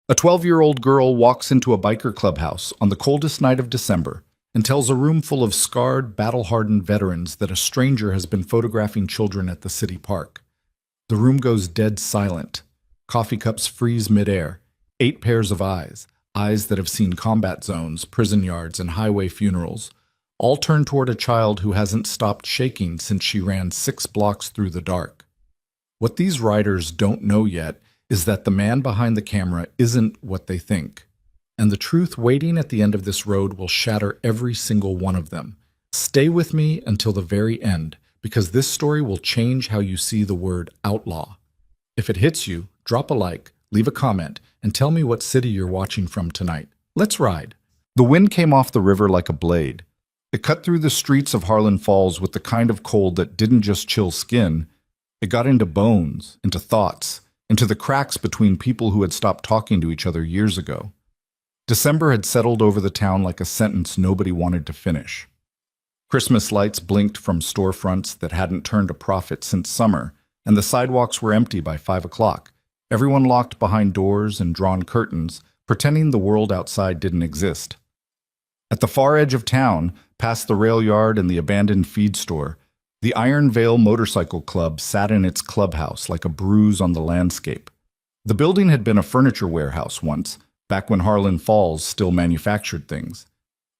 A 12-year-old girl walks into a biker clubhouse on the coldest night of December and tells a room full of scarred, battle-hardened veterans that a stranger has been photographing children at the city park. The room goes dead silent. Coffee cups freeze midair. 8 pairs of eyes, eyes that have seen combat zones, prison yards, and highway funerals, all turn toward a child who hasn't stopped shaking since she ran 6 blocks through the dark. What these writers don't know yet is that the man behind the camera isn't what they think. And the truth waiting at the end of this road will shatter every single one of them. Stay with me until the very end, because this story will change how you see the word outlaw. If it hits you, drop a like, leave a comment, and tell me what city you're watching from tonight. Let's ride. The wind came off the river like a blade. It cut through the streets of Harlan Falls with the kind of cold that didn't just chill skin. It got into bones, into thoughts, into the cracks between people who had stopped talking to each other years ago. December had settled over the town like a sentence nobody wanted to finish. Christmas lights blinked from storefronts that hadn't turned a profit since summer, and the sidewalks were empty by 5 o'clock. Everyone locked behind doors and drawn curtains, pretending the world outside didn't exist. At the far edge of town, past the rail yard and the abandoned feed store, the Iron Vale Motorcycle Club sat in its clubhouse like a bruise on the landscape. The building had been a furniture warehouse once, back when Harlan Falls still manufactured things.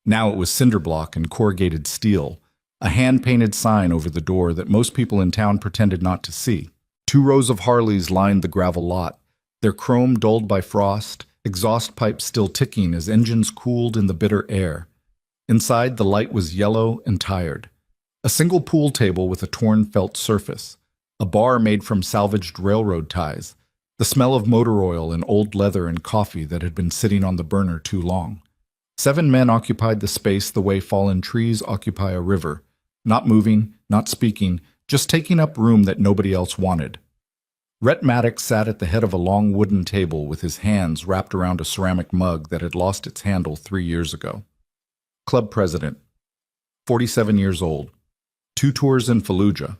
Now it was cinder block and corrugated steel, a hand-painted sign over the door that most people in town pretended not to see. 2 rows of Harleys lined the gravel lot, their chrome dulled by frost, exhaust pipes still ticking as engines cooled in the bitter air. Inside, the light was yellow and tired. A single pool table with a torn felt surface, a bar made from salvaged railroad ties, the smell of motor oil and old leather and coffee that had been sitting on the burner too long. 7 men occupied the space the way fallen trees occupy a river, not moving, not speaking, just taking up room that nobody else wanted. Rhett Maddox sat at the head of a long wooden table with his hands wrapped around a ceramic mug that had lost its handle 3 years ago. Club president, 47 years old, 2 tours in Fallujah,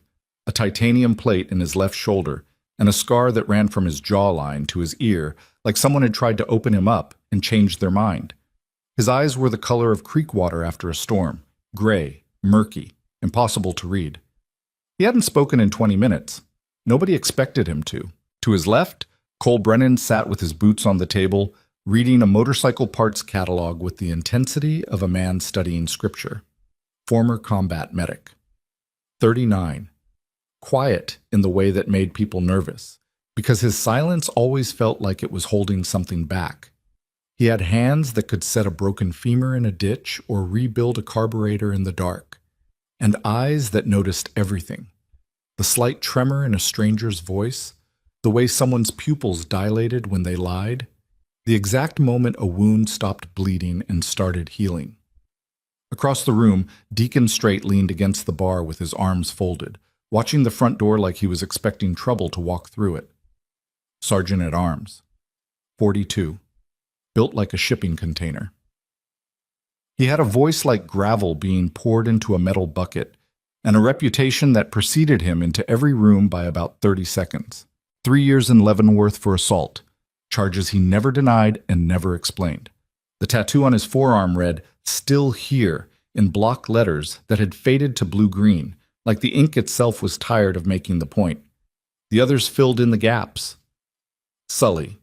a titanium plate in his left shoulder, and a scar that ran from his jawline to his ear like someone had tried to open him up and changed their mind. His eyes were the color of creek water after a storm, gray, murky, impossible to read. He hadn't spoken in 20 minutes. Nobody expected him to. To his left, Cole Brennan sat with his boots on the table, reading a motorcycle parts catalog with the intensity of a man studying scripture. Former combat medic. 39. Quiet in the way that made people nervous, because his silence always felt like it was holding something back. He had hands that could set a broken femur in a ditch or rebuild a carburetor in the dark, and eyes that noticed everything. The slight tremor in a stranger's voice, the way someone's pupils dilated when they lied, the exact moment a wound stopped bleeding and started healing. Across the room, Deacon Straight leaned against the bar with his arms folded, watching the front door like he was expecting trouble to walk through it. Sergeant at Arms, 42, built like a shipping container. He had a voice like gravel being poured into a metal bucket, and a reputation that preceded him into every room by about 30 seconds. 3 years in Leavenworth for assault, charges he never denied and never explained. The tattoo on his forearm read, "Still Here," in block letters that had faded to blue-green, like the ink itself was tired of making the point. The others filled in the gaps. Sully,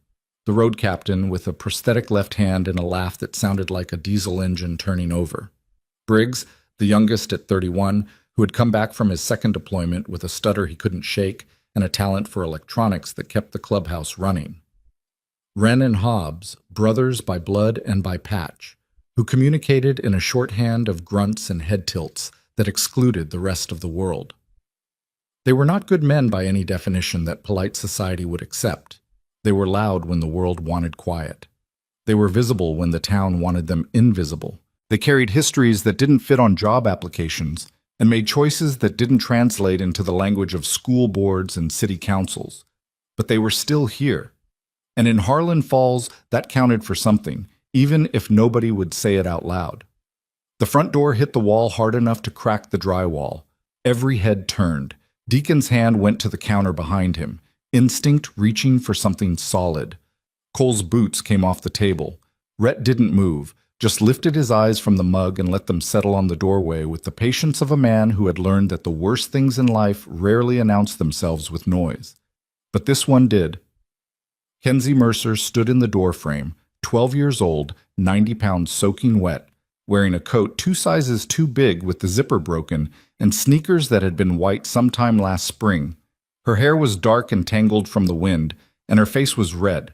the road captain with a prosthetic left hand and a laugh that sounded like a diesel engine turning over. Briggs, the youngest at 31, who had come back from his second deployment with a stutter he couldn't shake and a talent for electronics that kept the clubhouse running. Wren and Hobbs, brothers by blood and by patch, who communicated in a shorthand of grunts and head tilts that excluded the rest of the world. They were not good men by any definition that polite society would accept. They were loud when the world wanted quiet. They were visible when the town wanted them invisible. They carried histories that didn't fit on job applications and made choices that didn't translate into the language of school boards and city councils. But they were still here. And in Harlan Falls, that counted for something, even if nobody would say it out loud. The front door hit the wall hard enough to crack the drywall. Every head turned. Deacon's hand went to the counter behind him, instinct reaching for something solid. Cole's boots came off the table. Rhett didn't move, just lifted his eyes from the mug and let them settle on the doorway with the patience of a man who had learned that the worst things in life rarely announce themselves with noise. But this one did. Kenzie Mercer stood in the doorframe, 12 years old, 90 pounds soaking wet, wearing a coat 2 sizes too big with the zipper broken and sneakers that had been white sometime last spring. Her hair was dark and tangled from the wind, and her face was red.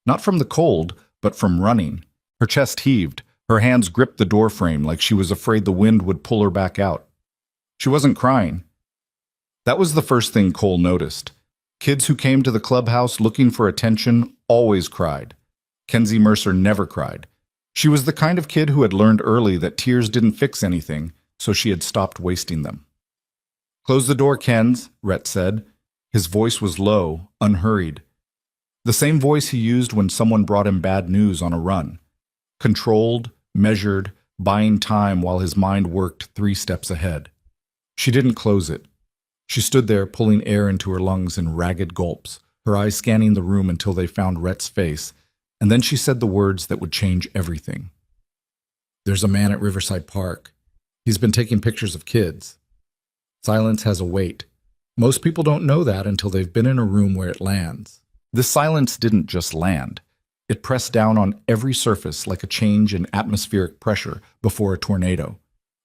Not from the cold, but from running. Her chest heaved. Her hands gripped the doorframe like she was afraid the wind would pull her back out. She wasn't crying. That was the first thing Cole noticed. Kids who came to the clubhouse looking for attention always cried. Kenzie Mercer never cried. She was the kind of kid who had learned early that tears didn't fix anything, so she had stopped wasting them. "Close the door, Kenz," Rhett said. His voice was low, unhurried. The same voice he used when someone brought him bad news on a run. Controlled, measured, buying time while his mind worked 3 steps ahead. She didn't close it. She stood there, pulling air into her lungs in ragged gulps, her eyes scanning the room until they found Rhett's face, and then she said the words that would change everything. "There's a man at Riverside Park. He's been taking pictures of kids." Silence has a weight. Most people don't know that until they've been in a room where it lands. This silence didn't just land. It pressed down on every surface like a change in atmospheric pressure before a tornado.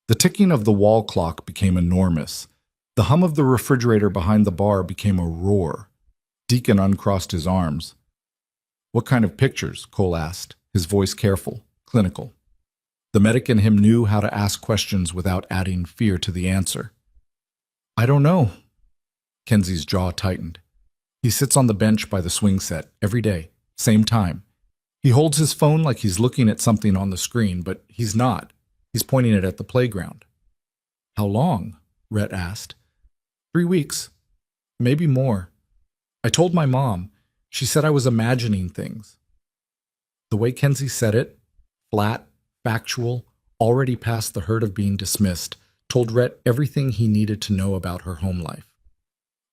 The ticking of the wall clock became enormous. The hum of the refrigerator behind the bar became a roar. Deacon uncrossed his arms. "What kind of pictures?" Cole asked, his voice careful, clinical. The medic in him knew how to ask questions without adding fear to the answer. "I don't know." Kenzie's jaw tightened. He sits on the bench by the swing set every day, same time. He holds his phone like he's looking at something on the screen, but he's not. He's pointing it at the playground. "How long?" Rhett asked. 3 weeks. Maybe more. I told my mom. She said I was imagining things." The way Kenzie said it, flat, factual, already past the hurt of being dismissed, told Rhett everything he needed to know about her home life.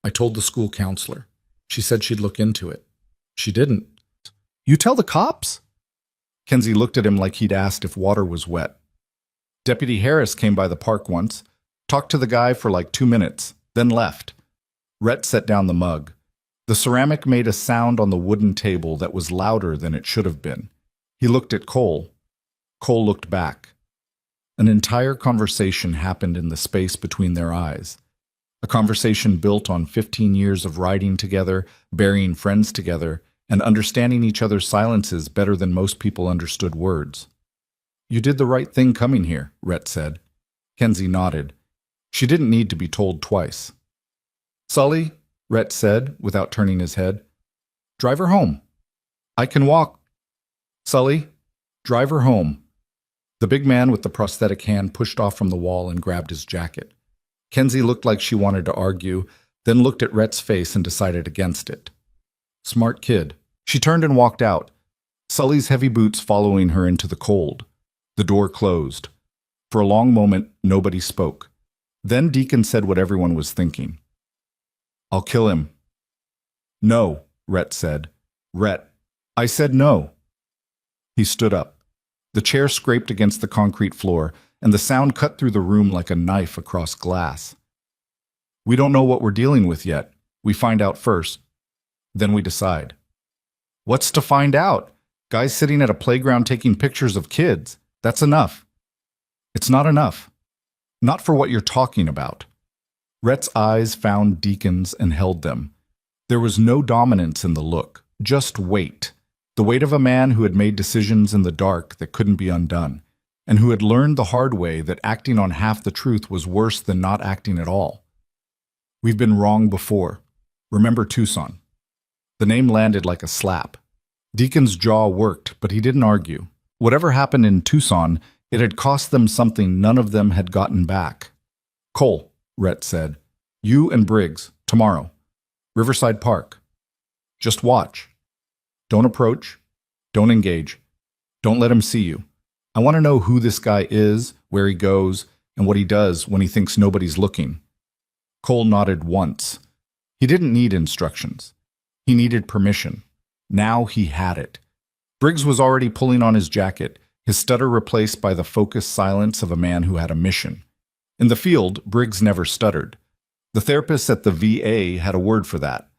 "I told the school counselor. She said she'd look into it." "She didn't." "You tell the cops?" Kenzie looked at him like he'd asked if water was wet. "Deputy Harris came by the park once, talked to the guy for like 2 minutes, then left." Rhett set down the mug. The ceramic made a sound on the wooden table that was louder than it should have been. He looked at Cole. Cole looked back. An entire conversation happened in the space between their eyes. A conversation built on 15 years of riding together, burying friends together, and understanding each other's silences better than most people understood words. "You did the right thing coming here," Rhett said. Kenzie nodded. She didn't need to be told twice. "Sully," Rhett said, without turning his head, "drive her home." "I can walk." "Sully, drive her home." The big man with the prosthetic hand pushed off from the wall and grabbed his jacket. Kenzie looked like she wanted to argue, then looked at Rhett's face and decided against it. Smart kid. She turned and walked out, Sully's heavy boots following her into the cold. The door closed. For a long moment, nobody spoke. Then Deacon said what everyone was thinking. "I'll kill him." "No," Rhett said. "Rhett, I said no." He stood up. The chair scraped against the concrete floor, and the sound cut through the room like a knife across glass. "We don't know what we're dealing with yet. We find out first. Then we decide." "What's to find out? Guys sitting at a playground taking pictures of kids. That's enough." "It's not enough. Not for what you're talking about." Rhett's eyes found Deacon's and held them. There was no dominance in the look, just weight. The weight of a man who had made decisions in the dark that couldn't be undone, and who had learned the hard way that acting on half the truth was worse than not acting at all. "We've been wrong before. Remember Tucson." The name landed like a slap. Deacon's jaw worked, but he didn't argue. Whatever happened in Tucson, it had cost them something none of them had gotten back. "Cole," Rhett said, "you and Briggs, tomorrow. Riverside Park. Just watch. Don't approach. Don't engage. Don't let him see you. I want to know who this guy is, where he goes, and what he does when he thinks nobody's looking." Cole nodded once. He didn't need instructions. He needed permission. Now he had it. Briggs was already pulling on his jacket, his stutter replaced by the focused silence of a man who had a mission. In the field, Briggs never stuttered. The therapists at the VA had a word for that.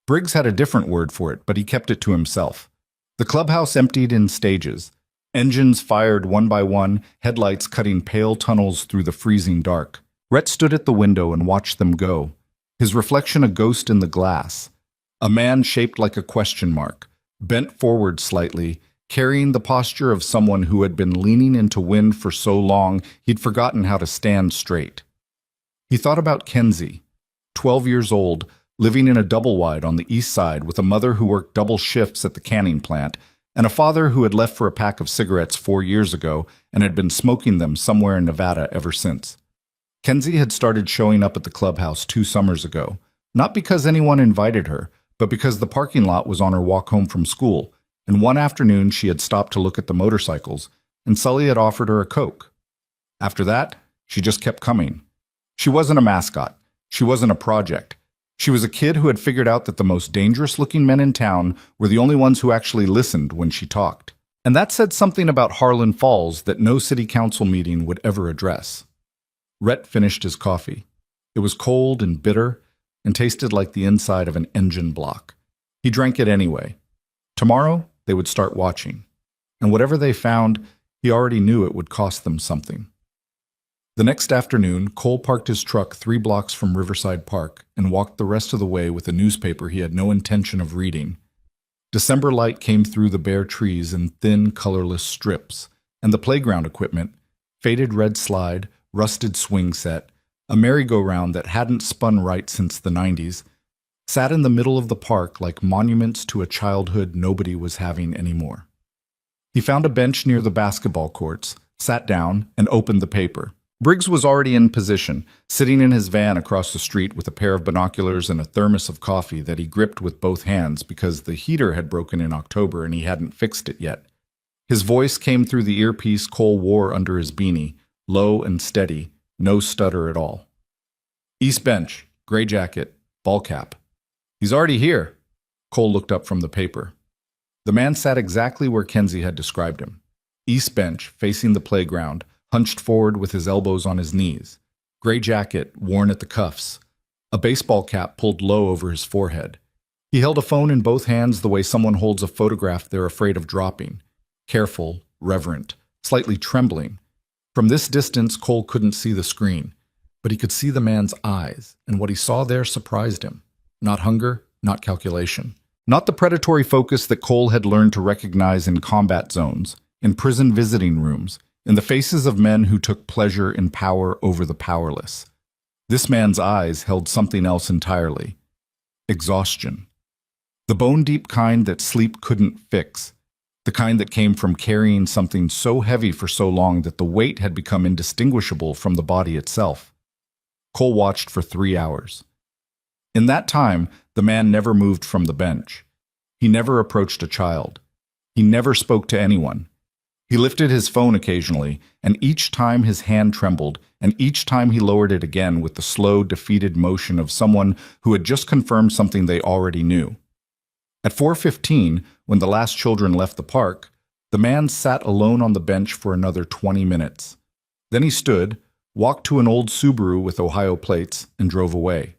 Briggs had a different word for it, but he kept it to himself. The clubhouse emptied in stages. Engines fired one by one, headlights cutting pale tunnels through the freezing dark. Rhett stood at the window and watched them go, his reflection a ghost in the glass. A man shaped like a question mark, bent forward slightly, carrying the posture of someone who had been leaning into wind for so long he'd forgotten how to stand straight. He thought about Kenzie, 12 years old, living in a double-wide on the east side with a mother who worked double shifts at the canning plant, and a father who had left for a pack of cigarettes 4 years ago and had been smoking them somewhere in Nevada ever since. Kenzie had started showing up at the clubhouse 2 summers ago, not because anyone invited her, but because the parking lot was on her walk home from school, and one afternoon she had stopped to look at the motorcycles, and Sully had offered her a Coke. After that, she just kept coming. She wasn't a mascot. She wasn't a project. She was a kid who had figured out that the most dangerous-looking men in town were the only ones who actually listened when she talked. And that said something about Harlan Falls that no city council meeting would ever address. Rhett finished his coffee. It was cold and bitter and tasted like the inside of an engine block. He drank it anyway. Tomorrow, they would start watching. And whatever they found, he already knew it would cost them something. The next afternoon, Cole parked his truck 3 blocks from Riverside Park and walked the rest of the way with a newspaper he had no intention of reading. December light came through the bare trees in thin, colorless strips, and the playground equipment, faded red slide, rusted swing set, a merry-go-round that hadn't spun right since the 90s, sat in the middle of the park like monuments to a childhood nobody was having anymore. He found a bench near the basketball courts, sat down, and opened the paper. Briggs was already in position, sitting in his van across the street with a pair of binoculars and a thermos of coffee that he gripped with both hands because the heater had broken in October and he hadn't fixed it yet. His voice came through the earpiece Cole wore under his beanie, low and steady, no stutter at all. East bench, gray jacket, ball cap. He's already here. Cole looked up from the paper. The man sat exactly where Kenzie had described him. East bench, facing the playground, hunched forward with his elbows on his knees. Gray jacket, worn at the cuffs. A baseball cap pulled low over his forehead. He held a phone in both hands the way someone holds a photograph they're afraid of dropping. Careful, reverent, slightly trembling. From this distance, Cole couldn't see the screen, but he could see the man's eyes, and what he saw there surprised him. Not hunger, not calculation. Not the predatory focus that Cole had learned to recognize in combat zones, in prison visiting rooms, in the faces of men who took pleasure in power over the powerless. This man's eyes held something else entirely. Exhaustion. The bone-deep kind that sleep couldn't fix. The kind that came from carrying something so heavy for so long that the weight had become indistinguishable from the body itself. Cole watched for 3 hours. In that time, the man never moved from the bench. He never approached a child. He never spoke to anyone. He lifted his phone occasionally, and each time his hand trembled, and each time he lowered it again with the slow, defeated motion of someone who had just confirmed something they already knew. At 4:15, when the last children left the park, the man sat alone on the bench for another 20 minutes. Then he stood, walked to an old Subaru with Ohio plates, and drove away.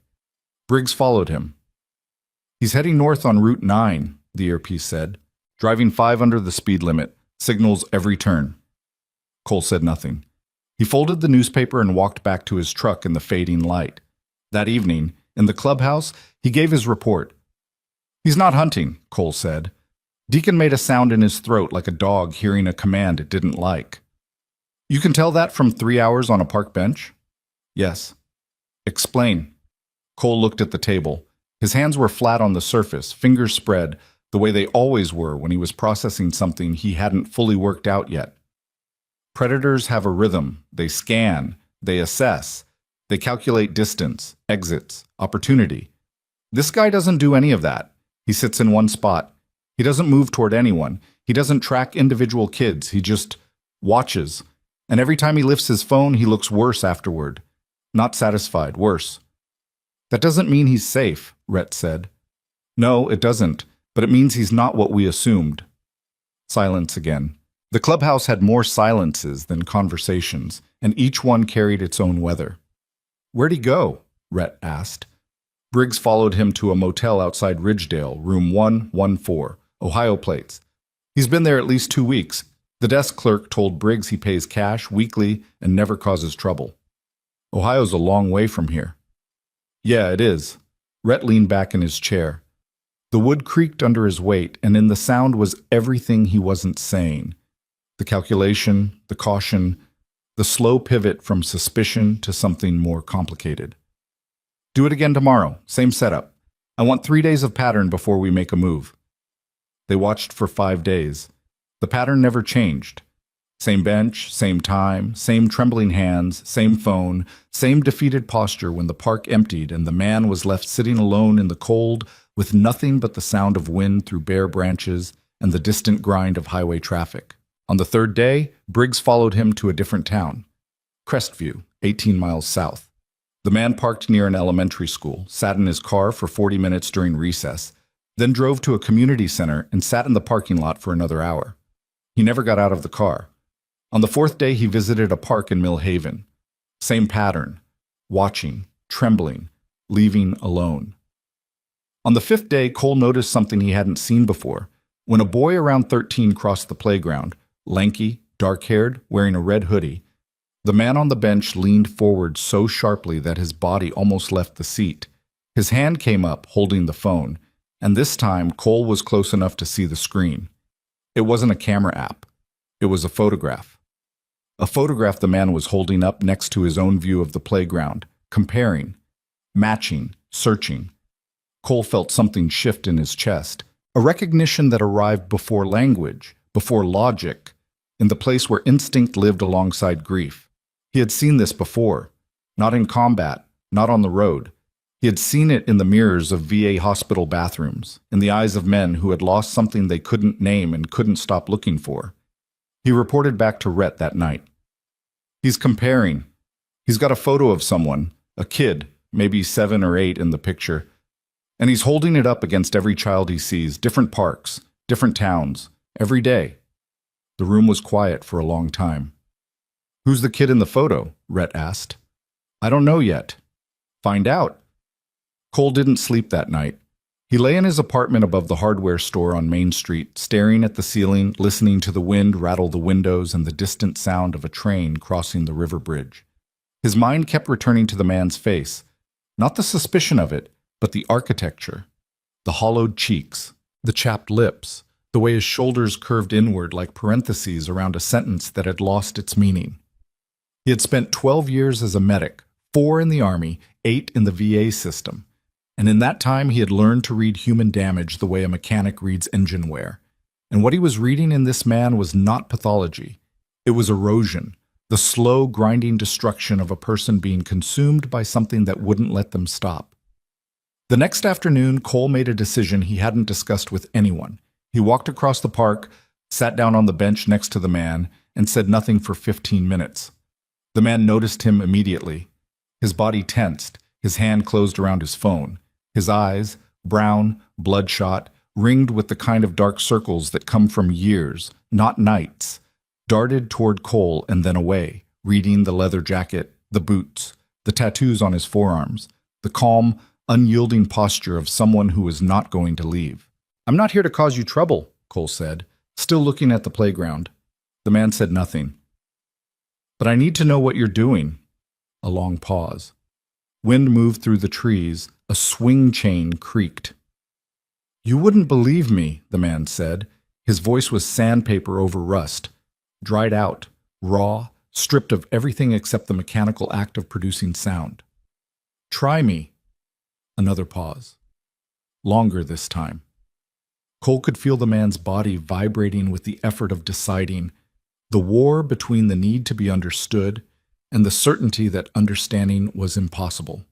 Briggs followed him. "He's heading north on Route 9, the earpiece said, driving 5 under the speed limit, signals every turn." Cole said nothing. He folded the newspaper and walked back to his truck in the fading light. That evening, in the clubhouse, he gave his report. "He's not hunting," Cole said. Deacon made a sound in his throat like a dog hearing a command it didn't like. "You can tell that from 3 hours on a park bench?" "Yes." "Explain." Cole looked at the table. His hands were flat on the surface, fingers spread, the way they always were when he was processing something he hadn't fully worked out yet. Predators have a rhythm. They scan. They assess. They calculate distance, exits, opportunity. This guy doesn't do any of that. He sits in one spot. He doesn't move toward anyone. He doesn't track individual kids. He just watches. And every time he lifts his phone, he looks worse afterward. Not satisfied, worse. "That doesn't mean he's safe," Rhett said. "No, it doesn't. but it means he's not what we assumed. Silence again. The clubhouse had more silences than conversations, and each one carried its own weather. "Where'd he go?" Rhett asked. Briggs followed him to a motel outside Ridgedale, room 114, Ohio plates. "He's been there at least 2 weeks. The desk clerk told Briggs he pays cash weekly and never causes trouble." "Ohio's a long way from here." "Yeah, it is." Rhett leaned back in his chair. The wood creaked under his weight, and in the sound was everything he wasn't saying. The calculation, the caution, the slow pivot from suspicion to something more complicated. "Do it again tomorrow, same setup. I want 3 days of pattern before we make a move." They watched for 5 days. The pattern never changed. Same bench, same time, same trembling hands, same phone, same defeated posture when the park emptied and the man was left sitting alone in the cold with nothing but the sound of wind through bare branches and the distant grind of highway traffic. On the 3rd day, Briggs followed him to a different town, Crestview, 18 miles south. The man parked near an elementary school, sat in his car for 40 minutes during recess, then drove to a community center and sat in the parking lot for another hour. He never got out of the car. On the 4th day, he visited a park in Mill Haven. Same pattern, watching, trembling, leaving alone. On the 5th day, Cole noticed something he hadn't seen before. When a boy around 13 crossed the playground, lanky, dark-haired, wearing a red hoodie, the man on the bench leaned forward so sharply that his body almost left the seat. His hand came up, holding the phone, and this time Cole was close enough to see the screen. It wasn't a camera app. It was a photograph. A photograph the man was holding up next to his own view of the playground, comparing, matching, searching. Cole felt something shift in his chest, a recognition that arrived before language, before logic, in the place where instinct lived alongside grief. He had seen this before, not in combat, not on the road. He had seen it in the mirrors of VA hospital bathrooms, in the eyes of men who had lost something they couldn't name and couldn't stop looking for. He reported back to Rhett that night. "He's comparing. He's got a photo of someone, a kid, maybe 7 or 8 in the picture, and he's holding it up against every child he sees, different parks, different towns, every day." The room was quiet for a long time. "Who's the kid in the photo?" Rhett asked. "I don't know yet." "Find out." Cole didn't sleep that night. He lay in his apartment above the hardware store on Main Street, staring at the ceiling, listening to the wind rattle the windows and the distant sound of a train crossing the river bridge. His mind kept returning to the man's face, not the suspicion of it, but the architecture, the hollowed cheeks, the chapped lips, the way his shoulders curved inward like parentheses around a sentence that had lost its meaning. He had spent 12 years as a medic, 4 in the Army, 8 in the VA system. And in that time, he had learned to read human damage the way a mechanic reads engine wear. And what he was reading in this man was not pathology. It was erosion, the slow, grinding destruction of a person being consumed by something that wouldn't let them stop. The next afternoon, Cole made a decision he hadn't discussed with anyone. He walked across the park, sat down on the bench next to the man, and said nothing for 15 minutes. The man noticed him immediately. His body tensed, his hand closed around his phone. His eyes, brown, bloodshot, ringed with the kind of dark circles that come from years, not nights, darted toward Cole and then away, reading the leather jacket, the boots, the tattoos on his forearms, the calm, unyielding posture of someone who was not going to leave. "I'm not here to cause you trouble," Cole said, still looking at the playground. The man said nothing. "But I need to know what you're doing." A long pause. Wind moved through the trees. A swing chain creaked. "You wouldn't believe me," the man said. His voice was sandpaper over rust, dried out, raw, stripped of everything except the mechanical act of producing sound. "Try me." Another pause. Longer this time. Cole could feel the man's body vibrating with the effort of deciding, the war between the need to be understood and the certainty that understanding was impossible.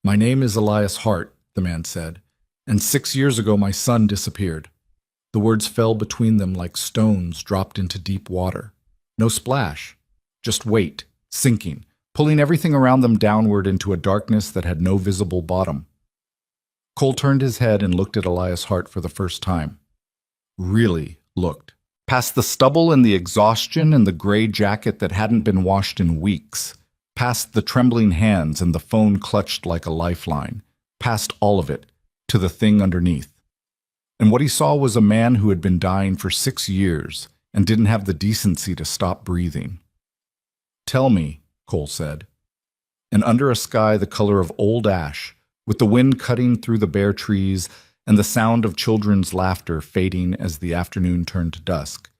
"My name is Elias Hart," the man said, "and 6 years ago my son disappeared." The words fell between them like stones dropped into deep water. No splash, just weight, sinking, pulling everything around them downward into a darkness that had no visible bottom. Cole turned his head and looked at Elias Hart for the first time. Really looked. Past the stubble and the exhaustion and the gray jacket that hadn't been washed in weeks. Past the trembling hands and the phone clutched like a lifeline. Past all of it, to the thing underneath. And what he saw was a man who had been dying for 6 years and didn't have the decency to stop breathing. "Tell me," Cole said. And under a sky the color of old ash, with the wind cutting through the bare trees and the sound of children's laughter fading as the afternoon turned to dusk,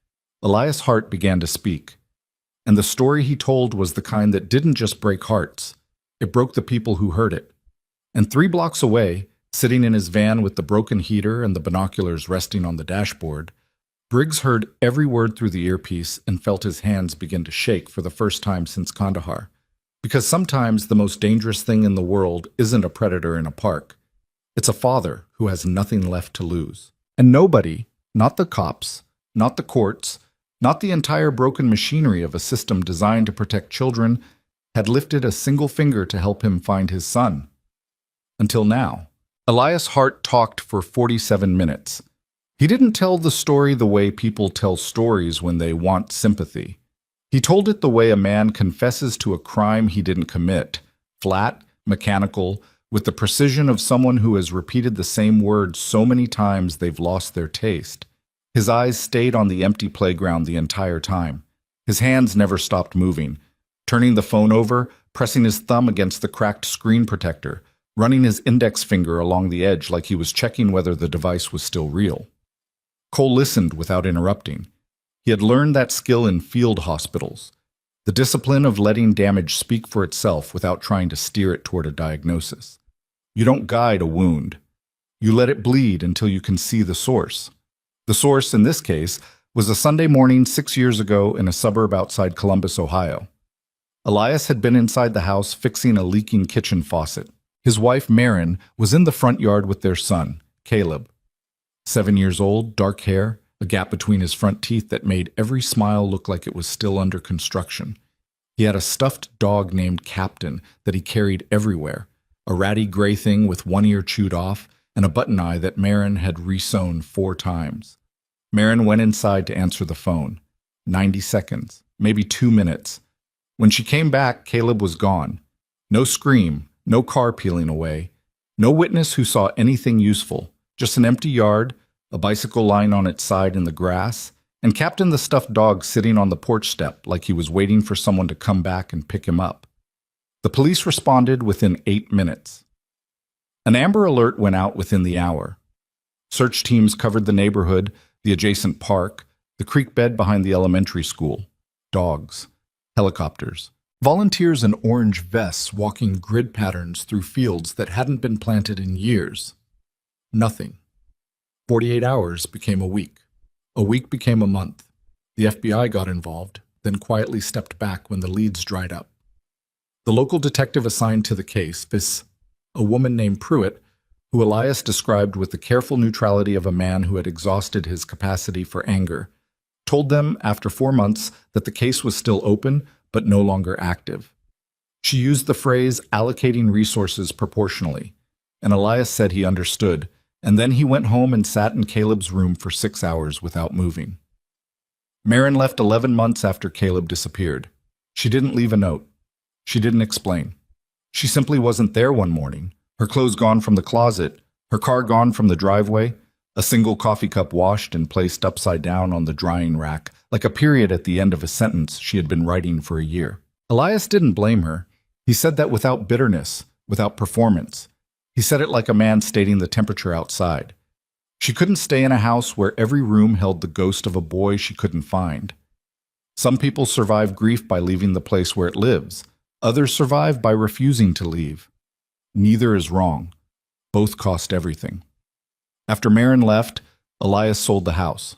Elias Hart began to speak. And the story he told was the kind that didn't just break hearts, it broke the people who heard it. And 3 blocks away, sitting in his van with the broken heater and the binoculars resting on the dashboard, Briggs heard every word through the earpiece and felt his hands begin to shake for the first time since Kandahar. Because sometimes the most dangerous thing in the world isn't a predator in a park. It's a father who has nothing left to lose. And nobody, not the cops, not the courts, not the entire broken machinery of a system designed to protect children, had lifted a single finger to help him find his son. Until now. Elias Hart talked for 47 minutes. He didn't tell the story the way people tell stories when they want sympathy. He told it the way a man confesses to a crime he didn't commit, flat, mechanical, with the precision of someone who has repeated the same words so many times they've lost their taste. His eyes stayed on the empty playground the entire time. His hands never stopped moving, turning the phone over, pressing his thumb against the cracked screen protector, running his index finger along the edge like he was checking whether the device was still real. Cole listened without interrupting. He had learned that skill in field hospitals, the discipline of letting damage speak for itself without trying to steer it toward a diagnosis. You don't guide a wound. You let it bleed until you can see the source. The source, in this case, was a Sunday morning 6 years ago in a suburb outside Columbus, Ohio. Elias had been inside the house fixing a leaking kitchen faucet. His wife, Maren, was in the front yard with their son, Caleb. 7 years old, dark hair, a gap between his front teeth that made every smile look like it was still under construction. He had a stuffed dog named Captain that he carried everywhere, a ratty gray thing with one ear chewed off and a button eye that Maren had resewn 4 times. Maren went inside to answer the phone. 90 seconds, maybe 2 minutes. When she came back, Caleb was gone. No scream, no car peeling away, no witness who saw anything useful, just an empty yard, a bicycle lying on its side in the grass, and Captain the stuffed dog sitting on the porch step like he was waiting for someone to come back and pick him up. The police responded within 8 minutes. An Amber Alert went out within the hour. Search teams covered the neighborhood, the adjacent park, the creek bed behind the elementary school. Dogs. Helicopters. Volunteers in orange vests walking grid patterns through fields that hadn't been planted in years. Nothing. 48 hours became a week. A week became a month. The FBI got involved, then quietly stepped back when the leads dried up. The local detective assigned to the case, a woman named Pruitt, who Elias described with the careful neutrality of a man who had exhausted his capacity for anger, told them after 4 months that the case was still open but no longer active. She used the phrase allocating resources proportionally, and Elias said he understood, and then he went home and sat in Caleb's room for 6 hours without moving. Maren left 11 months after Caleb disappeared. She didn't leave a note. She didn't explain. She simply wasn't there one morning, her clothes gone from the closet, her car gone from the driveway, a single coffee cup washed and placed upside down on the drying rack, like a period at the end of a sentence she had been writing for a year. Elias didn't blame her. He said that without bitterness, without performance. He said it like a man stating the temperature outside. She couldn't stay in a house where every room held the ghost of a boy she couldn't find. Some people survive grief by leaving the place where it lives. Others survive by refusing to leave. Neither is wrong. Both cost everything. After Maren left, Elias sold the house,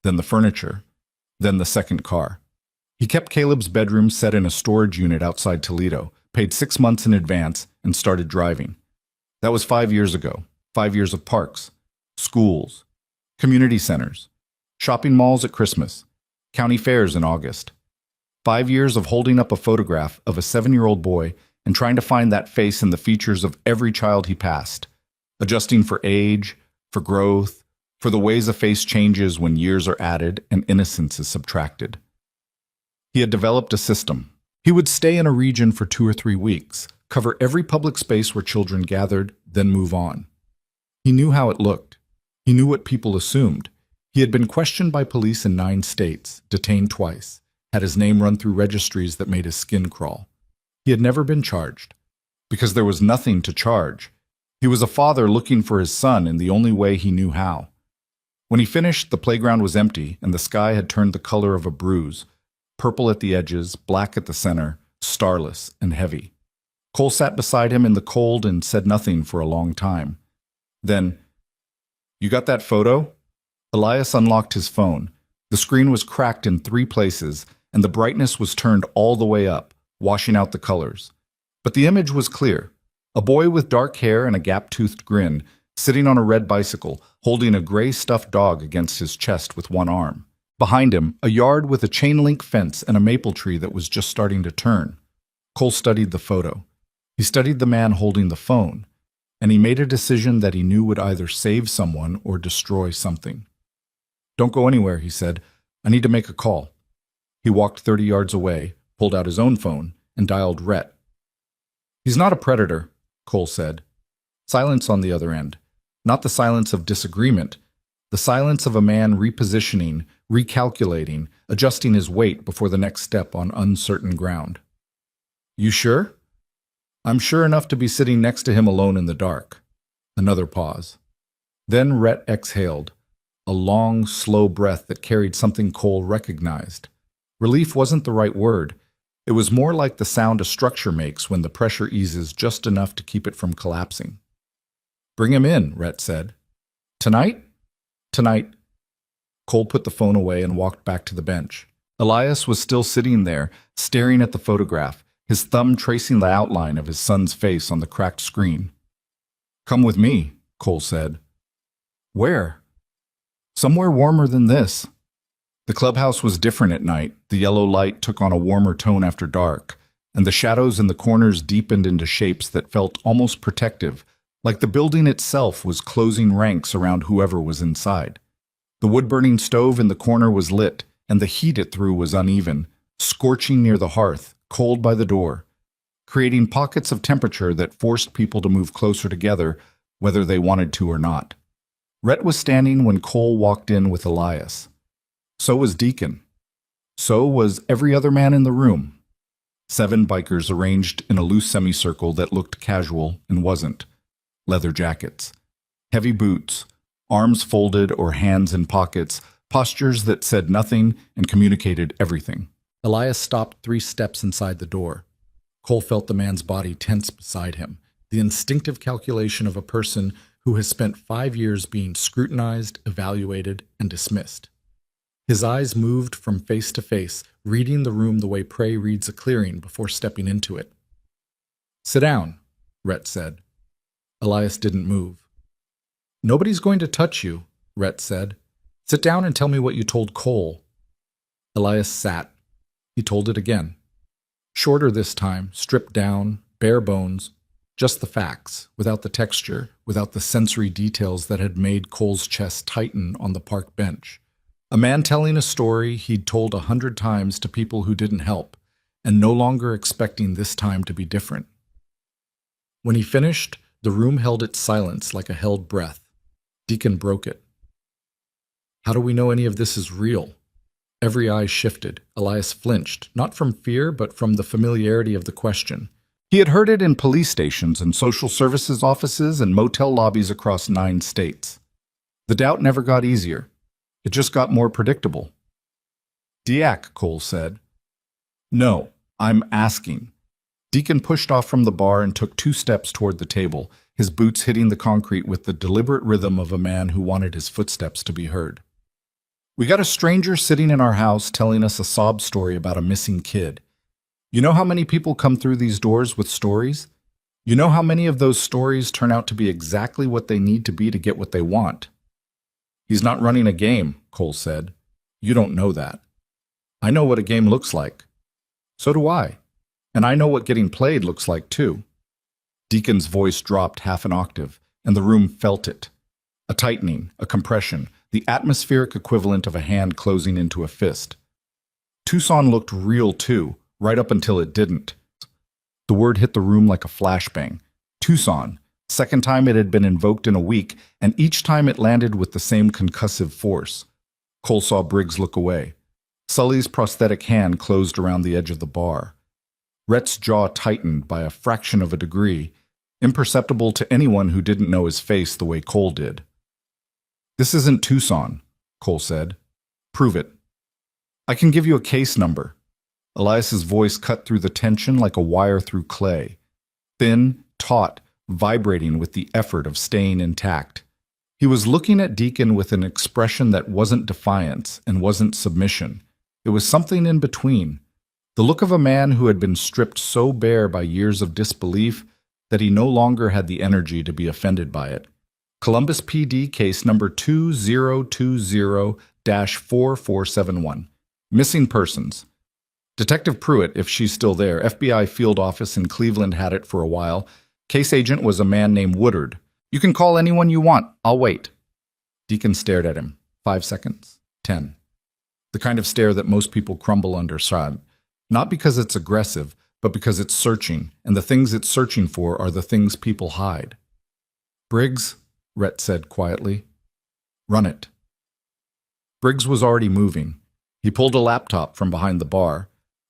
then the furniture, then the second car. He kept Caleb's bedroom set in a storage unit outside Toledo, paid 6 months in advance, and started driving. That was 5 years ago. 5 years of parks, schools, community centers, shopping malls at Christmas, county fairs in August. 5 years of holding up a photograph of a 7-year-old boy and trying to find that face in the features of every child he passed. adjusting for age, for growth, for the ways a face changes when years are added and innocence is subtracted. He had developed a system. He would stay in a region for 2 or 3 weeks, cover every public space where children gathered, then move on. He knew how it looked. He knew what people assumed. He had been questioned by police in 9 states, detained twice, had his name run through registries that made his skin crawl. He had never been charged, because there was nothing to charge. He was a father looking for his son in the only way he knew how. When he finished, the playground was empty, and the sky had turned the color of a bruise, purple at the edges, black at the center, starless and heavy. Cole sat beside him in the cold and said nothing for a long time. Then, "You got that photo?" Elias unlocked his phone. The screen was cracked in 3 places, and the brightness was turned all the way up, washing out the colors. But the image was clear. A boy with dark hair and a gap-toothed grin, sitting on a red bicycle, holding a gray stuffed dog against his chest with one arm. Behind him, a yard with a chain-link fence and a maple tree that was just starting to turn. Cole studied the photo. He studied the man holding the phone, and he made a decision that he knew would either save someone or destroy something. "Don't go anywhere," he said. "I need to make a call." He walked 30 yards away, pulled out his own phone, and dialed Rhett. "He's not a predator," Cole said. Silence on the other end. Not the silence of disagreement, the silence of a man repositioning, recalculating, adjusting his weight before the next step on uncertain ground. "You sure?" "I'm sure enough to be sitting next to him alone in the dark." Another pause. Then Rhett exhaled, a long, slow breath that carried something Cole recognized. Relief wasn't the right word. It was more like the sound a structure makes when the pressure eases just enough to keep it from collapsing. "Bring him in," Rhett said. "Tonight?" "Tonight." Cole put the phone away and walked back to the bench. Elias was still sitting there, staring at the photograph, his thumb tracing the outline of his son's face on the cracked screen. "Come with me," Cole said. "Where?" "Somewhere warmer than this." The clubhouse was different at night. The yellow light took on a warmer tone after dark, and the shadows in the corners deepened into shapes that felt almost protective, like the building itself was closing ranks around whoever was inside. The wood-burning stove in the corner was lit, and the heat it threw was uneven, scorching near the hearth, cold by the door, creating pockets of temperature that forced people to move closer together, whether they wanted to or not. Rhett was standing when Cole walked in with Elias. So was Deacon. So was every other man in the room. 7 bikers arranged in a loose semicircle that looked casual and wasn't. Leather jackets, heavy boots, arms folded or hands in pockets, postures that said nothing and communicated everything. Elias stopped 3 steps inside the door. Cole felt the man's body tense beside him, the instinctive calculation of a person who has spent 5 years being scrutinized, evaluated, and dismissed. His eyes moved from face to face, reading the room the way prey reads a clearing before stepping into it. "Sit down," Rhett said. Elias didn't move. "Nobody's going to touch you," Rhett said. "Sit down and tell me what you told Cole." Elias sat. He told it again. Shorter this time, stripped down, bare bones, just the facts, without the texture, without the sensory details that had made Cole's chest tighten on the park bench. A man telling a story he'd told 100 times to people who didn't help, and no longer expecting this time to be different. When he finished, the room held its silence like a held breath. Deacon broke it. "How do we know any of this is real?" Every eye shifted. Elias flinched, not from fear, but from the familiarity of the question. He had heard it in police stations and social services offices and motel lobbies across 9 states. The doubt never got easier. It just got more predictable. "Diak," Cole said. "No, I'm asking." Deacon pushed off from the bar and took 2 steps toward the table, his boots hitting the concrete with the deliberate rhythm of a man who wanted his footsteps to be heard. "We got a stranger sitting in our house telling us a sob story about a missing kid. You know how many people come through these doors with stories? You know how many of those stories turn out to be exactly what they need to be to get what they want?" "He's not running a game," Cole said. "You don't know that. I know what a game looks like. So do I. And I know what getting played looks like too." Deacon's voice dropped half an octave, and the room felt it. A tightening, a compression, the atmospheric equivalent of a hand closing into a fist. Tucson looked real too, right up until it didn't. The word hit the room like a flashbang. Tucson. Second time it had been invoked in a week, and each time it landed with the same concussive force. Cole saw Briggs look away. Sully's prosthetic hand closed around the edge of the bar. Rhett's jaw tightened by a fraction of a degree, imperceptible to anyone who didn't know his face the way Cole did. "This isn't Tucson," Cole said. "Prove it." "I can give you a case number." Elias's voice cut through the tension like a wire through clay. Thin, taut, vibrating with the effort of staying intact. He was looking at Deacon with an expression that wasn't defiance and wasn't submission. It was something in between. The look of a man who had been stripped so bare by years of disbelief that he no longer had the energy to be offended by it. Columbus PD case number 2020-4471. Missing persons. Detective Pruitt, if she's still there, FBI field office in Cleveland had it for a while. Case agent was a man named Woodard. "You can call anyone you want. I'll wait." Deacon stared at him. 5 seconds. 10. The kind of stare that most people crumble under. Not because it's aggressive, but because it's searching, and the things it's searching for are the things people hide. "Briggs," Rhett said quietly. "Run it." Briggs was already moving. He pulled a laptop from behind the bar,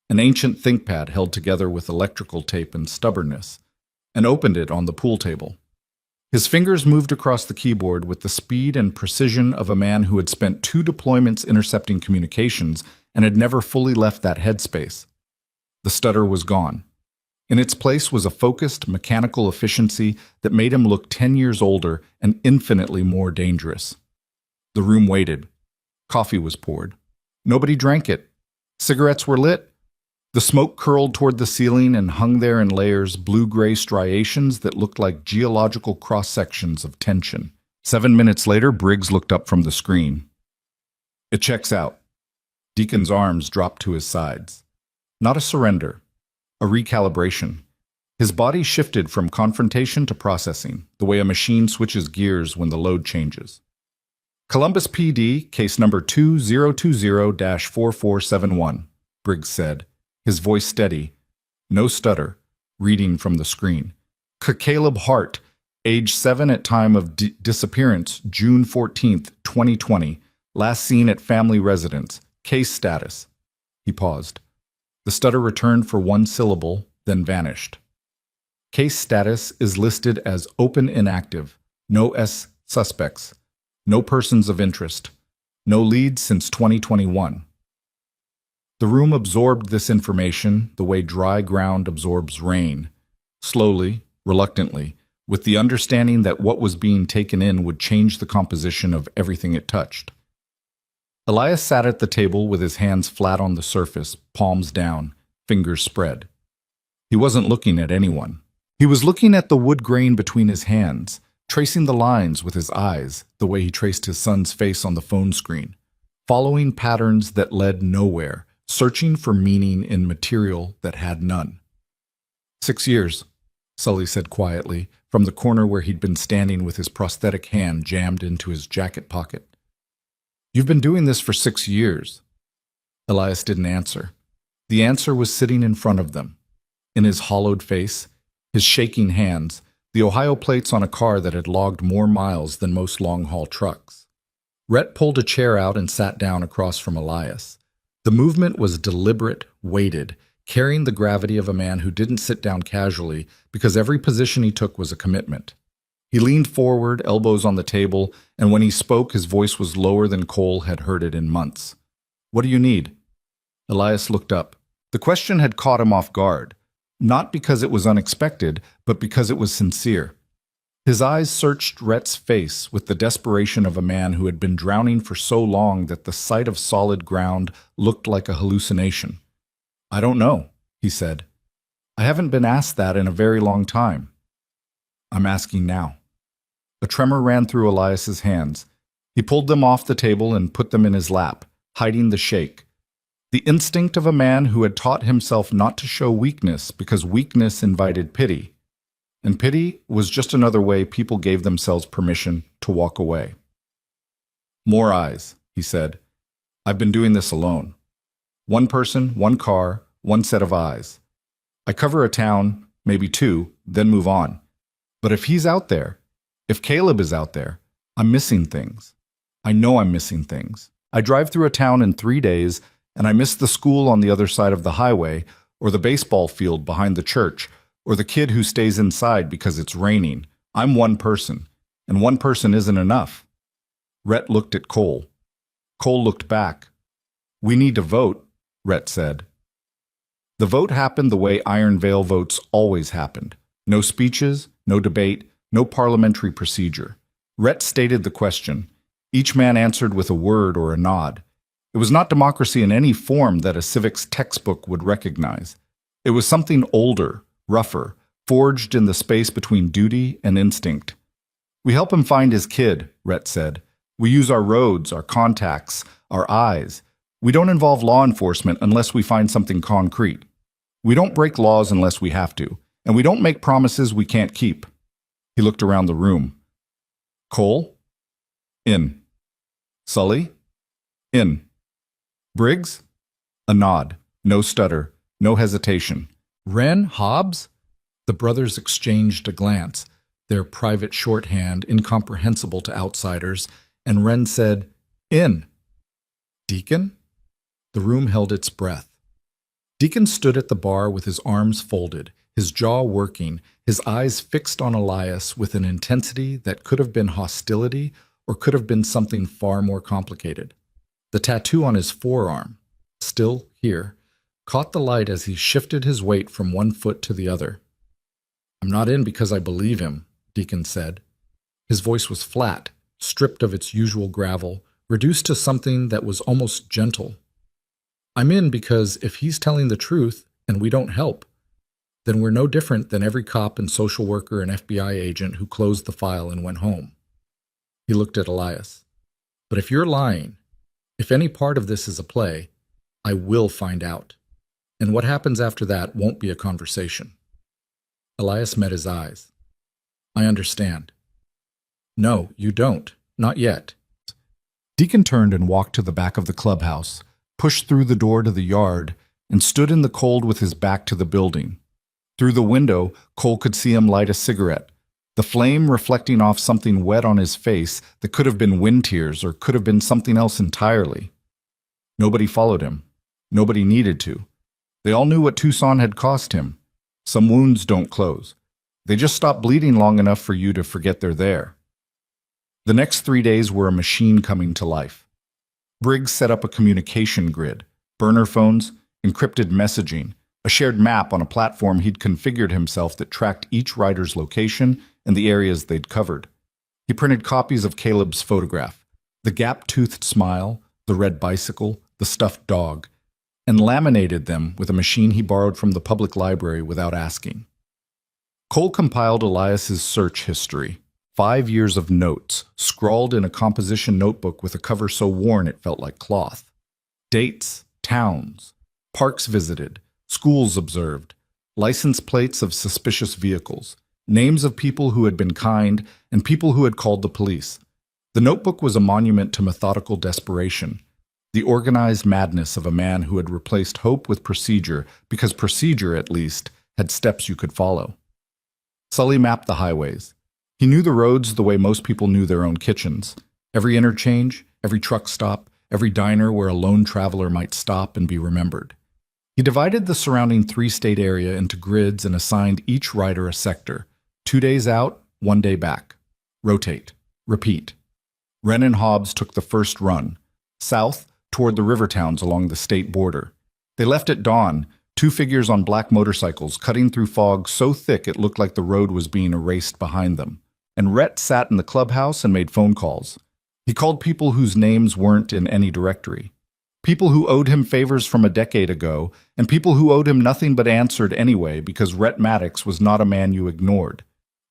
an ancient ThinkPad held together with electrical tape and stubbornness, and opened it on the pool table. His fingers moved across the keyboard with the speed and precision of a man who had spent 2 deployments intercepting communications and had never fully left that headspace. The stutter was gone. In its place was a focused, mechanical efficiency that made him look 10 years older and infinitely more dangerous. The room waited. Coffee was poured. Nobody drank it. Cigarettes were lit. The smoke curled toward the ceiling and hung there in layers, blue-gray striations that looked like geological cross-sections of tension. 7 minutes later, Briggs looked up from the screen. "It checks out." Deacon's arms dropped to his sides. Not a surrender, a recalibration. His body shifted from confrontation to processing, the way a machine switches gears when the load changes. "Columbus PD, case number 2020-4471, Briggs said, his voice steady, no stutter, reading from the screen. "Caleb Hart, age 7 at time of disappearance, June 14th, 2020, last seen at family residence, case status." He paused. The stutter returned for 1 syllable, then vanished. "Case status is listed as open inactive, no S suspects, no persons of interest, no leads since 2021. The room absorbed this information the way dry ground absorbs rain, slowly, reluctantly, with the understanding that what was being taken in would change the composition of everything it touched. Elias sat at the table with his hands flat on the surface, palms down, fingers spread. He wasn't looking at anyone. He was looking at the wood grain between his hands, tracing the lines with his eyes, the way he traced his son's face on the phone screen, following patterns that led nowhere, searching for meaning in material that had none. 6 years, Sully said quietly, from the corner where he'd been standing with his prosthetic hand jammed into his jacket pocket. "You've been doing this for 6 years. Elias didn't answer. The answer was sitting in front of them. In his hollowed face, his shaking hands, the Ohio plates on a car that had logged more miles than most long-haul trucks. Rhett pulled a chair out and sat down across from Elias. The movement was deliberate, weighted, carrying the gravity of a man who didn't sit down casually because every position he took was a commitment. He leaned forward, elbows on the table, and when he spoke, his voice was lower than Cole had heard it in months. "What do you need?" Elias looked up. The question had caught him off guard, not because it was unexpected, but because it was sincere. His eyes searched Rhett's face with the desperation of a man who had been drowning for so long that the sight of solid ground looked like a hallucination. "I don't know," he said. "I haven't been asked that in a very long time. I'm asking now." A tremor ran through Elias's hands. He pulled them off the table and put them in his lap, hiding the shake. The instinct of a man who had taught himself not to show weakness because weakness invited pity. And pity was just another way people gave themselves permission to walk away. More eyes, he said. I've been doing this alone. One person, one car, one set of eyes. I cover a town, maybe two, then move on. But if he's out there, if Caleb is out there, I'm missing things. I know I'm missing things. I drive through a town in 3 days, and I miss the school on the other side of the highway, or the baseball field behind the church, or the kid who stays inside because it's raining. I'm one person, and one person isn't enough. Rhett looked at Cole. Cole looked back. We need to vote, Rhett said. The vote happened the way Iron Veil votes always happened. No speeches, no debate, no parliamentary procedure. Rhett stated the question. Each man answered with a word or a nod. It was not democracy in any form that a civics textbook would recognize. It was something older, rougher, forged in the space between duty and instinct. We help him find his kid, Rhett said. We use our roads, our contacts, our eyes. We don't involve law enforcement unless we find something concrete. We don't break laws unless we have to, and we don't make promises we can't keep. He looked around the room. Cole? In. Sully? In. Briggs? A nod. No stutter. No hesitation. Wren? Hobbs? The brothers exchanged a glance, their private shorthand incomprehensible to outsiders, and Wren said, In. Deacon? The room held its breath. Deacon stood at the bar with his arms folded, his jaw working, his eyes fixed on Elias with an intensity that could have been hostility or could have been something far more complicated. The tattoo on his forearm, still here, caught the light as he shifted his weight from one foot to the other. I'm not in because I believe him, Deacon said. His voice was flat, stripped of its usual gravel, reduced to something that was almost gentle. I'm in because if he's telling the truth and we don't help, then we're no different than every cop and social worker and FBI agent who closed the file and went home. He looked at Elias. But if you're lying, if any part of this is a play, I will find out. And what happens after that won't be a conversation. Elias met his eyes. I understand. No, you don't. Not yet. Deacon turned and walked to the back of the clubhouse, pushed through the door to the yard, and stood in the cold with his back to the building. Through the window, Cole could see him light a cigarette, the flame reflecting off something wet on his face that could have been wind tears or could have been something else entirely. Nobody followed him. Nobody needed to. They all knew what Tucson had cost him. Some wounds don't close. They just stop bleeding long enough for you to forget they're there. The next 3 days were a machine coming to life. Briggs set up a communication grid, burner phones, encrypted messaging, a shared map on a platform he'd configured himself that tracked each rider's location and the areas they'd covered. He printed copies of Caleb's photograph, the gap-toothed smile, the red bicycle, the stuffed dog, and laminated them with a machine he borrowed from the public library without asking. Cole compiled Elias's search history, 5 years of notes, scrawled in a composition notebook with a cover so worn it felt like cloth. Dates, towns, parks visited, schools observed, license plates of suspicious vehicles, names of people who had been kind and people who had called the police. The notebook was a monument to methodical desperation, the organized madness of a man who had replaced hope with procedure because procedure, at least, had steps you could follow. Sully mapped the highways. He knew the roads the way most people knew their own kitchens. Every interchange, every truck stop, every diner where a lone traveler might stop and be remembered. He divided the surrounding 3-state area into grids and assigned each rider a sector. 2 days out, 1 day back. Rotate. Repeat. Wren and Hobbs took the first run, south toward the river towns along the state border. They left at dawn, 2 figures on black motorcycles cutting through fog so thick it looked like the road was being erased behind them. And Rhett sat in the clubhouse and made phone calls. He called people whose names weren't in any directory. People who owed him favors from a decade ago, and people who owed him nothing but answered anyway because Rhett Maddox was not a man you ignored.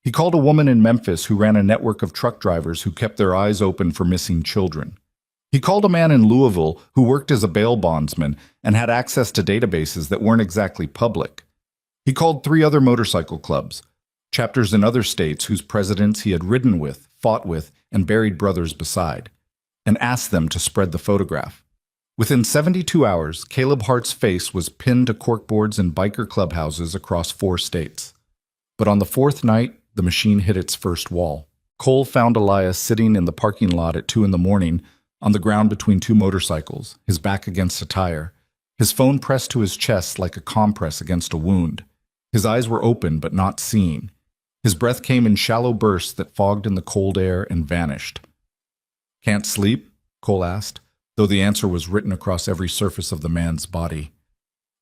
He called a woman in Memphis who ran a network of truck drivers who kept their eyes open for missing children. He called a man in Louisville who worked as a bail bondsman and had access to databases that weren't exactly public. He called 3 other motorcycle clubs, chapters in other states whose presidents he had ridden with, fought with, and buried brothers beside, and asked them to spread the photograph. Within 72 hours, Caleb Hart's face was pinned to corkboards in biker clubhouses across 4 states. But on the 4th night, the machine hit its first wall. Cole found Elias sitting in the parking lot at 2 in the morning on the ground between 2 motorcycles, his back against a tire, his phone pressed to his chest like a compress against a wound. His eyes were open but not seeing. His breath came in shallow bursts that fogged in the cold air and vanished. "Can't sleep?" Cole asked, though the answer was written across every surface of the man's body.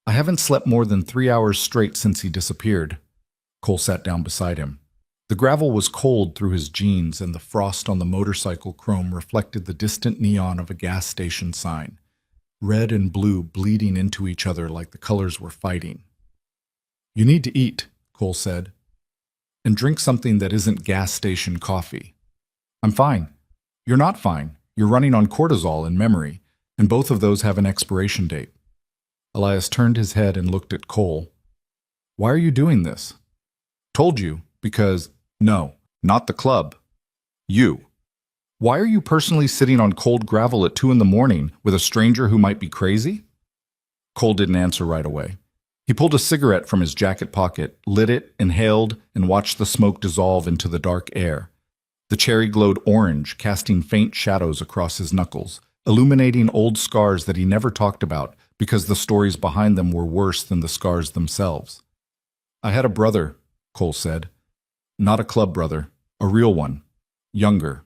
"I haven't slept more than 3 hours straight since he disappeared." Cole sat down beside him. The gravel was cold through his jeans, and the frost on the motorcycle chrome reflected the distant neon of a gas station sign, red and blue bleeding into each other like the colors were fighting. "You need to eat," Cole said, "and drink something that isn't gas station coffee." "I'm fine." "You're not fine. You're running on cortisol and memory, and both of those have an expiration date." Elias turned his head and looked at Cole. "Why are you doing this?" "Told you, because—" "No, not the club. You. Why are you personally sitting on cold gravel at 2 in the morning with a stranger who might be crazy?" Cole didn't answer right away. He pulled a cigarette from his jacket pocket, lit it, inhaled, and watched the smoke dissolve into the dark air. The cherry glowed orange, casting faint shadows across his knuckles, illuminating old scars that he never talked about because the stories behind them were worse than the scars themselves. "I had a brother," Cole said. "Not a club brother, a real one. Younger.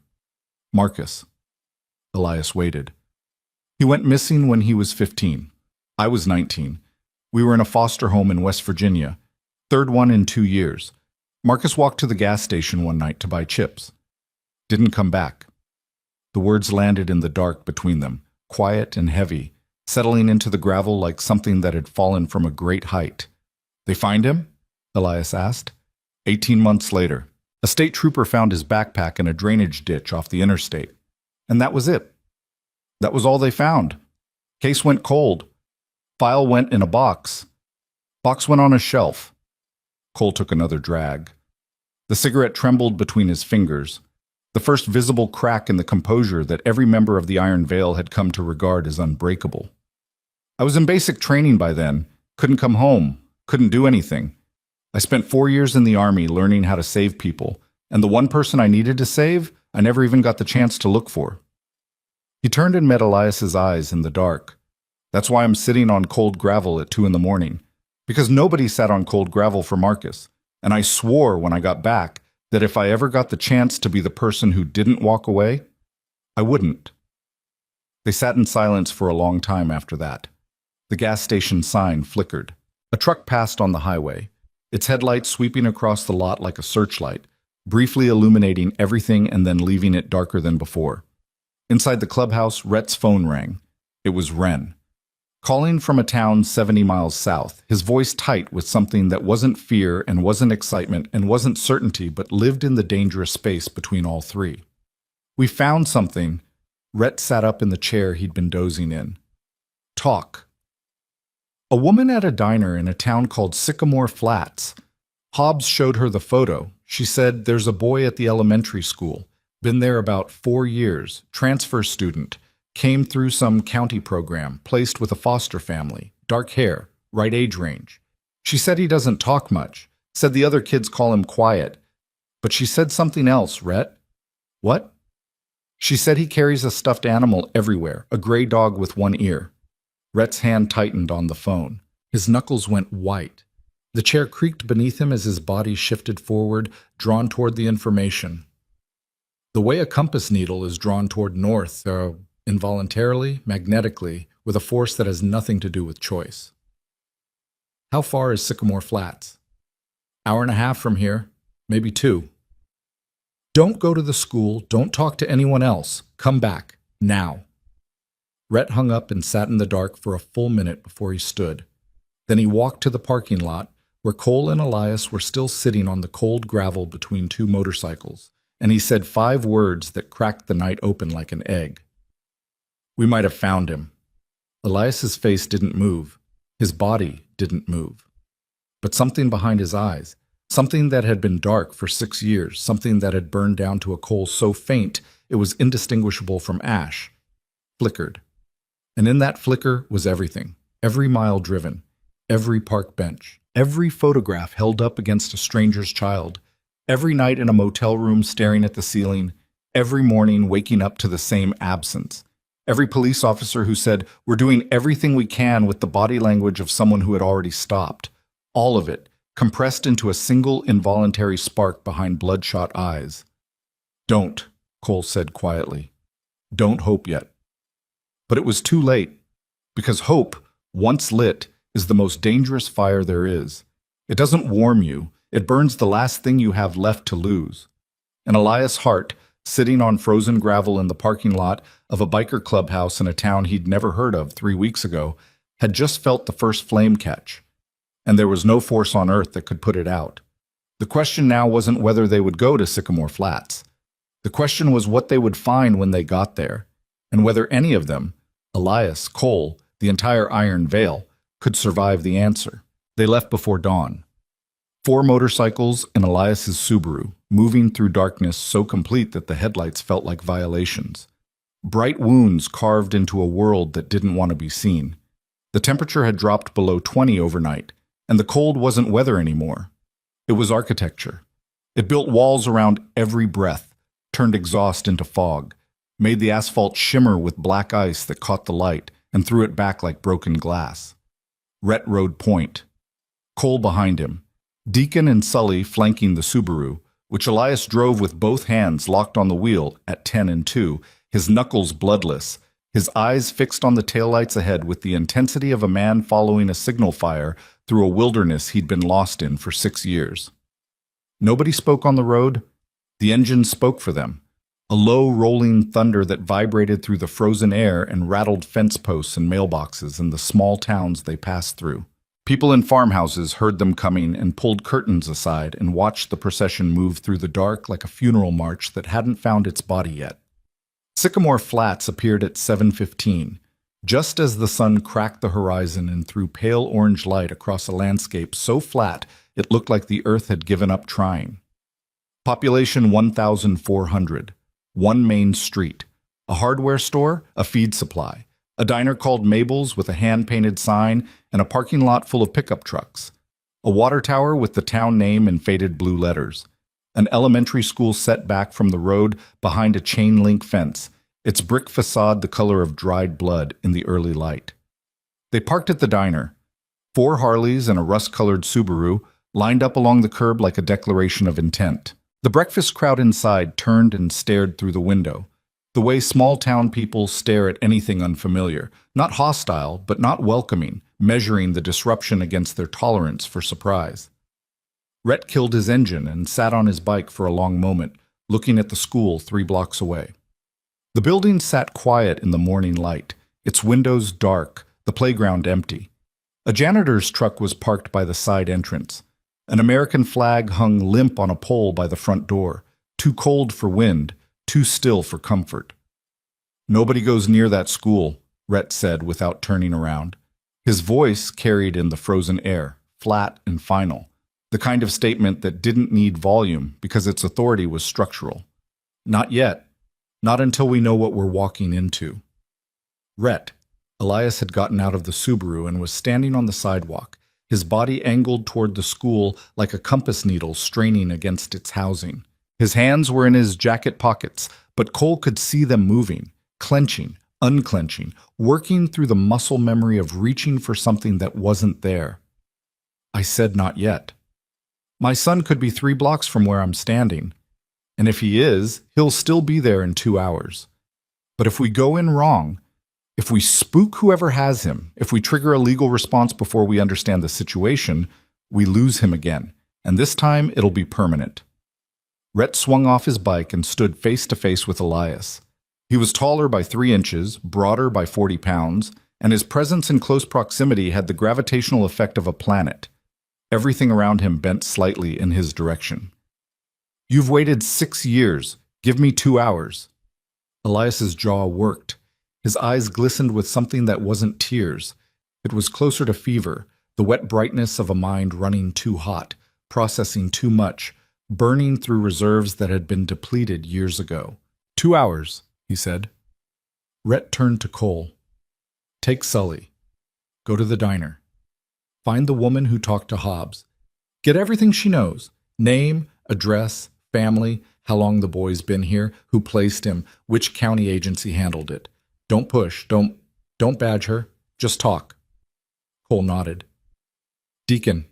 Marcus." Elias waited. "He went missing when he was 15. I was 19. We were in a foster home in West Virginia, 3rd one in 2 years. Marcus walked to the gas station one night to buy chips. Didn't come back." The words landed in the dark between them, quiet and heavy, settling into the gravel like something that had fallen from a great height. "They find him?" Elias asked. 18 months later, a state trooper found his backpack in a drainage ditch off the interstate. And that was it. That was all they found. Case went cold. File went in a box. Box went on a shelf. Cole took another drag. The cigarette trembled between his fingers, the first visible crack in the composure that every member of the Iron Veil had come to regard as unbreakable. "I was in basic training by then, couldn't come home, couldn't do anything. I spent 4 years in the Army learning how to save people, and the one person I needed to save, I never even got the chance to look for." He turned and met Elias's eyes in the dark. "That's why I'm sitting on cold gravel at 2 in the morning, because nobody sat on cold gravel for Marcus, and I swore when I got back that if I ever got the chance to be the person who didn't walk away, I wouldn't." They sat in silence for a long time after that. The gas station sign flickered. A truck passed on the highway, its headlights sweeping across the lot like a searchlight, briefly illuminating everything and then leaving it darker than before. Inside the clubhouse, Rhett's phone rang. It was Wren. Calling from a town 70 miles south, his voice tight with something that wasn't fear and wasn't excitement and wasn't certainty but lived in the dangerous space between all three. "We found something." Rhett sat up in the chair he'd been dozing in. "Talk." "A woman at a diner in a town called Sycamore Flats. Hobbs showed her the photo. She said there's a boy at the elementary school. Been there about 4 years, transfer student. Came through some county program, placed with a foster family, dark hair, right age range. She said he doesn't talk much, said the other kids call him quiet. But she said something else, Rhett." "What?" "She said he carries a stuffed animal everywhere, a gray dog with one ear." Rhett's hand tightened on the phone. His knuckles went white. The chair creaked beneath him as his body shifted forward, drawn toward the information. The way a compass needle is drawn toward north, involuntarily, magnetically, with a force that has nothing to do with choice. "How far is Sycamore Flats?" "Hour and a half from here, maybe 2. "Don't go to the school, don't talk to anyone else. Come back, now." Rhett hung up and sat in the dark for a full minute before he stood. Then he walked to the parking lot, where Cole and Elias were still sitting on the cold gravel between 2 motorcycles, and he said 5 words that cracked the night open like an egg. "We might have found him." Elias's face didn't move. His body didn't move. But something behind his eyes, Something that had been dark for 6 years, something that had burned down to a coal so faint it was indistinguishable from ash, flickered. And in that flicker was everything. Every mile driven, every park bench, every photograph held up against a stranger's child, every night in a motel room staring at the ceiling, every morning waking up to the same absence. Every police officer who said, "We're doing everything we can," with the body language of someone who had already stopped. All of it, compressed into a single involuntary spark behind bloodshot eyes. "Don't," Cole said quietly. "Don't hope yet." But it was too late, because hope, once lit, is the most dangerous fire there is. It doesn't warm you, it burns the last thing you have left to lose. And Elias Hart, sitting on frozen gravel in the parking lot of a biker clubhouse in a town he'd never heard of 3 weeks ago, had just felt the first flame catch. And there was no force on earth that could put it out. The question now wasn't whether they would go to Sycamore Flats. The question was what they would find when they got there, and whether any of them, Elias, Cole, the entire Iron Veil, could survive the answer. They left before dawn. 4 motorcycles and Elias's Subaru, moving through darkness so complete that the headlights felt like violations. Bright wounds carved into a world that didn't want to be seen. The temperature had dropped below 20 overnight, and the cold wasn't weather anymore. It was architecture. It built walls around every breath, turned exhaust into fog, made the asphalt shimmer with black ice that caught the light and threw it back like broken glass. Rhett rode point. Cole behind him. Deacon and Sully flanking the Subaru, which Elias drove with both hands locked on the wheel at 10 and 2, his knuckles bloodless, his eyes fixed on the taillights ahead with the intensity of a man following a signal fire through a wilderness he'd been lost in for 6 years. Nobody spoke on the road. The engine spoke for them. A low, rolling thunder that vibrated through the frozen air and rattled fence posts and mailboxes in the small towns they passed through. People in farmhouses heard them coming and pulled curtains aside and watched the procession move through the dark like a funeral march that hadn't found its body yet. Sycamore Flats appeared at 7:15, just as the sun cracked the horizon and threw pale orange light across a landscape so flat it looked like the earth had given up trying. Population 1,400. One main street, a hardware store, a feed supply, a diner called Mabel's with a hand-painted sign, and a parking lot full of pickup trucks, a water tower with the town name in faded blue letters, an elementary school set back from the road behind a chain-link fence, its brick facade the color of dried blood in the early light. They parked at the diner. 4 Harleys and a rust-colored Subaru lined up along the curb like a declaration of intent. The breakfast crowd inside turned and stared through the window, the way small-town people stare at anything unfamiliar, not hostile, but not welcoming, measuring the disruption against their tolerance for surprise. Rhett killed his engine and sat on his bike for a long moment, looking at the school 3 blocks away. The building sat quiet in the morning light, its windows dark, the playground empty. A janitor's truck was parked by the side entrance. An American flag hung limp on a pole by the front door, too cold for wind, too still for comfort. "Nobody goes near that school," Rhett said without turning around. His voice carried in the frozen air, flat and final, the kind of statement that didn't need volume because its authority was structural. "Not yet. Not until we know what we're walking into." Rhett. Elias had gotten out of the Subaru and was standing on the sidewalk, his body angled toward the school like a compass needle straining against its housing. His hands were in his jacket pockets, but Cole could see them moving, clenching, unclenching, working through the muscle memory of reaching for something that wasn't there. "I said not yet. My son could be 3 blocks from where I'm standing. And if he is, he'll still be there in 2 hours. But if we go in wrong, if we spook whoever has him, if we trigger a legal response before we understand the situation, we lose him again, and this time it'll be permanent." Rhett swung off his bike and stood face to face with Elias. He was taller by 3 inches, broader by 40 pounds, and his presence in close proximity had the gravitational effect of a planet. Everything around him bent slightly in his direction. "You've waited 6 years. Give me 2 hours." Elias's jaw worked. His eyes glistened with something that wasn't tears. It was closer to fever, the wet brightness of a mind running too hot, processing too much, burning through reserves that had been depleted years ago. 2 hours, he said. Rhett turned to Cole. Take Sully. Go to the diner. Find the woman who talked to Hobbs. Get everything she knows. Name, address, family, how long the boy's been here, who placed him, which county agency handled it. Don't push. Don't badge her. Just talk. Cole nodded. Deacon,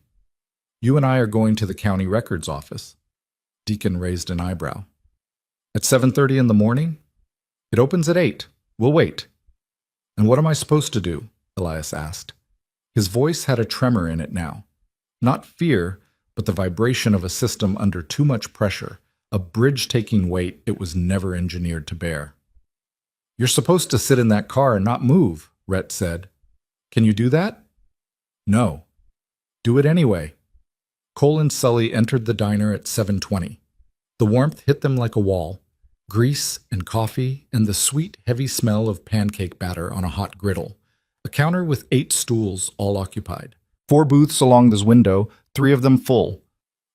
you and I are going to the county records office. Deacon raised an eyebrow. At 7:30 in the morning? It opens at 8. We'll wait. And what am I supposed to do? Elias asked. His voice had a tremor in it now. Not fear, but the vibration of a system under too much pressure, a bridge taking weight it was never engineered to bear. You're supposed to sit in that car and not move, Rhett said. Can you do that? No. Do it anyway. Cole and Sully entered the diner at 7:20. The warmth hit them like a wall. Grease and coffee and the sweet, heavy smell of pancake batter on a hot griddle. A counter with 8 stools, all occupied. 4 booths along this window, 3 of them full.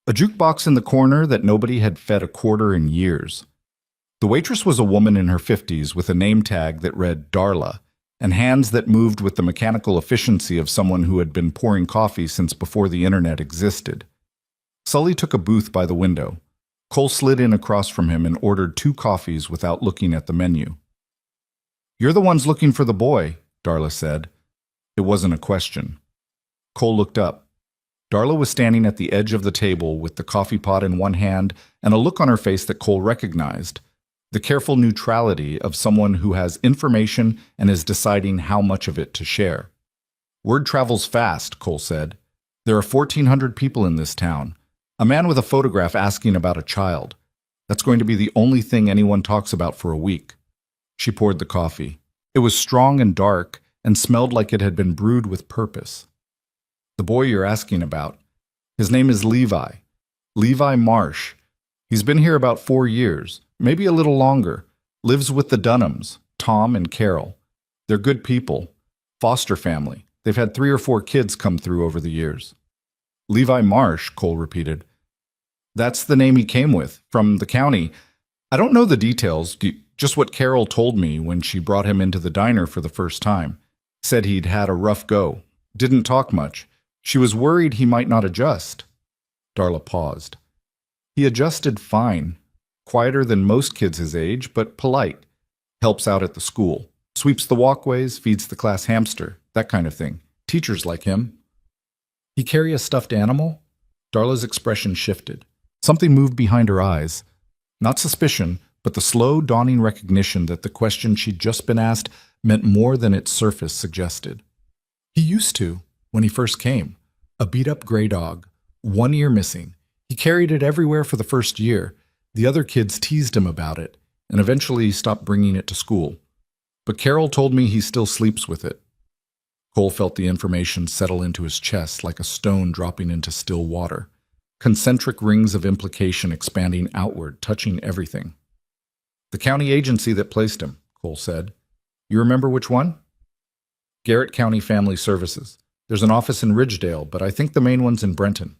A jukebox in the corner that nobody had fed a quarter in years. The waitress was a woman in her 50s with a name tag that read Darla, and hands that moved with the mechanical efficiency of someone who had been pouring coffee since before the internet existed. Sully took a booth by the window. Cole slid in across from him and ordered 2 coffees without looking at the menu. You're the ones looking for the boy, Darla said. It wasn't a question. Cole looked up. Darla was standing at the edge of the table with the coffee pot in one hand and a look on her face that Cole recognized. The careful neutrality of someone who has information and is deciding how much of it to share. Word travels fast, Cole said. There are 1,400 people in this town. A man with a photograph asking about a child. That's going to be the only thing anyone talks about for a week. She poured the coffee. It was strong and dark and smelled like it had been brewed with purpose. The boy you're asking about. His name is Levi. Levi Marsh. He's been here about 4 years, maybe a little longer. Lives with the Dunhams, Tom and Carol. They're good people. Foster family. They've had 3 or 4 kids come through over the years. Levi Marsh, Cole repeated. That's the name he came with, from the county. I don't know the details, just what Carol told me when she brought him into the diner for the first time. Said he'd had a rough go. Didn't talk much. She was worried he might not adjust. Darla paused. He adjusted fine. Quieter than most kids his age, but polite. Helps out at the school. Sweeps the walkways, feeds the class hamster, that kind of thing. Teachers like him. He carry a stuffed animal? Darla's expression shifted. Something moved behind her eyes. Not suspicion, but the slow, dawning recognition that the question she'd just been asked meant more than its surface suggested. He used to, when he first came. A beat-up gray dog. 1 ear missing. He carried it everywhere for the first year. The other kids teased him about it, and eventually he stopped bringing it to school. But Carol told me he still sleeps with it. Cole felt the information settle into his chest like a stone dropping into still water. Concentric rings of implication expanding outward, touching everything. The county agency that placed him, Cole said. You remember which one? Garrett County Family Services. There's an office in Ridgedale, but I think the main one's in Brenton.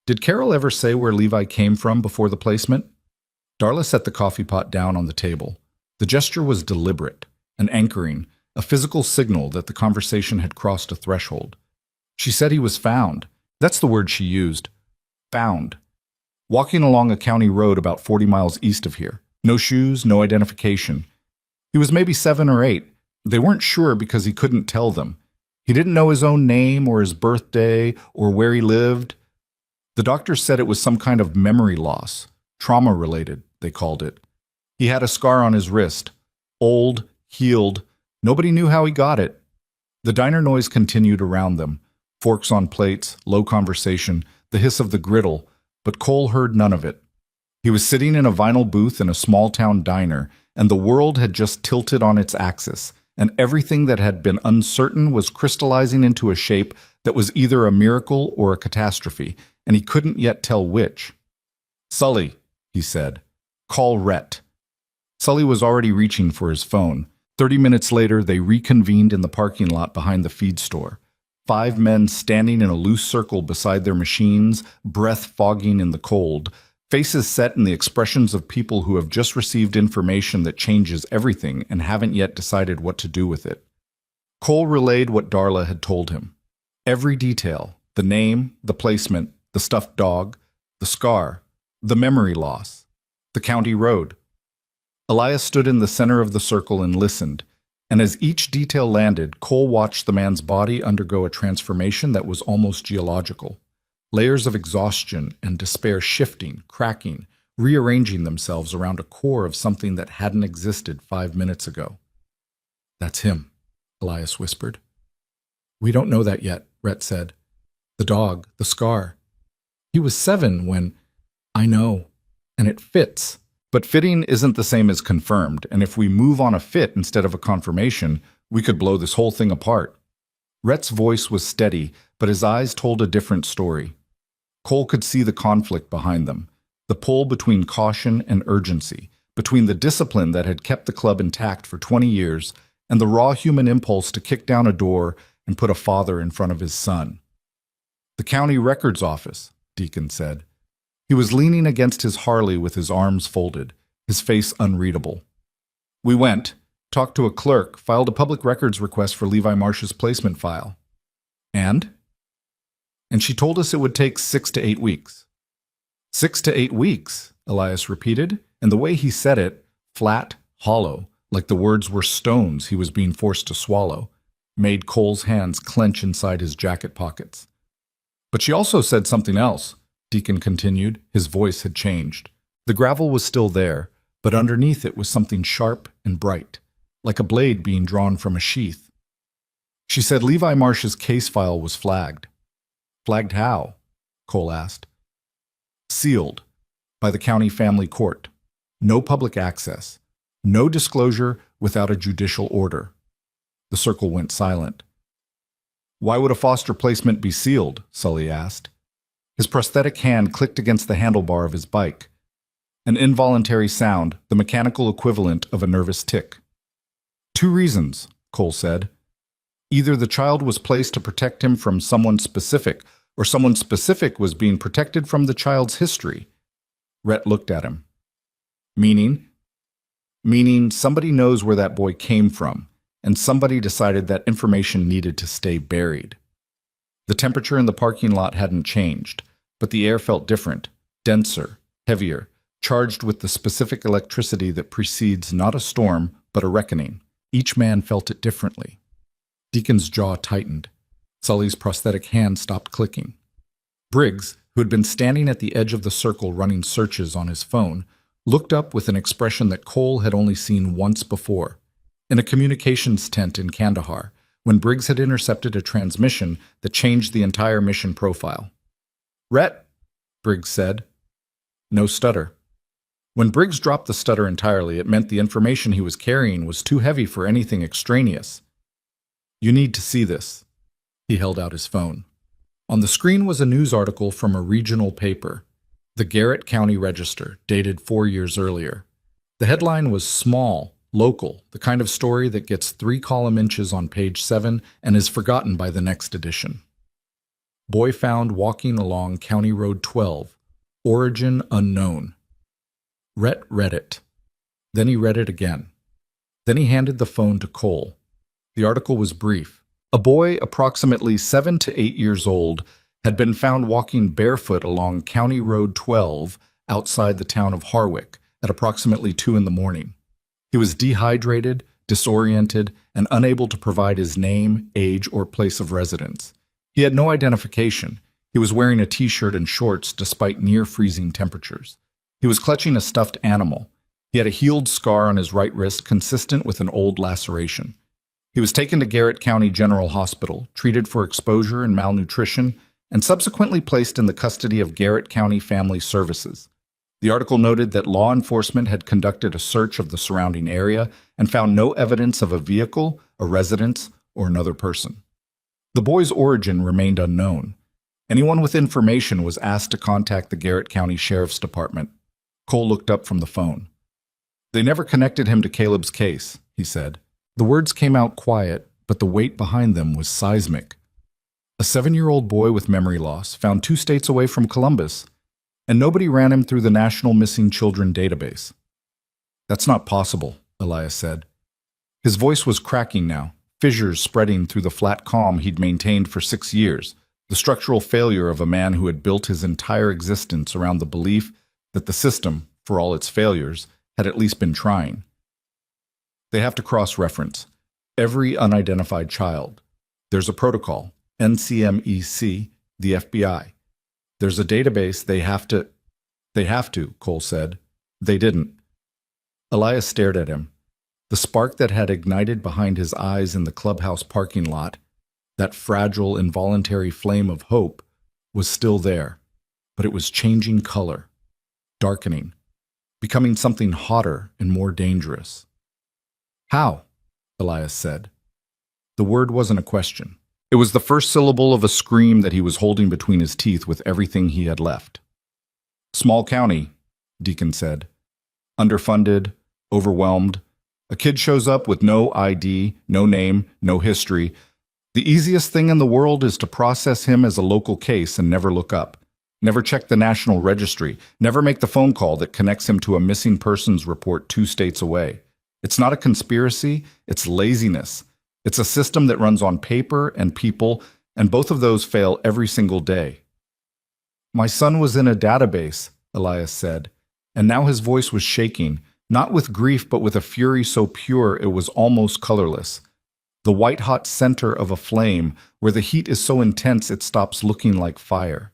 Did Carol ever say where Levi came from before the placement? Darla set the coffee pot down on the table. The gesture was deliberate, an anchoring, a physical signal that the conversation had crossed a threshold. She said he was found. That's the word she used. Found. Walking along a county road about 40 miles east of here. No shoes, no identification. He was maybe 7 or 8. They weren't sure because he couldn't tell them. He didn't know his own name or his birthday or where he lived. The doctor said it was some kind of memory loss. Trauma-related, they called it. He had a scar on his wrist. Old, healed. Nobody knew how he got it. The diner noise continued around them. Forks on plates, low conversation, the hiss of the griddle, but Cole heard none of it. He was sitting in a vinyl booth in a small-town diner, and the world had just tilted on its axis, and everything that had been uncertain was crystallizing into a shape that was either a miracle or a catastrophe, and he couldn't yet tell which. Sully, he said. Call Rhett. Sully was already reaching for his phone. 30 minutes later, they reconvened in the parking lot behind the feed store. 5 men standing in a loose circle beside their machines, breath fogging in the cold, faces set in the expressions of people who have just received information that changes everything and haven't yet decided what to do with it. Cole relayed what Darla had told him. Every detail, the name, the placement, the stuffed dog, the scar, the memory loss, the county road. Elias stood in the center of the circle and listened, and as each detail landed, Cole watched the man's body undergo a transformation that was almost geological. Layers of exhaustion and despair shifting, cracking, rearranging themselves around a core of something that hadn't existed 5 minutes ago. "That's him," Elias whispered. "We don't know that yet," Rhett said. "The dog, the scar. He was 7 when—" "I know, and it fits." But fitting isn't the same as confirmed, and if we move on a fit instead of a confirmation, we could blow this whole thing apart. Rhett's voice was steady, but his eyes told a different story. Cole could see the conflict behind them, the pull between caution and urgency, between the discipline that had kept the club intact for 20 years and the raw human impulse to kick down a door and put a father in front of his son. "The county records office," Deacon said. He was leaning against his Harley with his arms folded, his face unreadable. "We went, talked to a clerk, filed a public records request for Levi Marsh's placement file. And she told us it would take 6 to 8 weeks. 6 to 8 weeks, Elias repeated, and the way he said it, flat, hollow, like the words were stones he was being forced to swallow, made Cole's hands clench inside his jacket pockets. "But she also said something else," Deacon continued. His voice had changed. The gravel was still there, but underneath it was something sharp and bright, like a blade being drawn from a sheath. "She said Levi Marsh's case file was flagged." "Flagged how?" Cole asked. "Sealed, by the county family court. No public access. No disclosure without a judicial order." The circle went silent. "Why would a foster placement be sealed?" Sully asked. His prosthetic hand clicked against the handlebar of his bike. An involuntary sound, the mechanical equivalent of a nervous tick. "2 reasons," Cole said. "Either the child was placed to protect him from someone specific, or someone specific was being protected from the child's history." Rhett looked at him. Meaning somebody knows where that boy came from, and somebody decided that information needed to stay buried. The temperature in the parking lot hadn't changed, but the air felt different, denser, heavier, charged with the specific electricity that precedes not a storm, but a reckoning. Each man felt it differently. Deacon's jaw tightened. Sully's prosthetic hand stopped clicking. Briggs, who had been standing at the edge of the circle running searches on his phone, looked up with an expression that Cole had only seen once before, in a communications tent in Kandahar, when Briggs had intercepted a transmission that changed the entire mission profile. "Rhett," Briggs said. No stutter. When Briggs dropped the stutter entirely, it meant the information he was carrying was too heavy for anything extraneous. "You need to see this." He held out his phone. On the screen was a news article from a regional paper, the Garrett County Register, dated 4 years earlier. The headline was small, local, the kind of story that gets 3 column inches on page 7 and is forgotten by the next edition. "Boy found walking along County Road 12. Origin unknown." Rhett read it. Then he read it again. Then he handed the phone to Cole. The article was brief. A boy approximately 7 to 8 years old had been found walking barefoot along County Road 12 outside the town of Harwick at approximately 2 in the morning. He was dehydrated, disoriented, and unable to provide his name, age, or place of residence. He had no identification. He was wearing a t-shirt and shorts despite near-freezing temperatures. He was clutching a stuffed animal. He had a healed scar on his right wrist consistent with an old laceration. He was taken to Garrett County General Hospital, treated for exposure and malnutrition, and subsequently placed in the custody of Garrett County Family Services. The article noted that law enforcement had conducted a search of the surrounding area and found no evidence of a vehicle, a residence, or another person. The boy's origin remained unknown. Anyone with information was asked to contact the Garrett County Sheriff's Department. Cole looked up from the phone. "They never connected him to Caleb's case," he said. The words came out quiet, but the weight behind them was seismic. A 7-year-old boy with memory loss found 2 states away from Columbus, and nobody ran him through the National Missing Children database. That's not possible, Elias said. His voice was cracking now, fissures spreading through the flat calm he'd maintained for 6 years, the structural failure of a man who had built his entire existence around the belief that the system, for all its failures, had at least been trying. They have to cross-reference every unidentified child. There's a protocol, NCMEC, the FBI. There's a database they have to, Cole said. They didn't. Elias stared at him. The spark that had ignited behind his eyes in the clubhouse parking lot, that fragile, involuntary flame of hope, was still there, but it was changing color, darkening, becoming something hotter and more dangerous. How? Elias said. The word wasn't a question. It was the first syllable of a scream that he was holding between his teeth with everything he had left. Small county, Deacon said. Underfunded, overwhelmed. A kid shows up with no ID, no name, no history. The easiest thing in the world is to process him as a local case and never look up. Never check the national registry. Never make the phone call that connects him to a missing persons report 2 states away. It's not a conspiracy, it's laziness. It's a system that runs on paper and people, and both of those fail every single day. My son was in a database, Elias said, and now his voice was shaking, not with grief but with a fury so pure it was almost colorless. The white-hot center of a flame where the heat is so intense it stops looking like fire.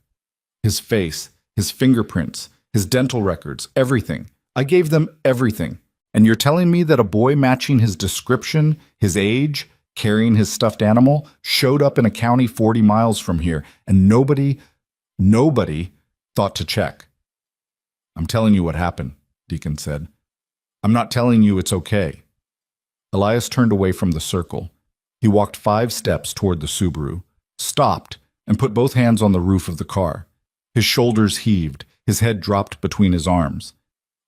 His face, his fingerprints, his dental records, everything. I gave them everything. And you're telling me that a boy matching his description, his age, carrying his stuffed animal, showed up in a county 40 miles from here, and nobody thought to check. I'm telling you what happened, Deacon said. I'm not telling you it's okay. Elias turned away from the circle. He walked 5 steps toward the Subaru, stopped, and put both hands on the roof of the car. His shoulders heaved, his head dropped between his arms.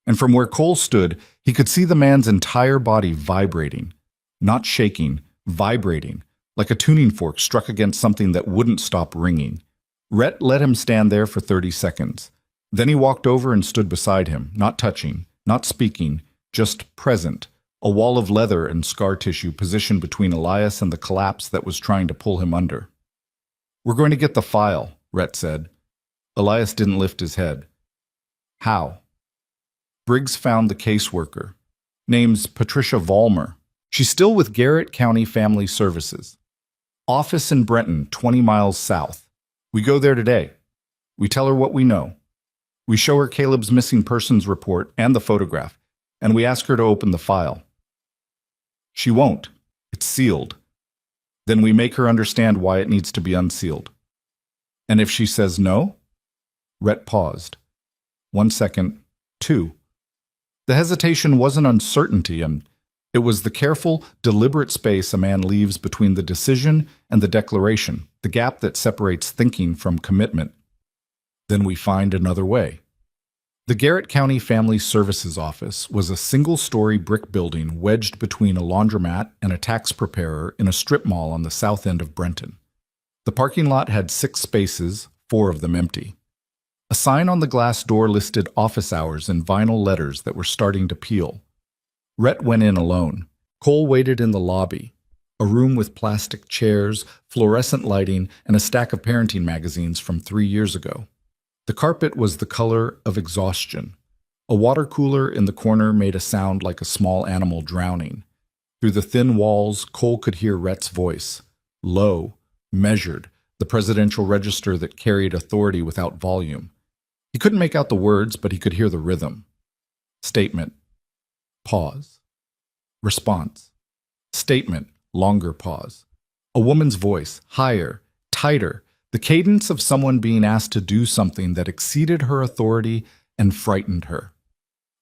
And from where Cole stood, he could see the man's entire body vibrating. Not shaking, vibrating, like a tuning fork struck against something that wouldn't stop ringing. Rhett let him stand there for 30 seconds. Then he walked over and stood beside him, not touching, not speaking, just present, a wall of leather and scar tissue positioned between Elias and the collapse that was trying to pull him under. We're going to get the file, Rhett said. Elias didn't lift his head. How? Briggs found the caseworker. Name's Patricia Vollmer. She's still with Garrett County Family Services. Office in Brenton, 20 miles south. We go there today. We tell her what we know. We show her Caleb's missing persons report and the photograph, and we ask her to open the file. She won't. It's sealed. Then we make her understand why it needs to be unsealed. And if she says no? Rhett paused. 1 second, 2. The hesitation wasn't uncertainty, and it was the careful, deliberate space a man leaves between the decision and the declaration, the gap that separates thinking from commitment. Then we find another way. The Garrett County Family Services Office was a single-story brick building wedged between a laundromat and a tax preparer in a strip mall on the south end of Brenton. The parking lot had 6 spaces, 4 of them empty. A sign on the glass door listed office hours in vinyl letters that were starting to peel. Rhett went in alone. Cole waited in the lobby, a room with plastic chairs, fluorescent lighting, and a stack of parenting magazines from 3 years ago. The carpet was the color of exhaustion. A water cooler in the corner made a sound like a small animal drowning. Through the thin walls, Cole could hear Rhett's voice, low, measured, the presidential register that carried authority without volume. He couldn't make out the words, but he could hear the rhythm. Statement. Pause. Response. Statement. Longer pause. A woman's voice, higher, tighter, the cadence of someone being asked to do something that exceeded her authority and frightened her.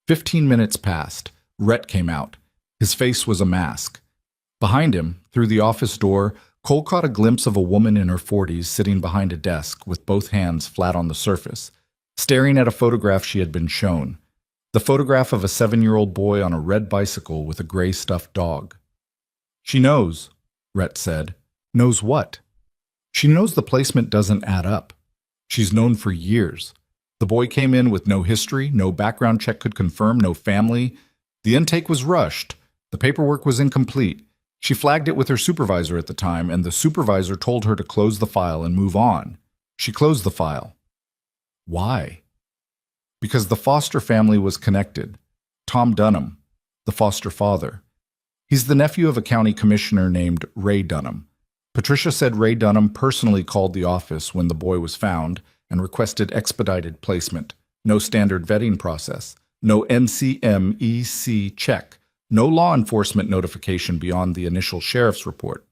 15 minutes passed. Rhett came out. His face was a mask. Behind him, through the office door, Cole caught a glimpse of a woman in her 40s sitting behind a desk with both hands flat on the surface, staring at a photograph she had been shown. The photograph of a 7-year-old boy on a red bicycle with a gray stuffed dog. She knows, Rhett said. Knows what? She knows the placement doesn't add up. She's known for years. The boy came in with no history, no background check could confirm, no family. The intake was rushed. The paperwork was incomplete. She flagged it with her supervisor at the time, and the supervisor told her to close the file and move on. She closed the file. Why? Because the foster family was connected. Tom Dunham, the foster father. He's the nephew of a county commissioner named Ray Dunham. Patricia said Ray Dunham personally called the office when the boy was found and requested expedited placement. No standard vetting process. No NCMEC check. No law enforcement notification beyond the initial sheriff's report.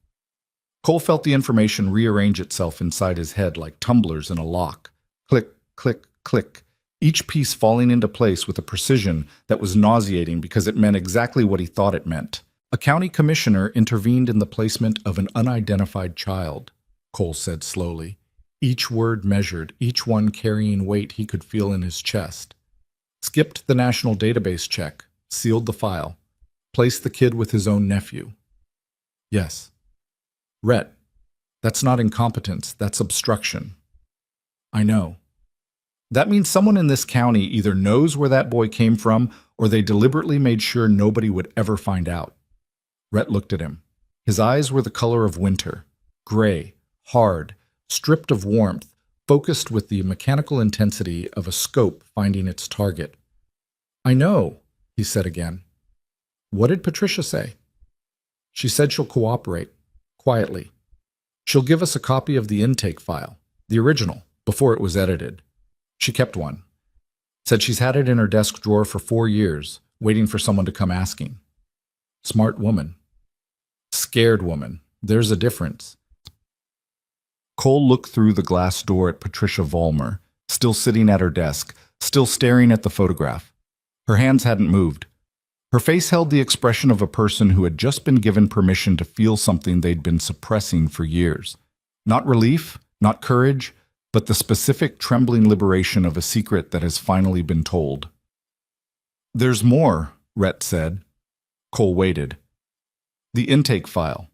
Cole felt the information rearrange itself inside his head like tumblers in a lock. Click, click, click. Each piece falling into place with a precision that was nauseating because it meant exactly what he thought it meant. A county commissioner intervened in the placement of an unidentified child, Cole said slowly, each word measured, each one carrying weight he could feel in his chest. Skipped the national database check, sealed the file, placed the kid with his own nephew. Yes. Rhett, that's not incompetence, that's obstruction. I know. That means someone in this county either knows where that boy came from or they deliberately made sure nobody would ever find out. Rhett looked at him. His eyes were the color of winter, gray, hard, stripped of warmth, focused with the mechanical intensity of a scope finding its target. I know, he said again. What did Patricia say? She said she'll cooperate, quietly. She'll give us a copy of the intake file, the original, before it was edited. She kept one. Said she's had it in her desk drawer for 4 years, waiting for someone to come asking. Smart woman. Scared woman. There's a difference. Cole looked through the glass door at Patricia Vollmer, still sitting at her desk, still staring at the photograph. Her hands hadn't moved. Her face held the expression of a person who had just been given permission to feel something they'd been suppressing for years. Not relief, not courage, but the specific trembling liberation of a secret that has finally been told. There's more, Rhett said. Cole waited. The intake file.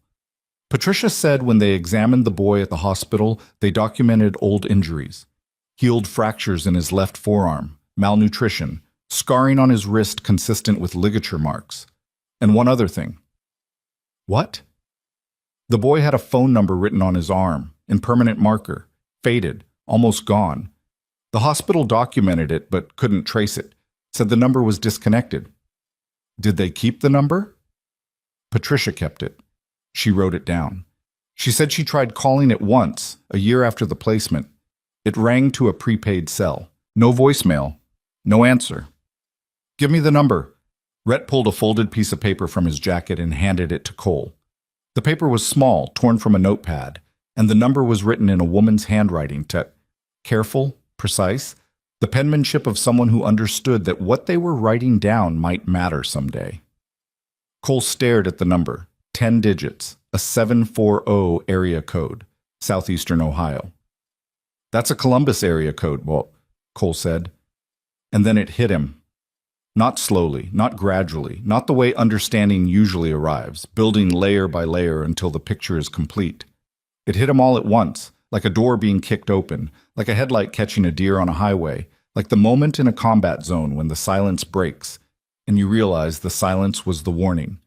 Patricia said when they examined the boy at the hospital, they documented old injuries. Healed fractures in his left forearm, malnutrition, scarring on his wrist consistent with ligature marks. And one other thing. What? The boy had a phone number written on his arm, in permanent marker, faded, almost gone. The hospital documented it but couldn't trace it, said the number was disconnected. Did they keep the number? Patricia kept it. She wrote it down. She said she tried calling it once, a year after the placement. It rang to a prepaid cell. No voicemail. No answer. Give me the number. Rhett pulled a folded piece of paper from his jacket and handed it to Cole. The paper was small, torn from a notepad, and the number was written in a woman's handwriting, careful, precise, the penmanship of someone who understood that what they were writing down might matter someday. Cole stared at the number, 10 digits, a 740 area code, southeastern Ohio. That's a Columbus area code, Cole said. And then it hit him. Not slowly, not gradually, not the way understanding usually arrives, building layer by layer until the picture is complete. It hit him all at once, like a door being kicked open, like a headlight catching a deer on a highway, like the moment in a combat zone when the silence breaks, and you realize the silence was the warning.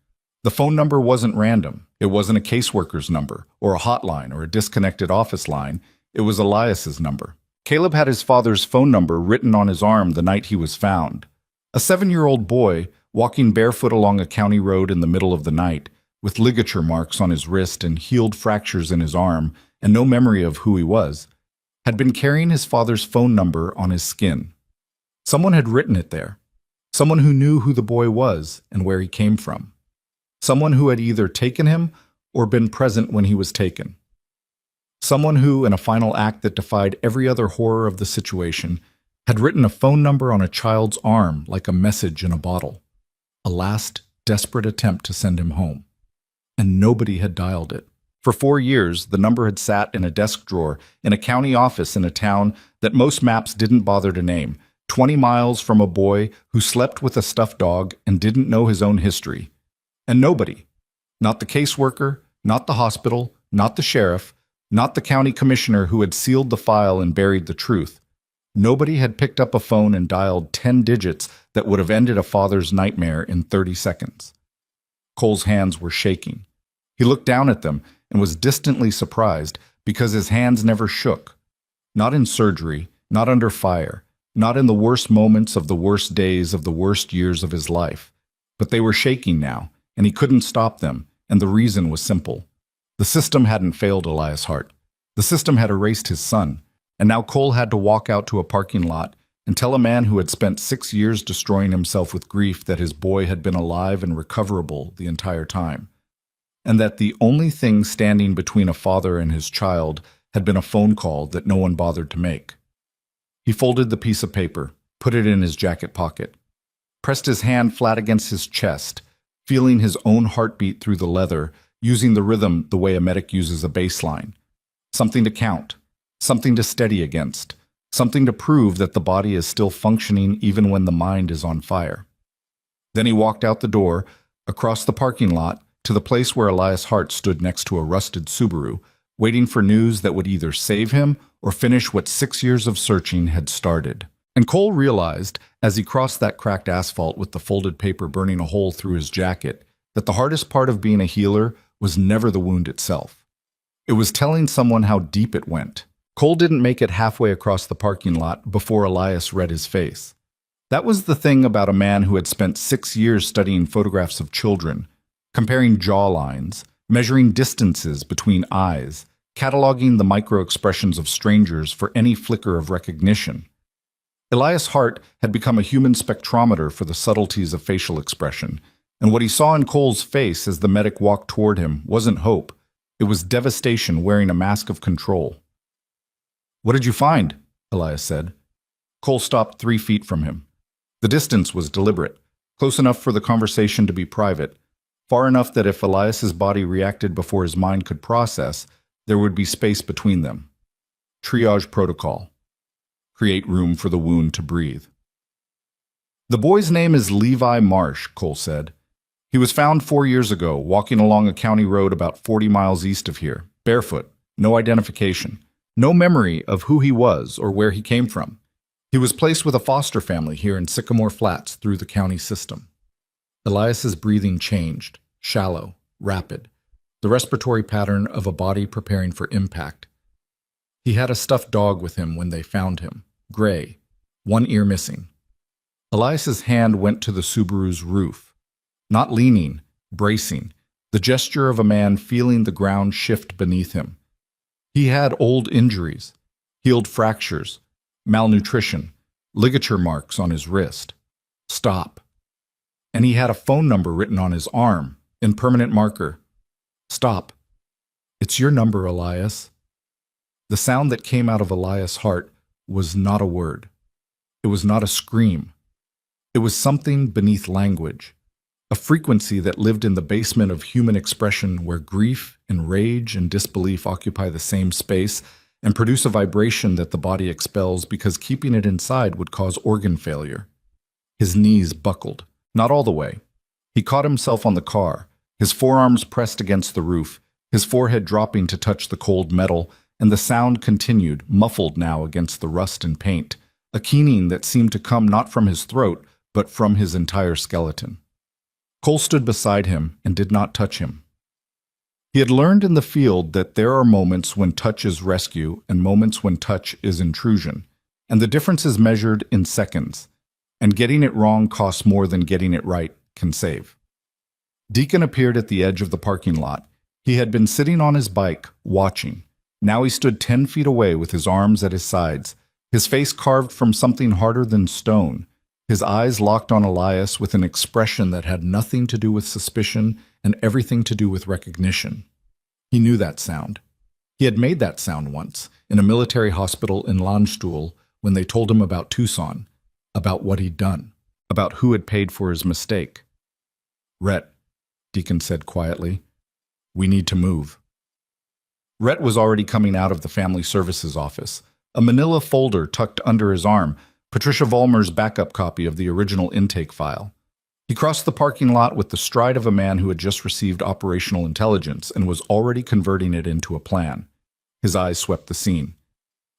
The phone number wasn't random. It wasn't a caseworker's number, or a hotline, or a disconnected office line. It was Elias's number. Caleb had his father's phone number written on his arm the night he was found. A 7-year-old boy, walking barefoot along a county road in the middle of the night, with ligature marks on his wrist and healed fractures in his arm, and no memory of who he was, had been carrying his father's phone number on his skin. Someone had written it there. Someone who knew who the boy was and where he came from. Someone who had either taken him or been present when he was taken. Someone who, in a final act that defied every other horror of the situation, had written a phone number on a child's arm like a message in a bottle. A last, desperate attempt to send him home. And nobody had dialed it. For 4 years, the number had sat in a desk drawer in a county office in a town that most maps didn't bother to name, 20 miles from a boy who slept with a stuffed dog and didn't know his own history. And nobody, not the caseworker, not the hospital, not the sheriff, Not the county commissioner who had sealed the file and buried the truth. Nobody had picked up a phone and dialed 10 digits that would have ended a father's nightmare in 30 seconds. Cole's hands were shaking. He looked down at them and was distantly surprised because his hands never shook. Not in surgery, not under fire, not in the worst moments of the worst days of the worst years of his life. But they were shaking now, and he couldn't stop them, and the reason was simple. The system hadn't failed Elias Hart. The system had erased his son, and now Cole had to walk out to a parking lot and tell a man who had spent 6 years destroying himself with grief that his boy had been alive and recoverable the entire time, and that the only thing standing between a father and his child had been a phone call that no one bothered to make. He folded the piece of paper, put it in his jacket pocket, pressed his hand flat against his chest, feeling his own heartbeat through the leather, using the rhythm the way a medic uses a bass line. Something to count, something to steady against, something to prove that the body is still functioning even when the mind is on fire. Then he walked out the door, across the parking lot, to the place where Elias Hart stood next to a rusted Subaru, waiting for news that would either save him or finish what 6 years of searching had started. And Cole realized, as he crossed that cracked asphalt with the folded paper burning a hole through his jacket, that the hardest part of being a healer was never the wound itself. It was telling someone how deep it went. Cole didn't make it halfway across the parking lot before Elias read his face. That was the thing about a man who had spent 6 years studying photographs of children, comparing jawlines, measuring distances between eyes, cataloging the micro-expressions of strangers for any flicker of recognition. Elias Hart had become a human spectrometer for the subtleties of facial expression, and what he saw in Cole's face as the medic walked toward him wasn't hope. It was devastation wearing a mask of control. "What did you find?" Elias said. Cole stopped 3 feet from him. The distance was deliberate, close enough for the conversation to be private, far enough that if Elias's body reacted before his mind could process, there would be space between them. Triage protocol. Create room for the wound to breathe. "The boy's name is Levi Marsh," Cole said. "He was found 4 years ago, walking along a county road about 40 miles east of here, barefoot, no identification, no memory of who he was or where he came from. He was placed with a foster family here in Sycamore Flats through the county system." Elias's breathing changed, shallow, rapid, the respiratory pattern of a body preparing for impact. He had a stuffed dog with him when they found him, gray, one ear missing. Elias's hand went to the Subaru's roof, not leaning, bracing, the gesture of a man feeling the ground shift beneath him. He had old injuries, healed fractures, malnutrition, ligature marks on his wrist. Stop. And he had a phone number written on his arm, in permanent marker. Stop. It's your number, Elias. The sound that came out of Elias' heart was not a word. It was not a scream. It was something beneath language, a frequency that lived in the basement of human expression where grief and rage and disbelief occupy the same space and produce a vibration that the body expels because keeping it inside would cause organ failure. His knees buckled, not all the way. He caught himself on the car, his forearms pressed against the roof, his forehead dropping to touch the cold metal, and the sound continued, muffled now against the rust and paint, a keening that seemed to come not from his throat, but from his entire skeleton. Cole stood beside him and did not touch him. He had learned in the field that there are moments when touch is rescue and moments when touch is intrusion, and the difference is measured in seconds, and getting it wrong costs more than getting it right can save. Deacon appeared at the edge of the parking lot. He had been sitting on his bike, watching. Now he stood 10 feet away with his arms at his sides, his face carved from something harder than stone, his eyes locked on Elias with an expression that had nothing to do with suspicion and everything to do with recognition. He knew that sound. He had made that sound once, in a military hospital in Landstuhl, when they told him about Tucson, about what he'd done, about who had paid for his mistake. "Rhett," Deacon said quietly, "we need to move." Rhett was already coming out of the family services office, a manila folder tucked under his arm, Patricia Vollmer's backup copy of the original intake file. He crossed the parking lot with the stride of a man who had just received operational intelligence and was already converting it into a plan. His eyes swept the scene.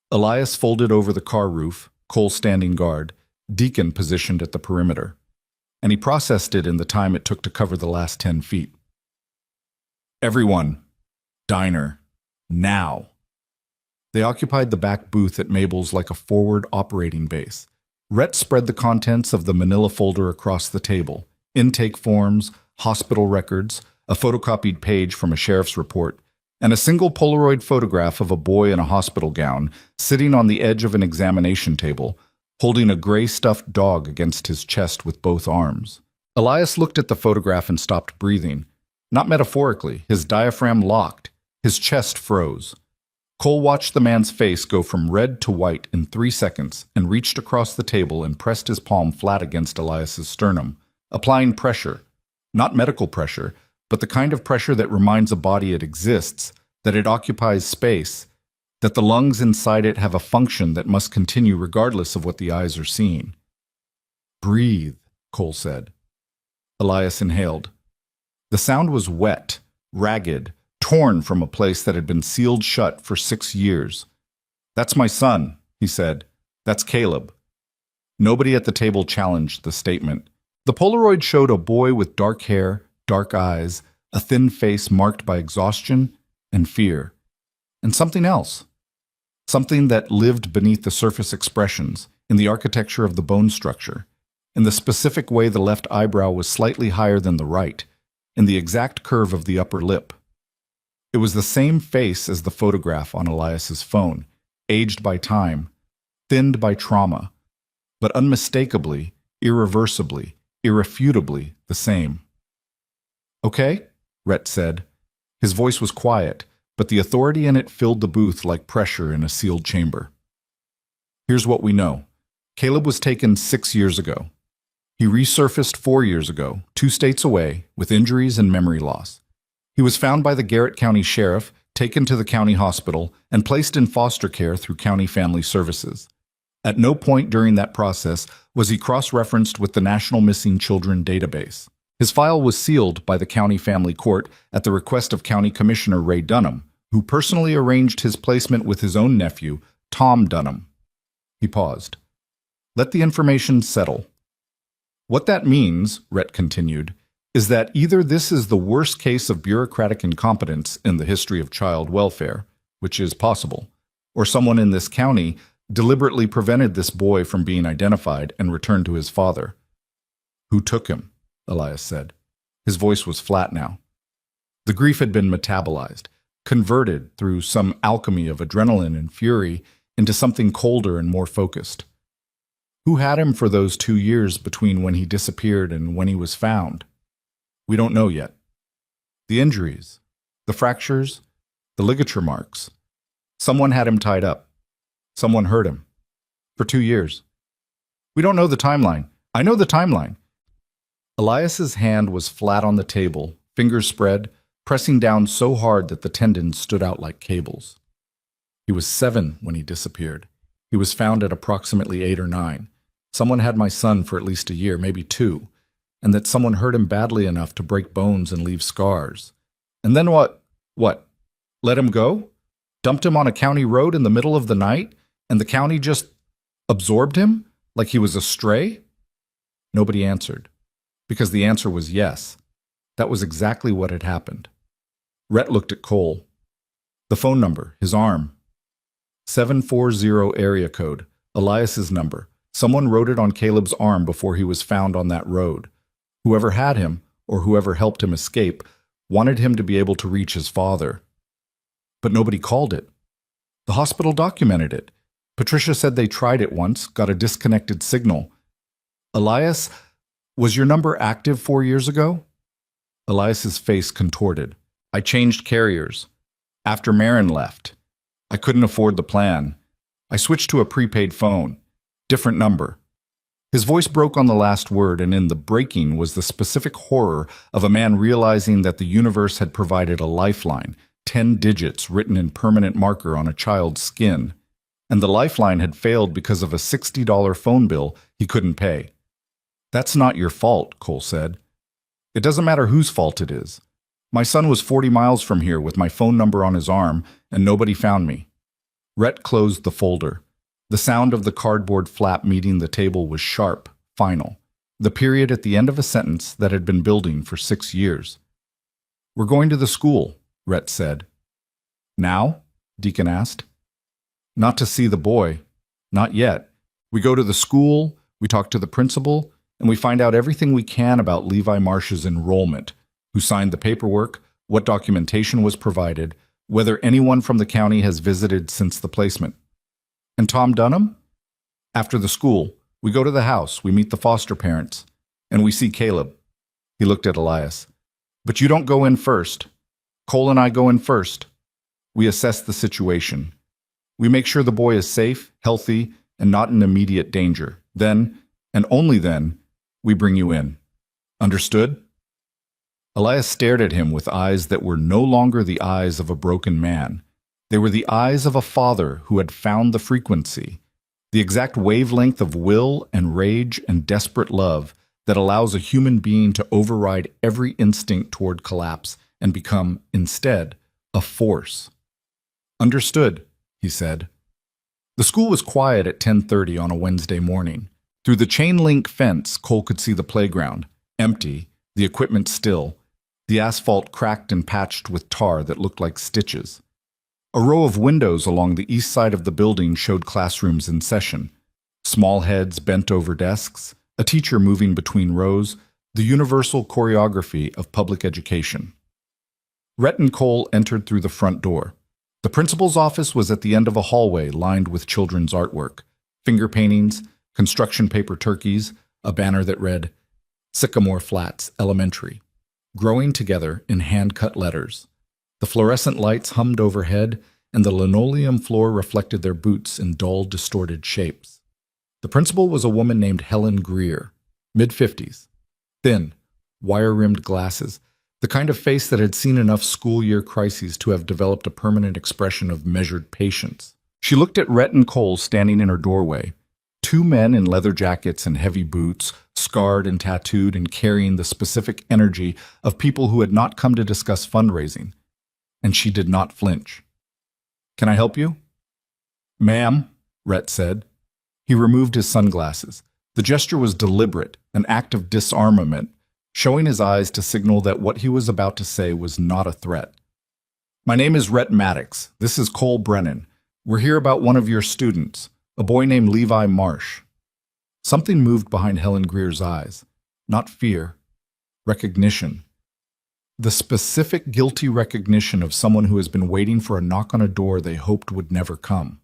Elias folded over the car roof, Cole standing guard, Deacon positioned at the perimeter. And he processed it in the time it took to cover the last 10 feet. Everyone. Diner. Now. They occupied the back booth at Mabel's like a forward operating base. Rhett spread the contents of the manila folder across the table. Intake forms, hospital records, a photocopied page from a sheriff's report, and a single Polaroid photograph of a boy in a hospital gown sitting on the edge of an examination table, holding a gray stuffed dog against his chest with both arms. Elias looked at the photograph and stopped breathing. Not metaphorically, his diaphragm locked, his chest froze. Cole watched the man's face go from red to white in 3 seconds and reached across the table and pressed his palm flat against Elias's sternum, applying pressure. Not medical pressure, but the kind of pressure that reminds a body it exists, that it occupies space, that the lungs inside it have a function that must continue regardless of what the eyes are seeing. Breathe, Cole said. Elias inhaled. The sound was wet, ragged, torn from a place that had been sealed shut for 6 years. That's my son, he said. That's Caleb. Nobody at the table challenged the statement. The Polaroid showed a boy with dark hair, dark eyes, a thin face marked by exhaustion and fear. And something else. Something that lived beneath the surface expressions, in the architecture of the bone structure, in the specific way the left eyebrow was slightly higher than the right, in the exact curve of the upper lip. It was the same face as the photograph on Elias's phone, aged by time, thinned by trauma, but unmistakably, irreversibly, irrefutably the same. Okay, Rhett said. His voice was quiet, but the authority in it filled the booth like pressure in a sealed chamber. Here's what we know. Caleb was taken 6 years ago. He resurfaced 4 years ago, 2 states away, with injuries and memory loss. He was found by the Garrett County Sheriff, taken to the county hospital, and placed in foster care through County Family Services. At no point during that process was he cross-referenced with the National Missing Children database. His file was sealed by the County Family Court at the request of County Commissioner Ray Dunham, who personally arranged his placement with his own nephew, Tom Dunham. He paused. Let the information settle. What that means, Rhett continued, is that either this is the worst case of bureaucratic incompetence in the history of child welfare, which is possible, or someone in this county deliberately prevented this boy from being identified and returned to his father. Who took him? Elias said. His voice was flat now. The grief had been metabolized, converted through some alchemy of adrenaline and fury into something colder and more focused. Who had him for those 2 years between when he disappeared and when he was found? We don't know yet. The injuries, the fractures, the ligature marks. Someone had him tied up. Someone hurt him. For 2 years. We don't know the timeline. I know the timeline. Elias's hand was flat on the table, fingers spread, pressing down so hard that the tendons stood out like cables. He was 7 when he disappeared. He was found at approximately 8 or 9. Someone had my son for at least a year, maybe 2, and that someone hurt him badly enough to break bones and leave scars. And then what? What? Let him go? Dumped him on a county road in the middle of the night, and the county just absorbed him like he was a stray? Nobody answered, because the answer was yes. That was exactly what had happened. Rhett looked at Cole. The phone number, his arm. 740 area code, Elias's number. Someone wrote it on Caleb's arm before he was found on that road. Whoever had him, or whoever helped him escape, wanted him to be able to reach his father. But nobody called it. The hospital documented it. Patricia said they tried it once, got a disconnected signal. Elias, was your number active 4 years ago? Elias's face contorted. I changed carriers. After Marin left. I couldn't afford the plan. I switched to a prepaid phone. Different number. His voice broke on the last word, and in the breaking was the specific horror of a man realizing that the universe had provided a lifeline, 10 digits written in permanent marker on a child's skin, and the lifeline had failed because of a $60 phone bill he couldn't pay. That's not your fault, Cole said. It doesn't matter whose fault it is. My son was 40 miles from here with my phone number on his arm, and nobody found me. Rhett closed the folder. The sound of the cardboard flap meeting the table was sharp, final. The period at the end of a sentence that had been building for 6 years. "We're going to the school," Rhett said. "Now?" Deacon asked. "Not to see the boy. Not yet. We go to the school, we talk to the principal, and we find out everything we can about Levi Marsh's enrollment, who signed the paperwork, what documentation was provided, whether anyone from the county has visited since the placement." "And Tom Dunham?" "After the school, we go to the house, we meet the foster parents, and we see Caleb." He looked at Elias. "But you don't go in first. Cole and I go in first. We assess the situation. We make sure the boy is safe, healthy, and not in immediate danger. Then, and only then, we bring you in. Understood?" Elias stared at him with eyes that were no longer the eyes of a broken man. They were the eyes of a father who had found the frequency, the exact wavelength of will and rage and desperate love that allows a human being to override every instinct toward collapse and become, instead, a force. "Understood," he said. The school was quiet at 10:30 on a Wednesday morning. Through the chain-link fence, Cole could see the playground, empty, the equipment still, the asphalt cracked and patched with tar that looked like stitches. A row of windows along the east side of the building showed classrooms in session. Small heads bent over desks, a teacher moving between rows, the universal choreography of public education. Rhett and Cole entered through the front door. The principal's office was at the end of a hallway lined with children's artwork, finger paintings, construction paper turkeys, a banner that read, "Sycamore Flats Elementary," growing together in hand-cut letters. The fluorescent lights hummed overhead, and the linoleum floor reflected their boots in dull, distorted shapes. The principal was a woman named Helen Greer, mid-50s, thin, wire-rimmed glasses, the kind of face that had seen enough school-year crises to have developed a permanent expression of measured patience. She looked at Rhett and Cole standing in her doorway, two men in leather jackets and heavy boots, scarred and tattooed and carrying the specific energy of people who had not come to discuss fundraising. And she did not flinch. "Can I help you?" "Ma'am," Rhett said. He removed his sunglasses. The gesture was deliberate, an act of disarmament, showing his eyes to signal that what he was about to say was not a threat. "My name is Rhett Maddox. This is Cole Brennan. We're here about one of your students, a boy named Levi Marsh." Something moved behind Helen Greer's eyes. Not fear. Recognition. The specific guilty recognition of someone who has been waiting for a knock on a door they hoped would never come.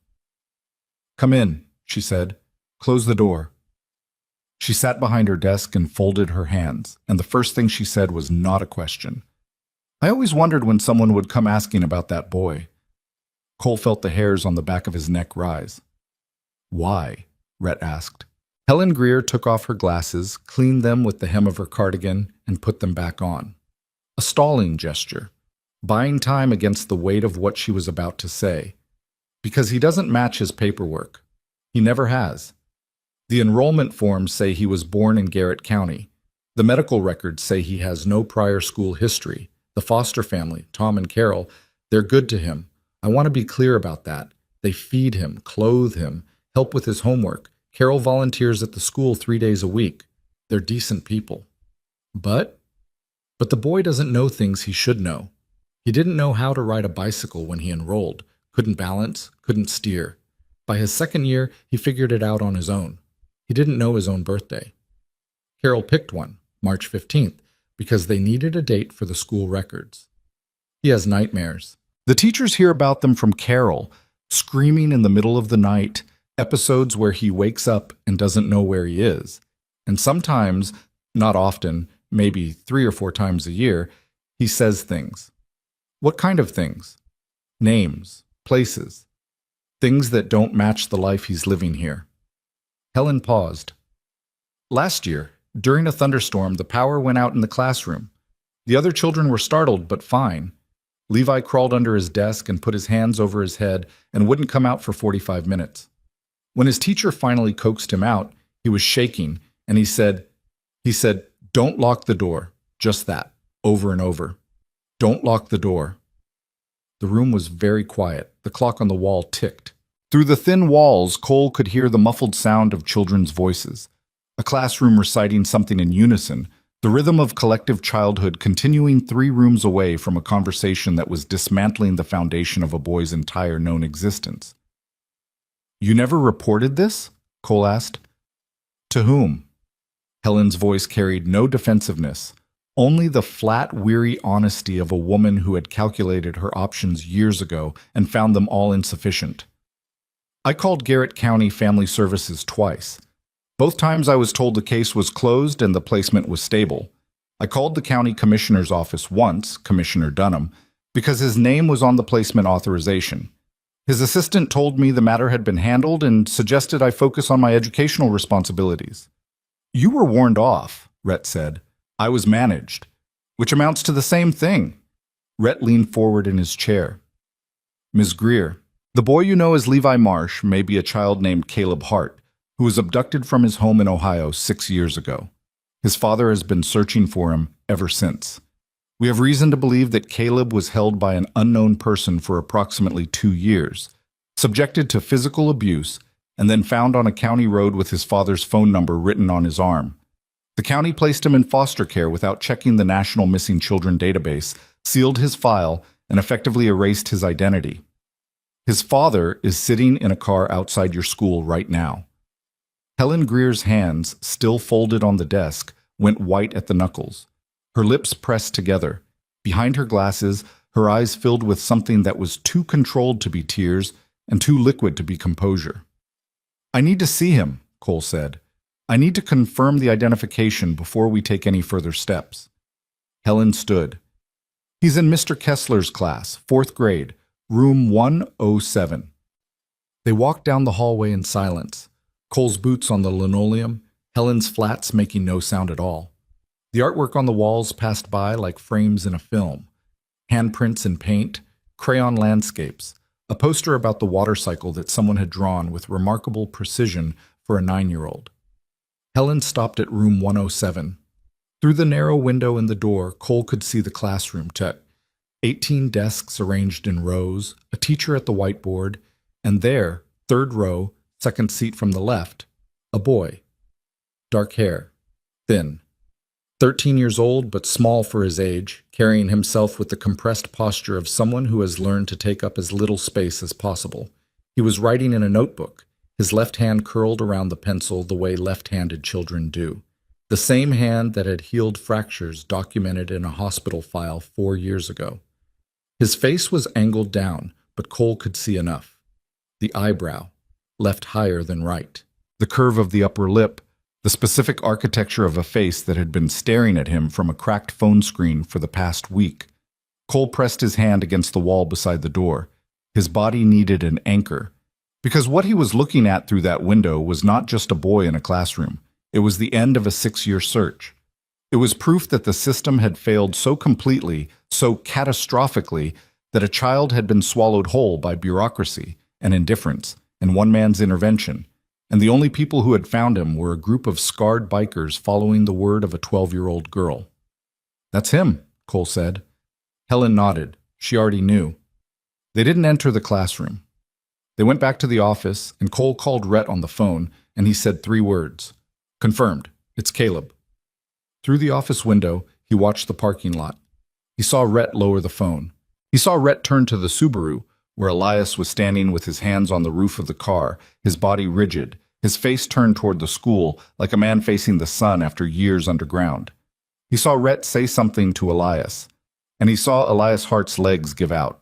"Come in," she said. "Close the door." She sat behind her desk and folded her hands, and the first thing she said was not a question. "I always wondered when someone would come asking about that boy." Cole felt the hairs on the back of his neck rise. "Why?" Rhett asked. Helen Greer took off her glasses, cleaned them with the hem of her cardigan, and put them back on. A stalling gesture, buying time against the weight of what she was about to say. "Because he doesn't match his paperwork. He never has. The enrollment forms say he was born in Garrett County. The medical records say he has no prior school history. The foster family, Tom and Carol, they're good to him. I want to be clear about that. They feed him, clothe him, help with his homework. Carol volunteers at the school 3 days a week. They're decent people. But the boy doesn't know things he should know. He didn't know how to ride a bicycle when he enrolled, couldn't balance, couldn't steer. By his second year, he figured it out on his own. He didn't know his own birthday. Carol picked one, March 15th, because they needed a date for the school records. He has nightmares. The teachers hear about them from Carol, screaming in the middle of the night, episodes where he wakes up and doesn't know where he is. And sometimes, not often, maybe 3 or 4 times a year, he says things. What kind of things? Names, places, things that don't match the life he's living here. Helen paused. Last year, during a thunderstorm, the power went out in the classroom. The other children were startled, but fine. Levi crawled under his desk and put his hands over his head and wouldn't come out for 45 minutes. When his teacher finally coaxed him out, he was shaking, and he said, "Don't lock the door," just that, over and over. Don't lock the door. The room was very quiet. The clock on the wall ticked. Through the thin walls, Cole could hear the muffled sound of children's voices. A classroom reciting something in unison, the rhythm of collective childhood continuing 3 rooms away from a conversation that was dismantling the foundation of a boy's entire known existence. "You never reported this?" Cole asked. "To whom?" Helen's voice carried no defensiveness, only the flat, weary honesty of a woman who had calculated her options years ago and found them all insufficient. "I called Garrett County Family Services twice. Both times I was told the case was closed and the placement was stable. I called the county commissioner's office once, Commissioner Dunham, because his name was on the placement authorization. His assistant told me the matter had been handled and suggested I focus on my educational responsibilities." "You were warned off," Rhett said. "I was managed," which amounts to the same thing. Rhett leaned forward in his chair. "Ms. Greer, the boy you know as Levi Marsh may be a child named Caleb Hart, who was abducted from his home in Ohio 6 years ago. His father has been searching for him ever since. We have reason to believe that Caleb was held by an unknown person for approximately 2 years, subjected to physical abuse, and then found on a county road with his father's phone number written on his arm. The county placed him in foster care without checking the National Missing Children database, sealed his file, and effectively erased his identity. His father is sitting in a car outside your school right now." Helen Greer's hands, still folded on the desk, went white at the knuckles. Her lips pressed together. Behind her glasses, her eyes filled with something that was too controlled to be tears and too liquid to be composure. "I need to see him," Cole said. "I need to confirm the identification before we take any further steps." Helen stood. "He's in Mr. Kessler's class, 4th grade, room 107. They walked down the hallway in silence. Cole's boots on the linoleum, Helen's flats making no sound at all. The artwork on the walls passed by like frames in a film. Handprints in paint, crayon landscapes, a poster about the water cycle that someone had drawn with remarkable precision for a 9-year-old. Helen stopped at room 107. Through the narrow window in the door, Cole could see the classroom tech. 18 desks arranged in rows, a teacher at the whiteboard, and there, 3rd row, 2nd seat from the left, a boy. Dark hair, thin. 13 years old, but small for his age, carrying himself with the compressed posture of someone who has learned to take up as little space as possible. He was writing in a notebook, his left hand curled around the pencil the way left-handed children do. The same hand that had healed fractures documented in a hospital file 4 years ago. His face was angled down, but Cole could see enough. The eyebrow, left higher than right. The curve of the upper lip, the specific architecture of a face that had been staring at him from a cracked phone screen for the past week. Cole pressed his hand against the wall beside the door. His body needed an anchor. Because what he was looking at through that window was not just a boy in a classroom. It was the end of a 6-year search. It was proof that the system had failed so completely, so catastrophically, that a child had been swallowed whole by bureaucracy and indifference and one man's intervention, and the only people who had found him were a group of scarred bikers following the word of a 12-year-old girl. "That's him," Cole said. Helen nodded. She already knew. They didn't enter the classroom. They went back to the office, and Cole called Rhett on the phone, and he said 3 words. "Confirmed. It's Caleb." Through the office window, he watched the parking lot. He saw Rhett lower the phone. He saw Rhett turn to the Subaru, where Elias was standing with his hands on the roof of the car, his body rigid, his face turned toward the school like a man facing the sun after years underground. He saw Rhett say something to Elias, and he saw Elias Hart's legs give out.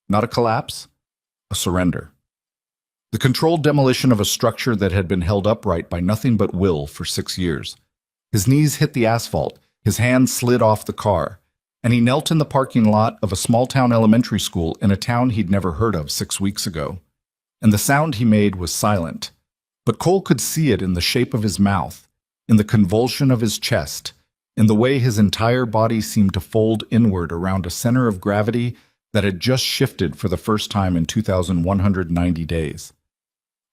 Not a collapse, a surrender. The controlled demolition of a structure that had been held upright by nothing but will for 6 years. His knees hit the asphalt, his hands slid off the car, and he knelt in the parking lot of a small-town elementary school in a town he'd never heard of 6 weeks ago. And the sound he made was silent, but Cole could see it in the shape of his mouth, in the convulsion of his chest, in the way his entire body seemed to fold inward around a center of gravity that had just shifted for the first time in 2,190 days.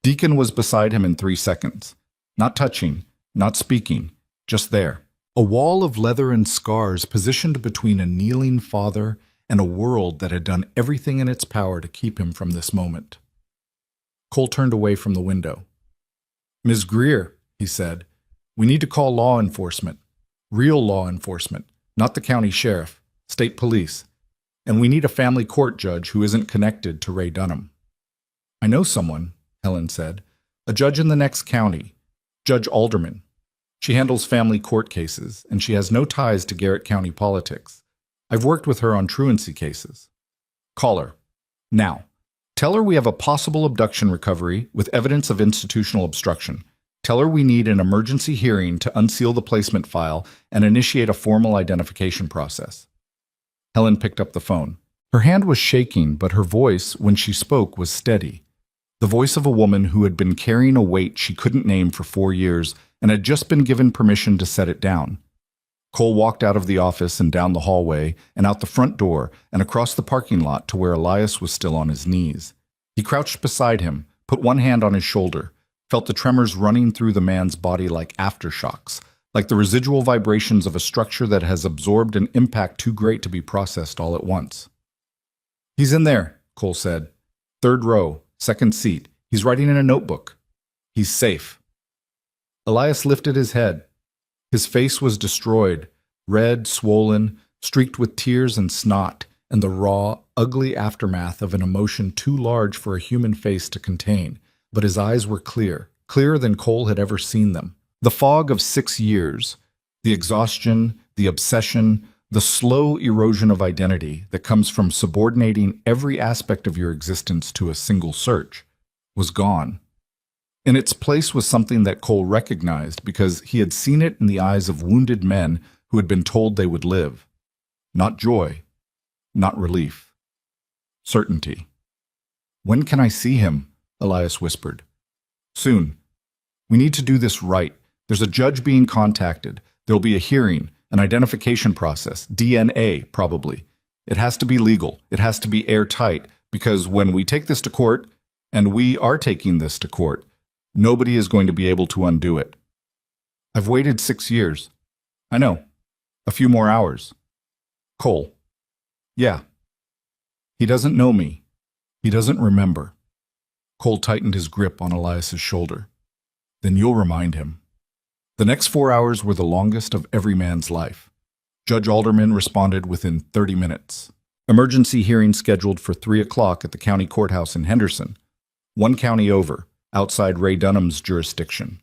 Deacon was beside him in 3 seconds, not touching, not speaking, just there, A wall of leather and scars positioned between a kneeling father and a world that had done everything in its power to keep him from this moment. Cole turned away from the window. "Ms. Greer," he said, "we need to call law enforcement. Real law enforcement, not the county sheriff, state police. And we need a family court judge who isn't connected to Ray Dunham." "I know someone," Helen said. "A judge in the next county, Judge Alderman. She handles family court cases, and she has no ties to Garrett County politics. I've worked with her on truancy cases." "Call her. Now. Tell her we have a possible abduction recovery with evidence of institutional obstruction. Tell her we need an emergency hearing to unseal the placement file and initiate a formal identification process." Helen picked up the phone. Her hand was shaking, but her voice, when she spoke, was steady. The voice of a woman who had been carrying a weight she couldn't name for 4 years and had just been given permission to set it down. Cole walked out of the office and down the hallway and out the front door and across the parking lot to where Elias was still on his knees. He crouched beside him, put one hand on his shoulder, felt the tremors running through the man's body like aftershocks, like the residual vibrations of a structure that has absorbed an impact too great to be processed all at once. "He's in there," Cole said. "Third row, second seat. He's writing in a notebook. He's safe." Elias lifted his head. His face was destroyed, red, swollen, streaked with tears and snot, and the raw, ugly aftermath of an emotion too large for a human face to contain. But his eyes were clear, clearer than Cole had ever seen them. The fog of 6 years, the exhaustion, the obsession, the slow erosion of identity that comes from subordinating every aspect of your existence to a single search, was gone. In its place was something that Cole recognized because he had seen it in the eyes of wounded men who had been told they would live. Not joy, not relief. Certainty. "When can I see him?" Elias whispered. "Soon. We need to do this right. There's a judge being contacted. There'll be a hearing, an identification process, DNA, probably. It has to be legal. It has to be airtight, because when we take this to court, and we are taking this to court, nobody is going to be able to undo it. I've waited 6 years. I know. A few more hours." "Cole." "Yeah." "He doesn't know me. He doesn't remember." Cole tightened his grip on Elias's shoulder. "Then you'll remind him." The next 4 hours were the longest of every man's life. Judge Alderman responded within 30 minutes. Emergency hearing scheduled for 3 o'clock at the county courthouse in Henderson, one county over, outside Ray Dunham's jurisdiction.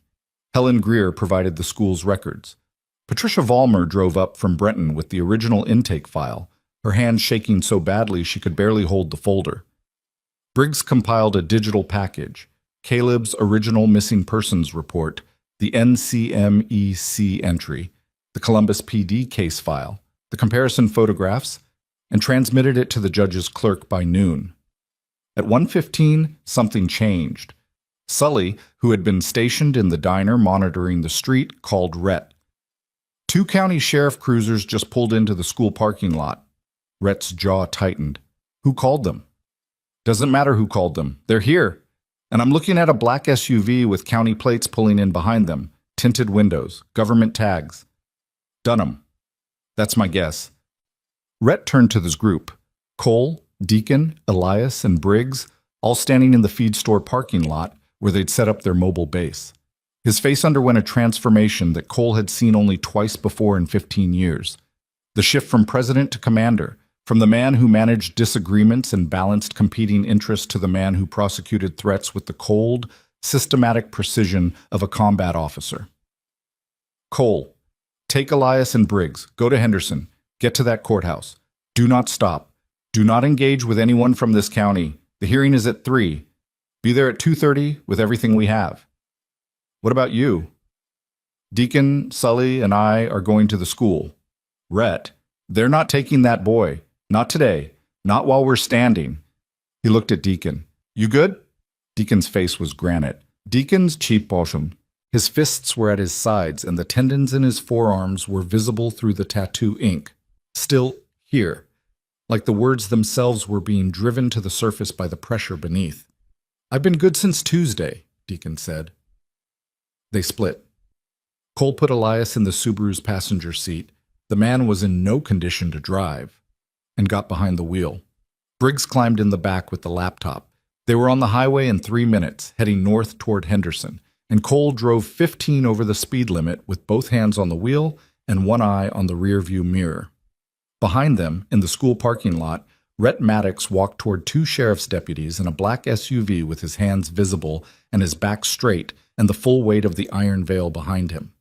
Helen Greer provided the school's records. Patricia Vollmer drove up from Brenton with the original intake file, her hand shaking so badly she could barely hold the folder. Briggs compiled a digital package, Caleb's original missing persons report, the NCMEC entry, the Columbus PD case file, the comparison photographs, and transmitted it to the judge's clerk by noon. At 1:15, something changed. Sully, who had been stationed in the diner monitoring the street, called Rhett. 2 county sheriff cruisers just pulled into the school parking lot. Rhett's jaw tightened. "Who called them?" "Doesn't matter who called them. They're here. And I'm looking at a black SUV with county plates pulling in behind them, tinted windows, government tags. Dunham. That's my guess." Rhett turned to this group. Cole, Deacon, Elias, and Briggs, all standing in the feed store parking lot where they'd set up their mobile base. His face underwent a transformation that Cole had seen only twice before in 15 years. The shift from president to commander, from the man who managed disagreements and balanced competing interests to the man who prosecuted threats with the cold, systematic precision of a combat officer. "Cole, take Elias and Briggs, go to Henderson, get to that courthouse. Do not stop. Do not engage with anyone from this county. The hearing is at 3. Be there at 2:30 with everything we have." "What about you?" "Deacon, Sully, and I are going to the school." "Rhett, they're not taking that boy. Not today. Not while we're standing." He looked at Deacon. "You good?" Deacon's face was granite. Deacon's cheap bosom. His fists were at his sides, and the tendons in his forearms were visible through the tattoo ink. Still here, like the words themselves were being driven to the surface by the pressure beneath. "I've been good since Tuesday," Deacon said. They split. Cole put Elias in the Subaru's passenger seat. The man was in no condition to drive, and got behind the wheel. Briggs climbed in the back with the laptop. They were on the highway in 3 minutes, heading north toward Henderson, and Cole drove 15 over the speed limit with both hands on the wheel and one eye on the rearview mirror. Behind them, in the school parking lot, Rhett Maddox walked toward 2 sheriff's deputies in a black SUV with his hands visible and his back straight and the full weight of the iron veil behind him.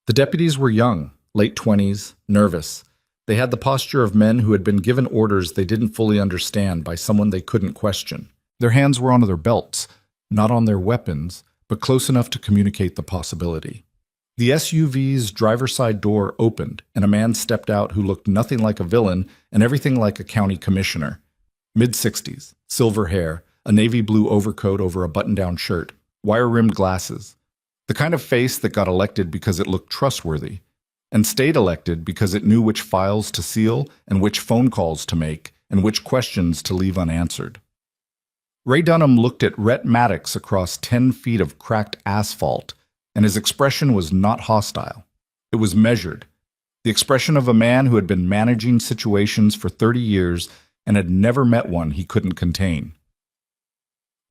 The deputies were young, late 20s, nervous. They had the posture of men who had been given orders they didn't fully understand by someone they couldn't question. Their hands were on their belts, not on their weapons, but close enough to communicate the possibility. The SUV's driver's side door opened, and a man stepped out who looked nothing like a villain and everything like a county commissioner. Mid-60s, silver hair, a navy blue overcoat over a button-down shirt, wire-rimmed glasses. The kind of face that got elected because it looked trustworthy, and stayed elected because it knew which files to seal and which phone calls to make and which questions to leave unanswered. Ray Dunham looked at Rhett Maddox across 10 feet of cracked asphalt, and his expression was not hostile. It was measured, the expression of a man who had been managing situations for 30 years and had never met one he couldn't contain.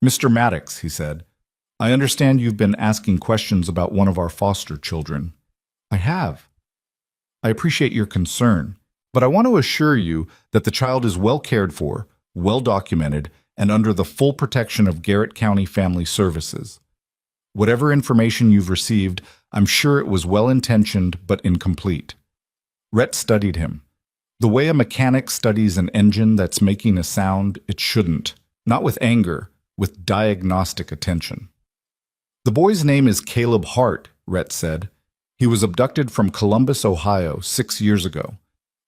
"Mr. Maddox," he said, "I understand you've been asking questions about one of our foster children." "I have." "I appreciate your concern, but I want to assure you that the child is well cared for, well documented, and under the full protection of Garrett County Family Services. Whatever information you've received, I'm sure it was well-intentioned but incomplete." Rhett studied him. The way a mechanic studies an engine that's making a sound it shouldn't, not with anger, with diagnostic attention. "The boy's name is Caleb Hart," Rhett said. "He was abducted from Columbus, Ohio, 6 years ago.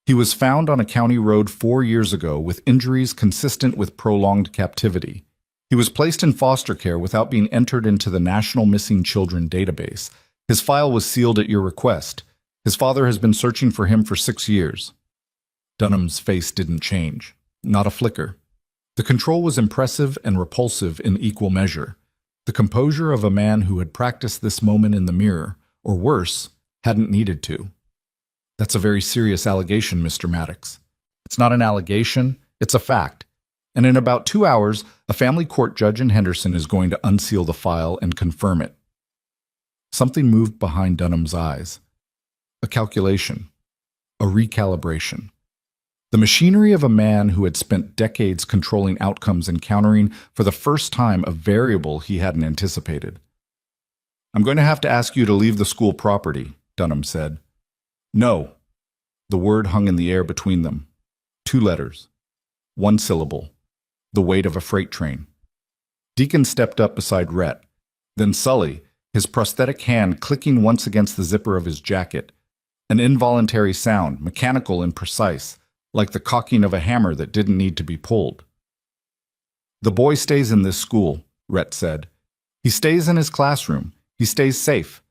He was found on a county road 4 years ago with injuries consistent with prolonged captivity. He was placed in foster care without being entered into the National Missing Children database. His file was sealed at your request. His father has been searching for him for 6 years. Dunham's face didn't change, not a flicker. The control was impressive and repulsive in equal measure. The composure of a man who had practiced this moment in the mirror, or worse, hadn't needed to. "That's a very serious allegation, Mr. Maddox." "It's not an allegation, it's a fact. And in about 2 hours, a family court judge in Henderson is going to unseal the file and confirm it." Something moved behind Dunham's eyes. A calculation. A recalibration. The machinery of a man who had spent decades controlling outcomes encountering for the first time a variable he hadn't anticipated. "I'm going to have to ask you to leave the school property," Dunham said. "No." The word hung in the air between them. 2 letters. 1 syllable. The weight of a freight train. Deacon stepped up beside Rhett. Then Sully, his prosthetic hand clicking once against the zipper of his jacket. An involuntary sound, mechanical and precise, like the cocking of a hammer that didn't need to be pulled. "The boy stays in this school," Rhett said. "He stays in his classroom. He stays safe.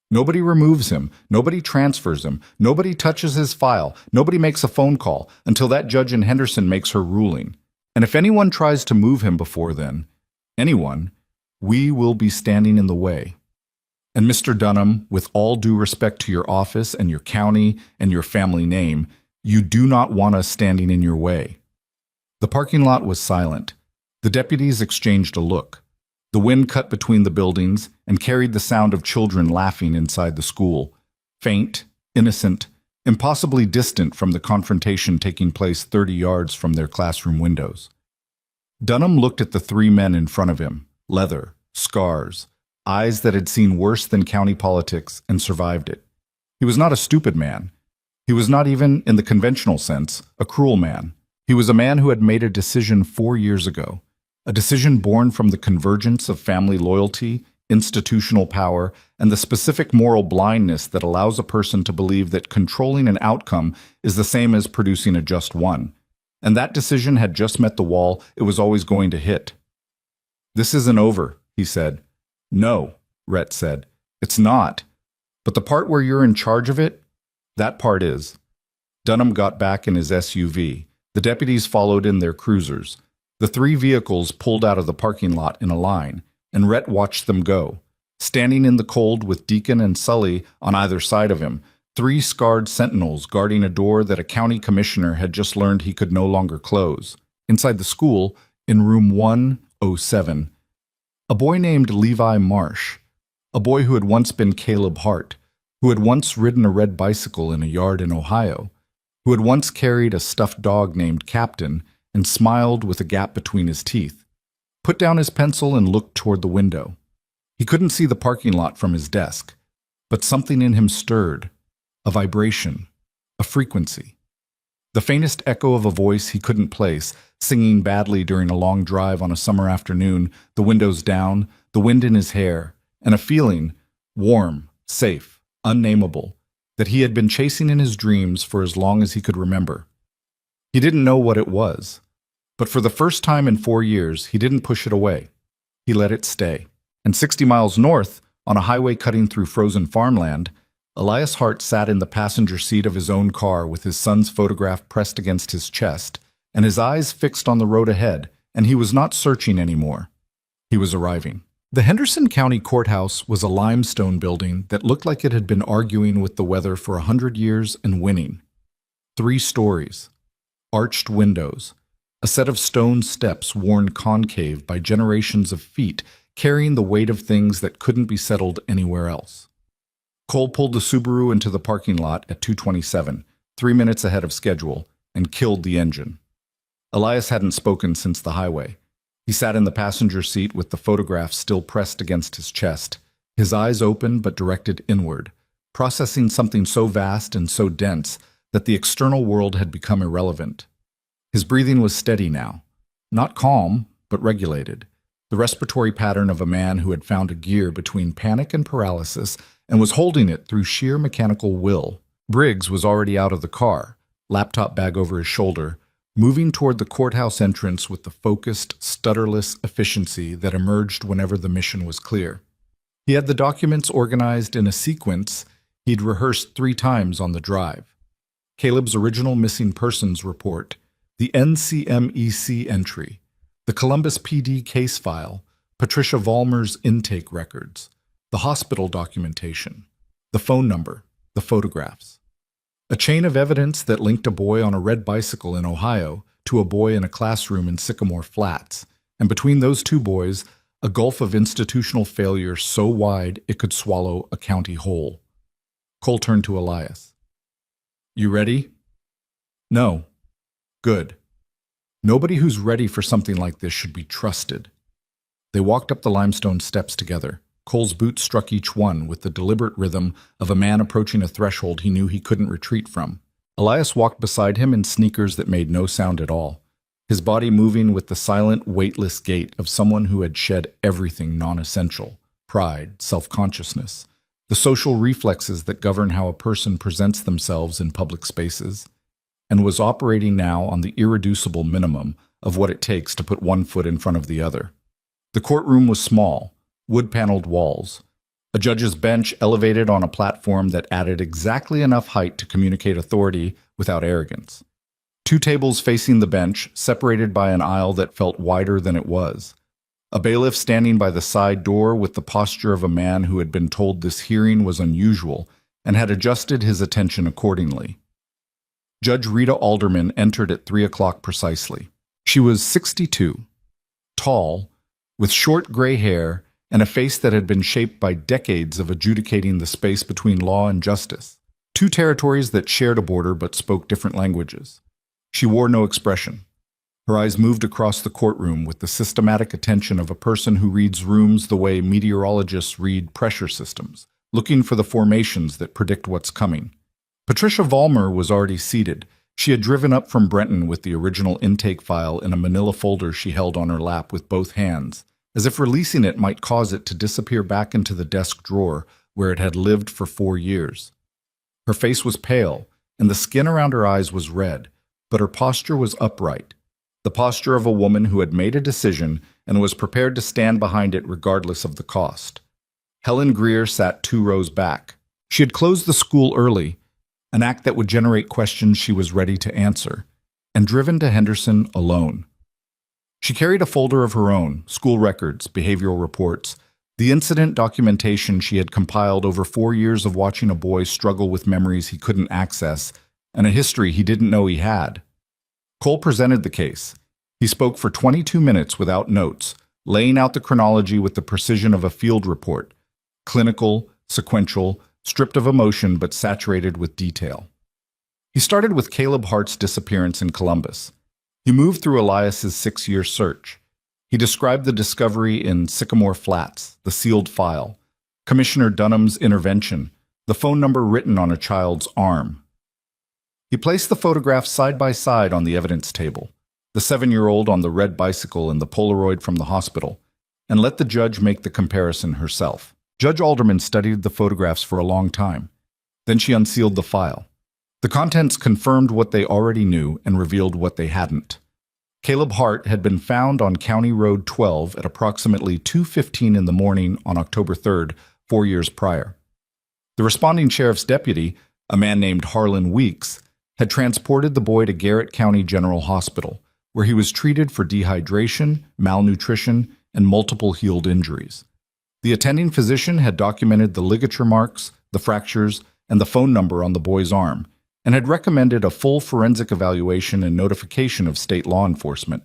Nobody removes him. Nobody transfers him. Nobody touches his file. Nobody makes a phone call until that judge in Henderson makes her ruling. And if anyone tries to move him before then, anyone, we will be standing in the way. And Mr. Dunham, with all due respect to your office and your county and your family name, you do not want us standing in your way." The parking lot was silent. The deputies exchanged a look. The wind cut between the buildings and carried the sound of children laughing inside the school, faint, innocent, impossibly distant from the confrontation taking place 30 yards from their classroom windows. Dunham looked at the 3 men in front of him, leather, scars, eyes that had seen worse than county politics and survived it. He was not a stupid man. He was not even, in the conventional sense, a cruel man. He was a man who had made a decision 4 years ago, a decision born from the convergence of family loyalty, institutional power, and the specific moral blindness that allows a person to believe that controlling an outcome is the same as producing a just one. And that decision had just met the wall it was always going to hit. "This isn't over," he said. "No," Rhett said. "It's not. But the part where you're in charge of it, that part is." Dunham got back in his SUV. The deputies followed in their cruisers. The 3 vehicles pulled out of the parking lot in a line, and Rhett watched them go. Standing in the cold with Deacon and Sully on either side of him, three scarred sentinels guarding a door that a county commissioner had just learned he could no longer close. Inside the school, in room 107, a boy named Levi Marsh, a boy who had once been Caleb Hart, who had once ridden a red bicycle in a yard in Ohio, who had once carried a stuffed dog named Captain and smiled with a gap between his teeth, put down his pencil and looked toward the window. He couldn't see the parking lot from his desk, but something in him stirred, a vibration, a frequency. The faintest echo of a voice he couldn't place, singing badly during a long drive on a summer afternoon, the windows down, the wind in his hair, and a feeling, warm, safe, unnameable, that he had been chasing in his dreams for as long as he could remember. He didn't know what it was, but for the first time in 4 years, he didn't push it away. He let it stay. And 60 miles north, on a highway cutting through frozen farmland, Elias Hart sat in the passenger seat of his own car with his son's photograph pressed against his chest, and his eyes fixed on the road ahead, and he was not searching anymore. He was arriving. The Henderson County Courthouse was a limestone building that looked like it had been arguing with the weather for 100 years and winning. 3 stories, arched windows, a set of stone steps worn concave by generations of feet carrying the weight of things that couldn't be settled anywhere else. Cole pulled the Subaru into the parking lot at 2:27, 3 minutes ahead of schedule, and killed the engine. Elias hadn't spoken since the highway. He sat in the passenger seat with the photograph still pressed against his chest, his eyes open but directed inward, processing something so vast and so dense that the external world had become irrelevant. His breathing was steady now, not calm, but regulated, the respiratory pattern of a man who had found a gear between panic and paralysis and was holding it through sheer mechanical will. Briggs was already out of the car, laptop bag over his shoulder, moving toward the courthouse entrance with the focused, stutterless efficiency that emerged whenever the mission was clear. He had the documents organized in a sequence he'd rehearsed 3 times on the drive. Caleb's original missing persons report, the NCMEC entry, the Columbus PD case file, Patricia Vollmer's intake records, the hospital documentation, the phone number, the photographs. A chain of evidence that linked a boy on a red bicycle in Ohio to a boy in a classroom in Sycamore Flats, and between those 2 boys, a gulf of institutional failure so wide it could swallow a county whole. Cole turned to Elias. "You ready?" "No." "Good. Nobody who's ready for something like this should be trusted." They walked up the limestone steps together. Cole's boots struck each one with the deliberate rhythm of a man approaching a threshold he knew he couldn't retreat from. Elias walked beside him in sneakers that made no sound at all, his body moving with the silent, weightless gait of someone who had shed everything non-essential: pride, self-consciousness, the social reflexes that govern how a person presents themselves in public spaces, and was operating now on the irreducible minimum of what it takes to put one foot in front of the other. The courtroom was small, wood-paneled walls, a judge's bench elevated on a platform that added exactly enough height to communicate authority without arrogance. 2 tables facing the bench, separated by an aisle that felt wider than it was. A bailiff standing by the side door with the posture of a man who had been told this hearing was unusual and had adjusted his attention accordingly. Judge Rita Alderman entered at 3 o'clock precisely. She was 62, tall, with short gray hair and a face that had been shaped by decades of adjudicating the space between law and justice, 2 territories that shared a border but spoke different languages. She wore no expression. Her eyes moved across the courtroom with the systematic attention of a person who reads rooms the way meteorologists read pressure systems, looking for the formations that predict what's coming. Patricia Vollmer was already seated. She had driven up from Brenton with the original intake file in a manila folder she held on her lap with both hands, as if releasing it might cause it to disappear back into the desk drawer where it had lived for 4 years. Her face was pale, and the skin around her eyes was red, but her posture was upright, the posture of a woman who had made a decision and was prepared to stand behind it regardless of the cost. Helen Greer sat 2 rows back. She had closed the school early, an act that would generate questions she was ready to answer, and driven to Henderson alone. She carried a folder of her own, school records, behavioral reports, The incident documentation she had compiled over 4 years of watching a boy struggle with memories he couldn't access and a history he didn't know he had. Cole presented the case. He spoke for 22 minutes without notes, laying out the chronology with the precision of a field report, clinical, sequential, stripped of emotion but saturated with detail. He started with Caleb Hart's disappearance in Columbus. He moved through Elias's 6-year search. He described the discovery in Sycamore Flats, the sealed file, Commissioner Dunham's intervention, the phone number written on a child's arm. He placed the photographs side by side on the evidence table, the 7-year-old on the red bicycle and the Polaroid from the hospital, and let the judge make the comparison herself. Judge Alderman studied the photographs for a long time. Then she unsealed the file. The contents confirmed what they already knew and revealed what they hadn't. Caleb Hart had been found on County Road 12 at approximately 2:15 in the morning on October 3rd, 4 years prior. The responding sheriff's deputy, a man named Harlan Weeks, had transported the boy to Garrett County General Hospital, where he was treated for dehydration, malnutrition, and multiple healed injuries. The attending physician had documented the ligature marks, the fractures, and the phone number on the boy's arm, and had recommended a full forensic evaluation and notification of state law enforcement.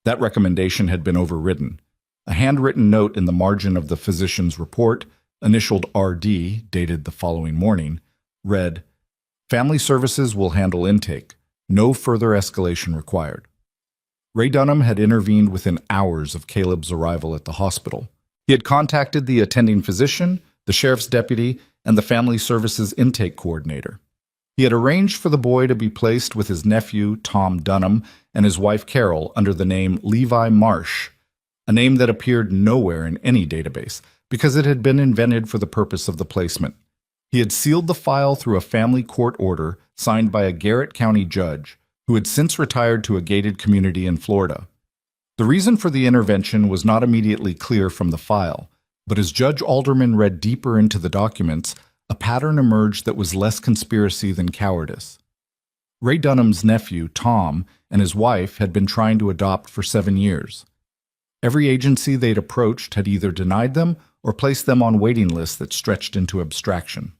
That recommendation had been overridden. A handwritten note in the margin of the physician's report, initialed RD, dated the following morning, read, "Family Services will handle intake. No further escalation required." Ray Dunham had intervened within hours of Caleb's arrival at the hospital. He had contacted the attending physician, the sheriff's deputy, and the Family Services intake coordinator. He had arranged for the boy to be placed with his nephew, Tom Dunham, and his wife, Carol, under the name Levi Marsh, a name that appeared nowhere in any database because it had been invented for the purpose of the placement. He had sealed the file through a family court order signed by a Garrett County judge who had since retired to a gated community in Florida. The reason for the intervention was not immediately clear from the file, but as Judge Alderman read deeper into the documents, a pattern emerged that was less conspiracy than cowardice. Ray Dunham's nephew, Tom, and his wife had been trying to adopt for 7 years. Every agency they'd approached had either denied them or placed them on waiting lists that stretched into abstraction.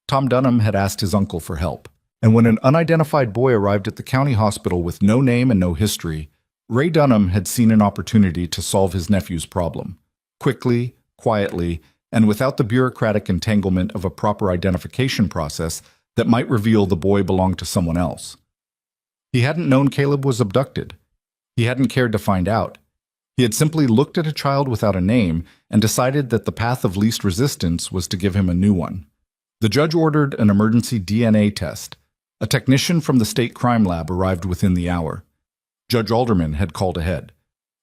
Tom Dunham had asked his uncle for help, and when an unidentified boy arrived at the county hospital with no name and no history, Ray Dunham had seen an opportunity to solve his nephew's problem, quickly, quietly, and without the bureaucratic entanglement of a proper identification process that might reveal the boy belonged to someone else. He hadn't known Caleb was abducted. He hadn't cared to find out. He had simply looked at a child without a name and decided that the path of least resistance was to give him a new one. The judge ordered an emergency DNA test. A technician from the state crime lab arrived within the hour. Judge Alderman had called ahead.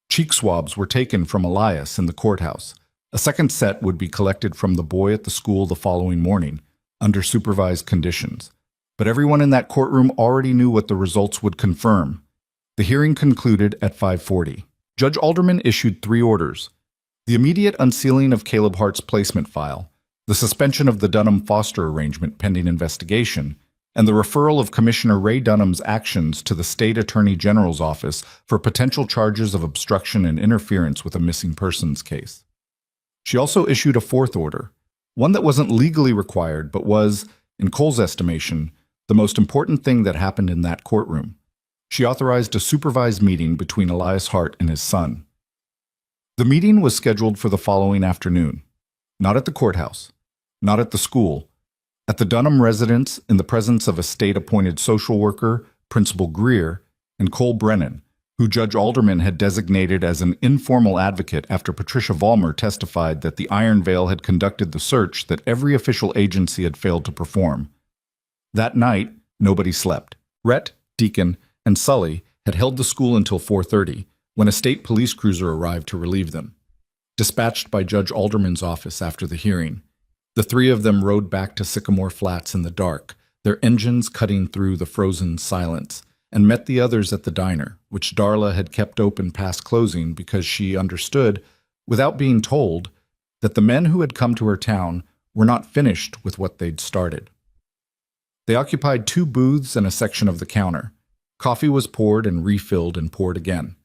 Cheek swabs were taken from Elias in the courthouse. A second set would be collected from the boy at the school the following morning, under supervised conditions. But everyone in that courtroom already knew what the results would confirm. The hearing concluded at 5:40. Judge Alderman issued 3 orders: the immediate unsealing of Caleb Hart's placement file, the suspension of the Dunham-Foster arrangement pending investigation, and the referral of Commissioner Ray Dunham's actions to the State Attorney General's office for potential charges of obstruction and interference with a missing persons case. She also issued a 4th order, one that wasn't legally required but was, in Cole's estimation, the most important thing that happened in that courtroom. She authorized a supervised meeting between Elias Hart and his son. The meeting was scheduled for the following afternoon, not at the courthouse, not at the school, at the Dunham residence in the presence of a state-appointed social worker, Principal Greer, and Cole Brennan, who Judge Alderman had designated as an informal advocate after Patricia Vollmer testified that the Iron Veil had conducted the search that every official agency had failed to perform. That night, nobody slept. Rhett, Deacon, and Sully had held the school until 4:30, when a state police cruiser arrived to relieve them. Dispatched by Judge Alderman's office after the hearing, the 3 of them rode back to Sycamore Flats in the dark, their engines cutting through the frozen silence, and met the others at the diner, which Darla had kept open past closing because she understood, without being told, that the men who had come to her town were not finished with what they'd started. They occupied 2 booths and a section of the counter. Coffee was poured and refilled and poured again.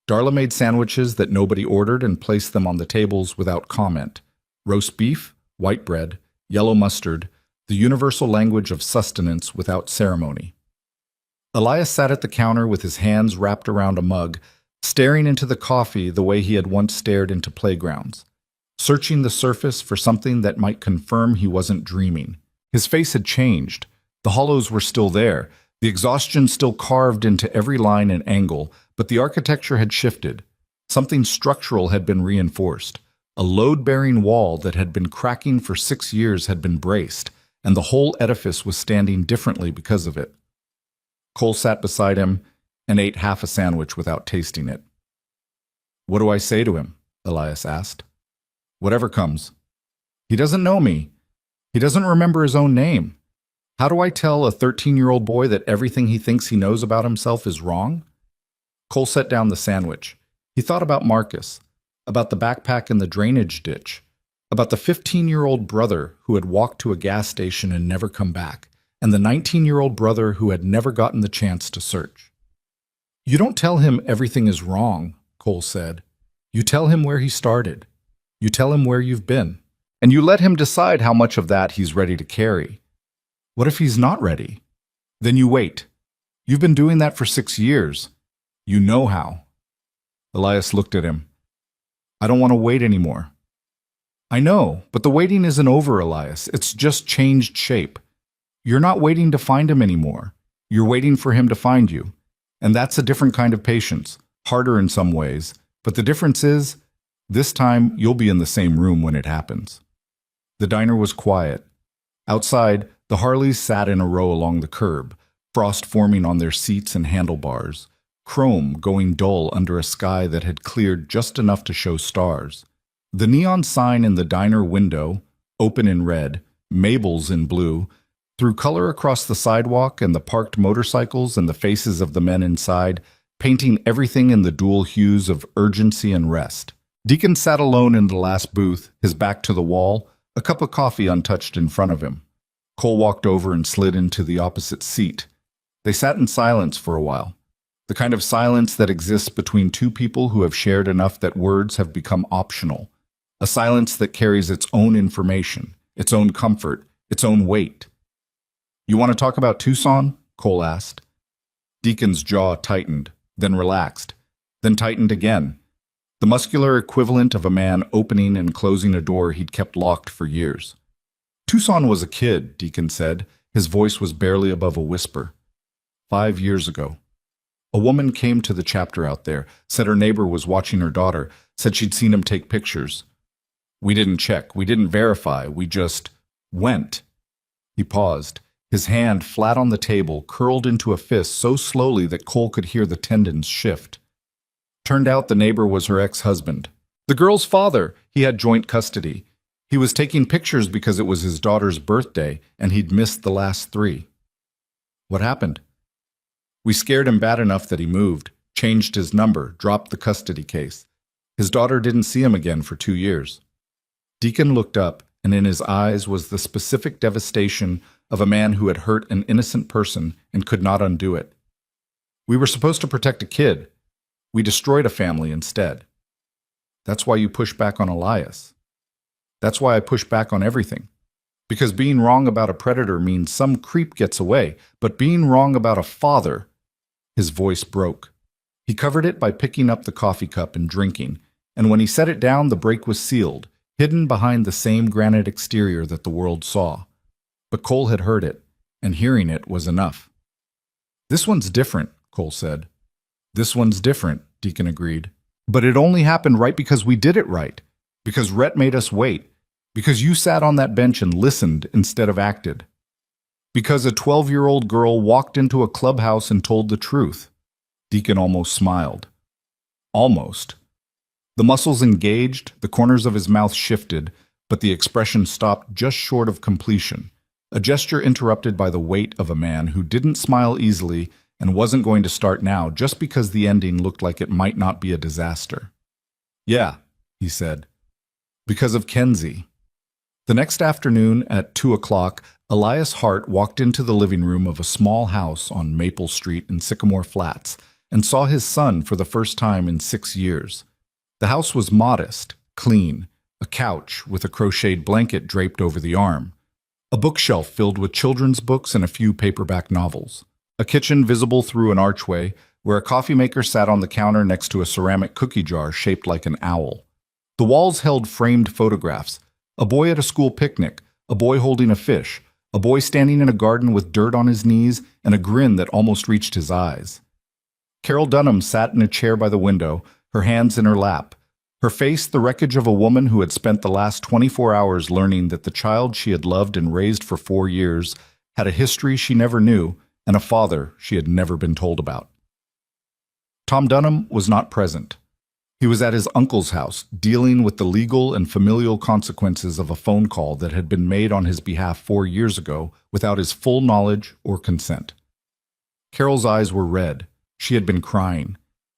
Darla made sandwiches that nobody ordered and placed them on the tables without comment. Roast beef, white bread, yellow mustard, the universal language of sustenance without ceremony. Elias sat at the counter with his hands wrapped around a mug, staring into the coffee the way he had once stared into playgrounds, searching the surface for something that might confirm he wasn't dreaming. His face had changed. The hollows were still there, the exhaustion still carved into every line and angle, but the architecture had shifted. Something structural had been reinforced. A load-bearing wall that had been cracking for 6 years had been braced, and the whole edifice was standing differently because of it. Cole sat beside him and ate half a sandwich without tasting it. "What do I say to him?" Elias asked. "Whatever comes. He doesn't know me. He doesn't remember his own name. How do I tell a 13-year-old boy that everything he thinks he knows about himself is wrong?" Cole set down the sandwich. He thought about Marcus, about the backpack in the drainage ditch, about the 15-year-old brother who had walked to a gas station and never come back, and the 19-year-old brother who had never gotten the chance to search. "You don't tell him everything is wrong," Cole said. "You tell him where he started. You tell him where you've been. And you let him decide how much of that he's ready to carry. What if he's not ready? Then you wait. You've been doing that for 6 years. You know how." Elias looked at him. "I don't want to wait anymore." "I know, but the waiting isn't over, Elias. It's just changed shape. You're not waiting to find him anymore. You're waiting for him to find you. And that's a different kind of patience, harder in some ways. But the difference is, this time you'll be in the same room when it happens." The diner was quiet. Outside, the Harleys sat in a row along the curb, frost forming on their seats and handlebars, chrome going dull under a sky that had cleared just enough to show stars. The neon sign in the diner window, open in red, Mabel's in blue, threw color across the sidewalk and the parked motorcycles and the faces of the men inside, painting everything in the dual hues of urgency and rest. Deacon sat alone in the last booth, his back to the wall, a cup of coffee untouched in front of him. Cole walked over and slid into the opposite seat. They sat in silence for a while, the kind of silence that exists between two people who have shared enough that words have become optional, a silence that carries its own information, its own comfort, its own weight. "You want to talk about Tucson?" Cole asked. Deacon's jaw tightened, then relaxed, then tightened again, the muscular equivalent of a man opening and closing a door he'd kept locked for years. "Tucson was a kid," Deacon said. His voice was barely above a whisper. 5 years ago. A woman came to the chapter out there, said her neighbor was watching her daughter, said she'd seen him take pictures. We didn't check, we didn't verify, we just went." He paused, his hand flat on the table, curled into a fist so slowly that Cole could hear the tendons shift. Turned out the neighbor was her ex-husband. The girl's father. He had joint custody. He was taking pictures because it was his daughter's birthday, and he'd missed the last 3. "What happened?" "We scared him bad enough that he moved, changed his number, dropped the custody case. His daughter didn't see him again for 2 years. Deacon looked up, and in his eyes was the specific devastation of a man who had hurt an innocent person and could not undo it. "We were supposed to protect a kid. We destroyed a family instead. That's why you push back on Elias. That's why I push back on everything. Because being wrong about a predator means some creep gets away, but being wrong about a father—" His voice broke. He covered it by picking up the coffee cup and drinking, and when he set it down, the break was sealed, hidden behind the same granite exterior that the world saw. But Cole had heard it, and hearing it was enough. "This one's different," Cole said. "This one's different," Deacon agreed. "But it only happened right because we did it right. Because Rhett made us wait. Because you sat on that bench and listened instead of acted. Because a 12-year-old girl walked into a clubhouse and told the truth." Deacon almost smiled. Almost. The muscles engaged, the corners of his mouth shifted, but the expression stopped just short of completion, a gesture interrupted by the weight of a man who didn't smile easily and wasn't going to start now just because the ending looked like it might not be a disaster. "Yeah," he said. "Because of Kenzie." The next afternoon at 2 o'clock, Elias Hart walked into the living room of a small house on Maple Street in Sycamore Flats and saw his son for the first time in 6 years. The house was modest, clean, a couch with a crocheted blanket draped over the arm, a bookshelf filled with children's books and a few paperback novels, a kitchen visible through an archway where a coffee maker sat on the counter next to a ceramic cookie jar shaped like an owl. The walls held framed photographs, a boy at a school picnic, a boy holding a fish, a boy standing in a garden with dirt on his knees and a grin that almost reached his eyes. Carol Dunham sat in a chair by the window, her hands in her lap, her face the wreckage of a woman who had spent the last 24 hours learning that the child she had loved and raised for 4 years had a history she never knew and a father she had never been told about. Tom Dunham was not present. He was at his uncle's house, dealing with the legal and familial consequences of a phone call that had been made on his behalf 4 years ago without his full knowledge or consent. Carol's eyes were red. She had been crying.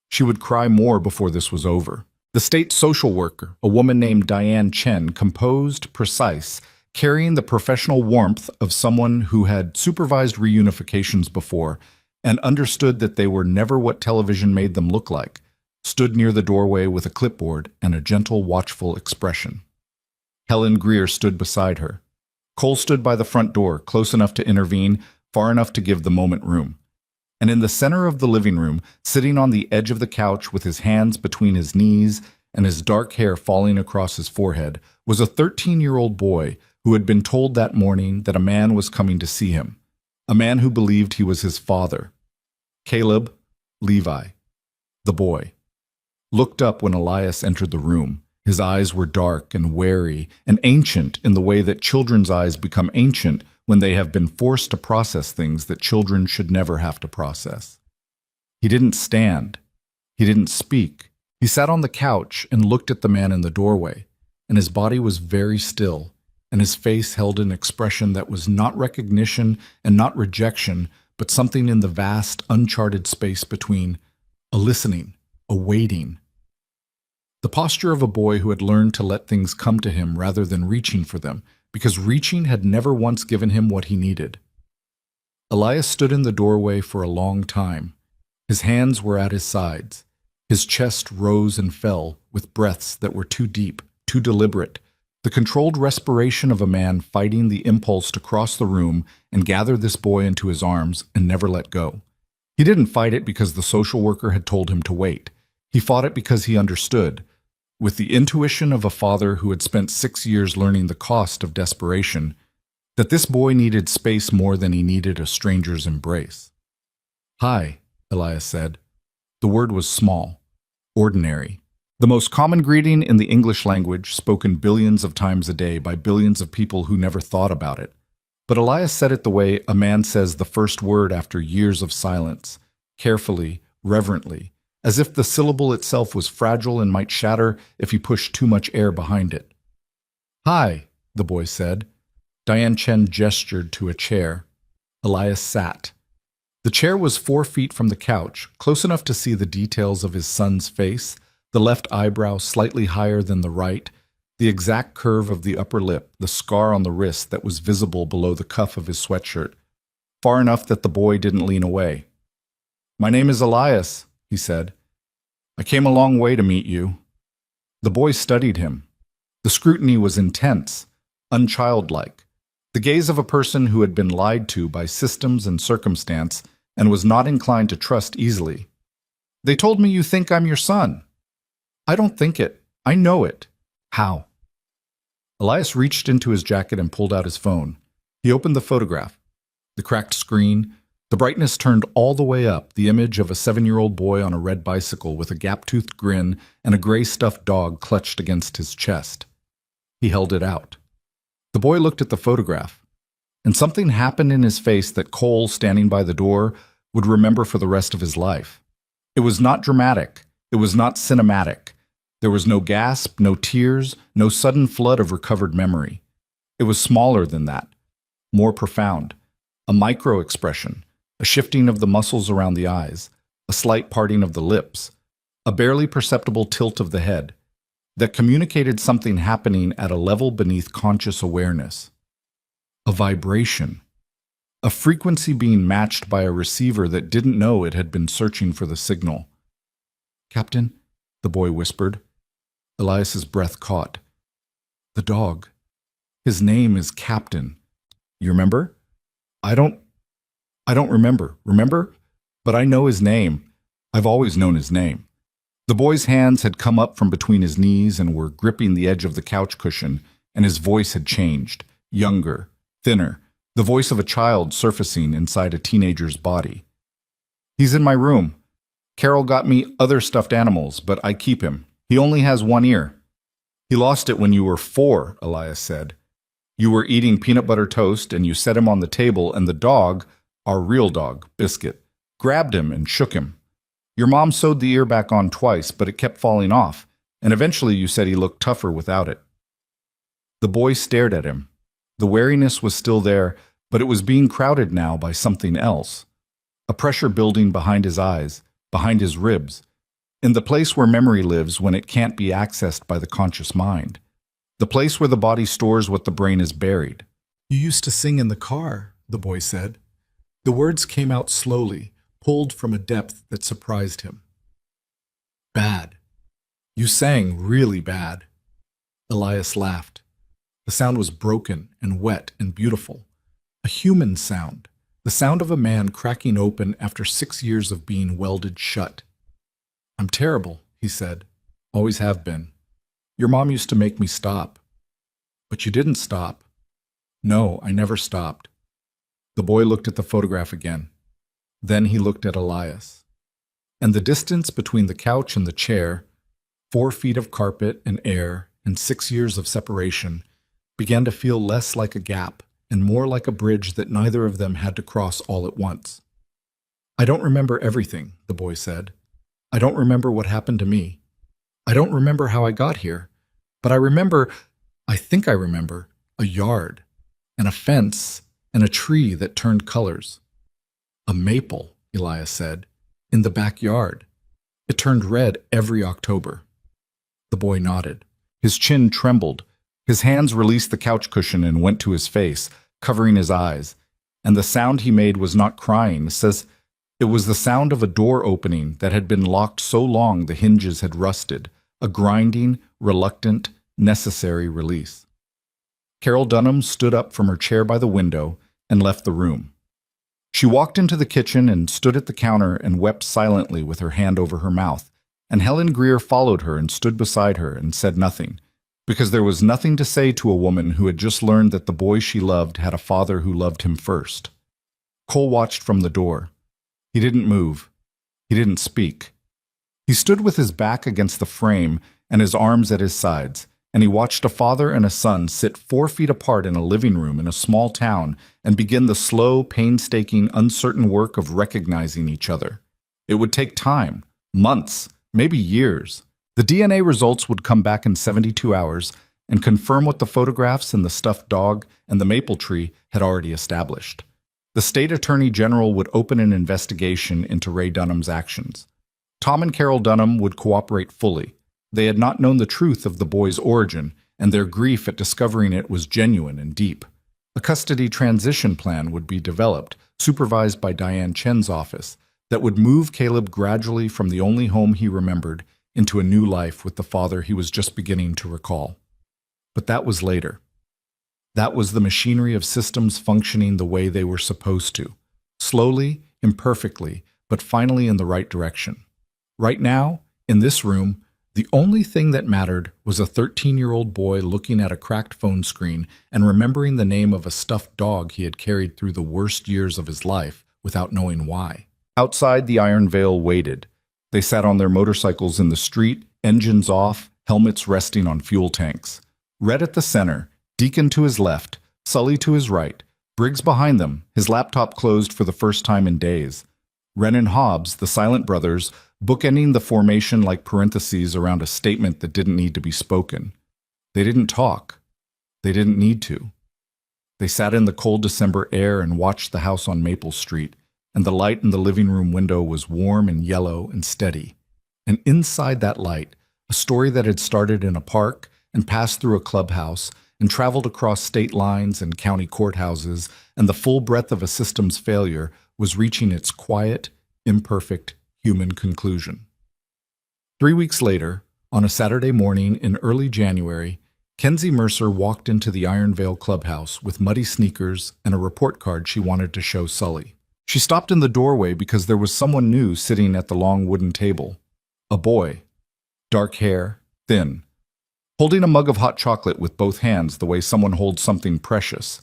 She would cry more before this was over. The state social worker, a woman named Diane Chen, composed, precise, carrying the professional warmth of someone who had supervised reunifications before and understood that they were never what television made them look like, stood near the doorway with a clipboard and a gentle, watchful expression. Helen Greer stood beside her. Cole stood by the front door, close enough to intervene, far enough to give the moment room. And in the center of the living room, sitting on the edge of the couch with his hands between his knees and his dark hair falling across his forehead, was a 13-year-old boy who had been told that morning that a man was coming to see him, a man who believed he was his father. Caleb, Levi, the boy, looked up when Elias entered the room. His eyes were dark and wary and ancient in the way that children's eyes become ancient when they have been forced to process things that children should never have to process. He didn't stand. He didn't speak. He sat on the couch and looked at the man in the doorway, and his body was very still, and his face held an expression that was not recognition and not rejection, but something in the vast, uncharted space between a listening, a waiting. The posture of a boy who had learned to let things come to him rather than reaching for them, because reaching had never once given him what he needed. Elias stood in the doorway for a long time. His hands were at his sides. His chest rose and fell with breaths that were too deep, too deliberate, the controlled respiration of a man fighting the impulse to cross the room and gather this boy into his arms and never let go. He didn't fight it because the social worker had told him to wait. He fought it because he understood, with the intuition of a father who had spent 6 years learning the cost of desperation, that this boy needed space more than he needed a stranger's embrace. "Hi," Elias said. The word was small, ordinary, the most common greeting in the English language, spoken billions of times a day by billions of people who never thought about it. But Elias said it the way a man says the first word after years of silence, carefully, reverently, as if the syllable itself was fragile and might shatter if he pushed too much air behind it. "Hi," the boy said. Diane Chen gestured to a chair. Elias sat. The chair was 4 feet from the couch, close enough to see the details of his son's face, the left eyebrow slightly higher than the right, the exact curve of the upper lip, the scar on the wrist that was visible below the cuff of his sweatshirt, far enough that the boy didn't lean away. "My name is Elias," he said. "I came a long way to meet you." The boy studied him. The scrutiny was intense, unchildlike, the gaze of a person who had been lied to by systems and circumstance and was not inclined to trust easily. "They told me you think I'm your son." "I don't think it. I know it." "How?" Elias reached into his jacket and pulled out his phone. He opened the photograph. The cracked screen, the brightness turned all the way up, the image of a 7-year-old boy on a red bicycle with a gap-toothed grin and a gray stuffed dog clutched against his chest. He held it out. The boy looked at the photograph, and something happened in his face that Cole, standing by the door, would remember for the rest of his life. It was not dramatic. It was not cinematic. There was no gasp, no tears, no sudden flood of recovered memory. It was smaller than that, more profound, a micro-expression, a shifting of the muscles around the eyes, a slight parting of the lips, a barely perceptible tilt of the head, that communicated something happening at a level beneath conscious awareness. A vibration, a frequency being matched by a receiver that didn't know it had been searching for the signal. "Captain," the boy whispered. Elias's breath caught. The dog. His name is Captain. You remember? I don't I don't remember. Remember? But I know his name. I've always known his name. The boy's hands had come up from between his knees and were gripping the edge of the couch cushion, and his voice had changed, younger, thinner, the voice of a child surfacing inside a teenager's body. He's in my room. Carol got me other stuffed animals, but I keep him. He only has one ear. He lost it when you were 4, Elias said. You were eating peanut butter toast and you set him on the table, and the dog, our real dog, Biscuit, grabbed him and shook him. Your mom sewed the ear back on twice, but it kept falling off, and eventually you said he looked tougher without it. The boy stared at him. The wariness was still there, but it was being crowded now by something else. A pressure building behind his eyes, behind his ribs, in the place where memory lives when it can't be accessed by the conscious mind. The place where the body stores what the brain is buried. You used to sing in the car, the boy said. The words came out slowly, pulled from a depth that surprised him. Bad. You sang really bad. Elias laughed. The sound was broken and wet and beautiful. A human sound. The sound of a man cracking open after 6 years of being welded shut. I'm terrible, he said. Always have been. Your mom used to make me stop. But you didn't stop. No, I never stopped. The boy looked at the photograph again. Then he looked at Elias. And the distance between the couch and the chair, 4 feet of carpet and air and 6 years of separation, began to feel less like a gap and more like a bridge that neither of them had to cross all at once. I don't remember everything, the boy said. I don't remember what happened to me. I don't remember how I got here. But I think I remember, a yard, and a fence, and a tree that turned colors. A maple, Elias said, in the backyard. It turned red every October. The boy nodded. His chin trembled. His hands released the couch cushion and went to his face, covering his eyes. And the sound he made was not crying. It was the sound of a door opening that had been locked so long the hinges had rusted, a grinding, reluctant, necessary release. Carol Dunham stood up from her chair by the window and left the room. She walked into the kitchen and stood at the counter and wept silently with her hand over her mouth, and Helen Greer followed her and stood beside her and said nothing, because there was nothing to say to a woman who had just learned that the boy she loved had a father who loved him first. Cole watched from the door. He didn't move. He didn't speak. He stood with his back against the frame and his arms at his sides, and he watched a father and a son sit 4 feet apart in a living room in a small town and begin the slow, painstaking, uncertain work of recognizing each other. It would take time, months, maybe years. The DNA results would come back in 72 hours and confirm what the photographs and the stuffed dog and the maple tree had already established. The state attorney general would open an investigation into Ray Dunham's actions. Tom and Carol Dunham would cooperate fully. They had not known the truth of the boy's origin, and their grief at discovering it was genuine and deep. A custody transition plan would be developed, supervised by Diane Chen's office, that would move Caleb gradually from the only home he remembered into a new life with the father he was just beginning to recall. But that was later. That was the machinery of systems functioning the way they were supposed to, slowly, imperfectly, but finally in the right direction. Right now, in this room, the only thing that mattered was a 13-year-old boy looking at a cracked phone screen and remembering the name of a stuffed dog he had carried through the worst years of his life without knowing why. Outside, the Iron Veil waited. They sat on their motorcycles in the street, engines off, helmets resting on fuel tanks. Red at the center, Deacon to his left, Sully to his right, Briggs behind them, his laptop closed for the first time in days. Wren and Hobbs, the silent brothers, bookending the formation like parentheses around a statement that didn't need to be spoken. They didn't talk. They didn't need to. They sat in the cold December air and watched the house on Maple Street, and the light in the living room window was warm and yellow and steady. And inside that light, a story that had started in a park and passed through a clubhouse and traveled across state lines and county courthouses, and the full breadth of a system's failure was reaching its quiet, imperfect, human conclusion. 3 weeks later, on a Saturday morning in early January, Kenzie Mercer walked into the Iron Vale clubhouse with muddy sneakers and a report card she wanted to show Sully. She stopped in the doorway because there was someone new sitting at the long wooden table. A boy. Dark hair, thin. Holding a mug of hot chocolate with both hands the way someone holds something precious.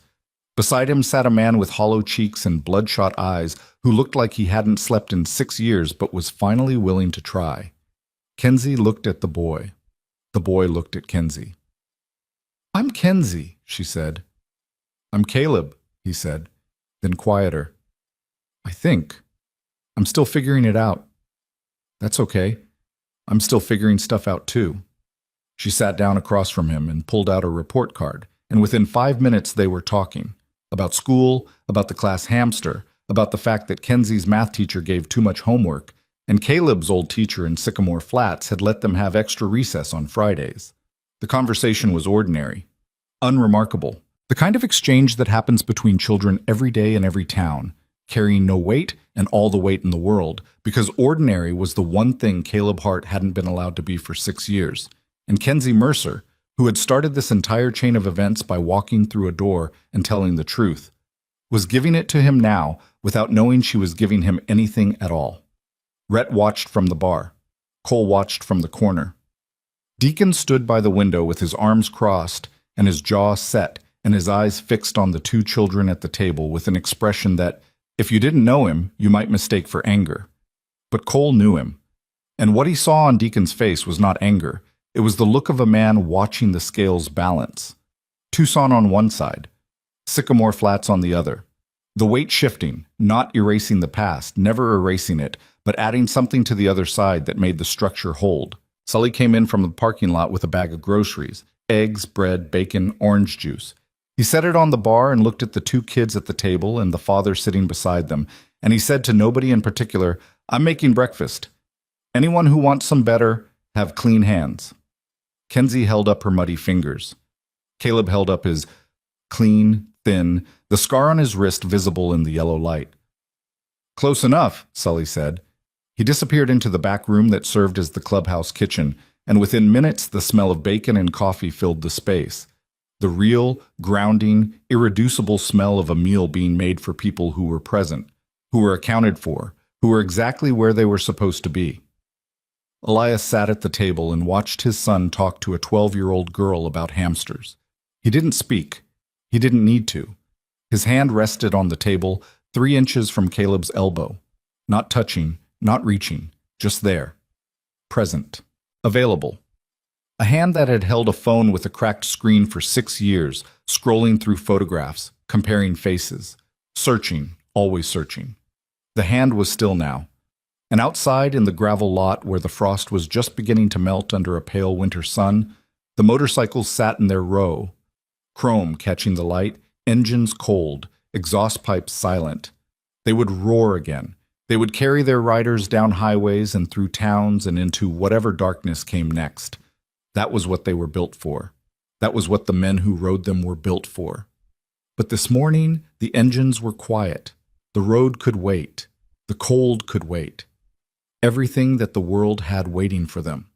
Beside him sat a man with hollow cheeks and bloodshot eyes who looked like he hadn't slept in 6 years but was finally willing to try. Kenzie looked at the boy. The boy looked at Kenzie. "I'm Kenzie," she said. "I'm Caleb," he said, then quieter. "I think. I'm still figuring it out." "That's okay. I'm still figuring stuff out too." She sat down across from him and pulled out a report card, and within 5 minutes they were talking. About school, about the class hamster, about the fact that Kenzie's math teacher gave too much homework, and Caleb's old teacher in Sycamore Flats had let them have extra recess on Fridays. The conversation was ordinary, unremarkable, the kind of exchange that happens between children every day in every town, carrying no weight and all the weight in the world, because ordinary was the one thing Caleb Hart hadn't been allowed to be for 6 years. And Kenzie Mercer, who had started this entire chain of events by walking through a door and telling the truth, was giving it to him now without knowing she was giving him anything at all. Rhett watched from the bar. Cole watched from the corner. Deacon stood by the window with his arms crossed and his jaw set and his eyes fixed on the two children at the table with an expression that, if you didn't know him, you might mistake for anger. But Cole knew him. And what he saw on Deacon's face was not anger. It was the look of a man watching the scales balance. Tucson on one side, Sycamore Flats on the other. The weight shifting, not erasing the past, never erasing it, but adding something to the other side that made the structure hold. Sully came in from the parking lot with a bag of groceries, eggs, bread, bacon, orange juice. He set it on the bar and looked at the two kids at the table and the father sitting beside them, and he said to nobody in particular, "I'm making breakfast. Anyone who wants some better, have clean hands." Kenzie held up her muddy fingers. Caleb held up his clean, thin, the scar on his wrist visible in the yellow light. "Close enough," Sully said. He disappeared into the back room that served as the clubhouse kitchen, and within minutes the smell of bacon and coffee filled the space. The real, grounding, irreducible smell of a meal being made for people who were present, who were accounted for, who were exactly where they were supposed to be. Elias sat at the table and watched his son talk to a 12-year-old girl about hamsters. He didn't speak. He didn't need to. His hand rested on the table 3 inches from Caleb's elbow. Not touching, not reaching, just there. Present. Available. A hand that had held a phone with a cracked screen for 6 years, scrolling through photographs, comparing faces, searching, always searching. The hand was still now. And outside in the gravel lot where the frost was just beginning to melt under a pale winter sun, the motorcycles sat in their row, chrome catching the light, engines cold, exhaust pipes silent. They would roar again. They would carry their riders down highways and through towns and into whatever darkness came next. That was what they were built for. That was what the men who rode them were built for. But this morning, the engines were quiet. The road could wait. The cold could wait. Everything that the world had waiting for them.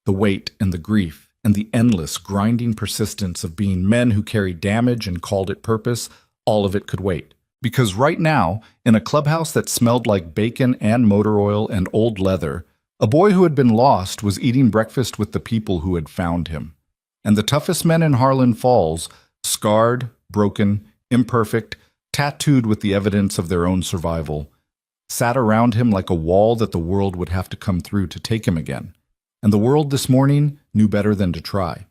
The weight and the grief and the endless, grinding persistence of being men who carried damage and called it purpose, all of it could wait. Because right now, in a clubhouse that smelled like bacon and motor oil and old leather, a boy who had been lost was eating breakfast with the people who had found him. And the toughest men in Harlan Falls, scarred, broken, imperfect, tattooed with the evidence of their own survival, sat around him like a wall that the world would have to come through to take him again. And the world this morning knew better than to try.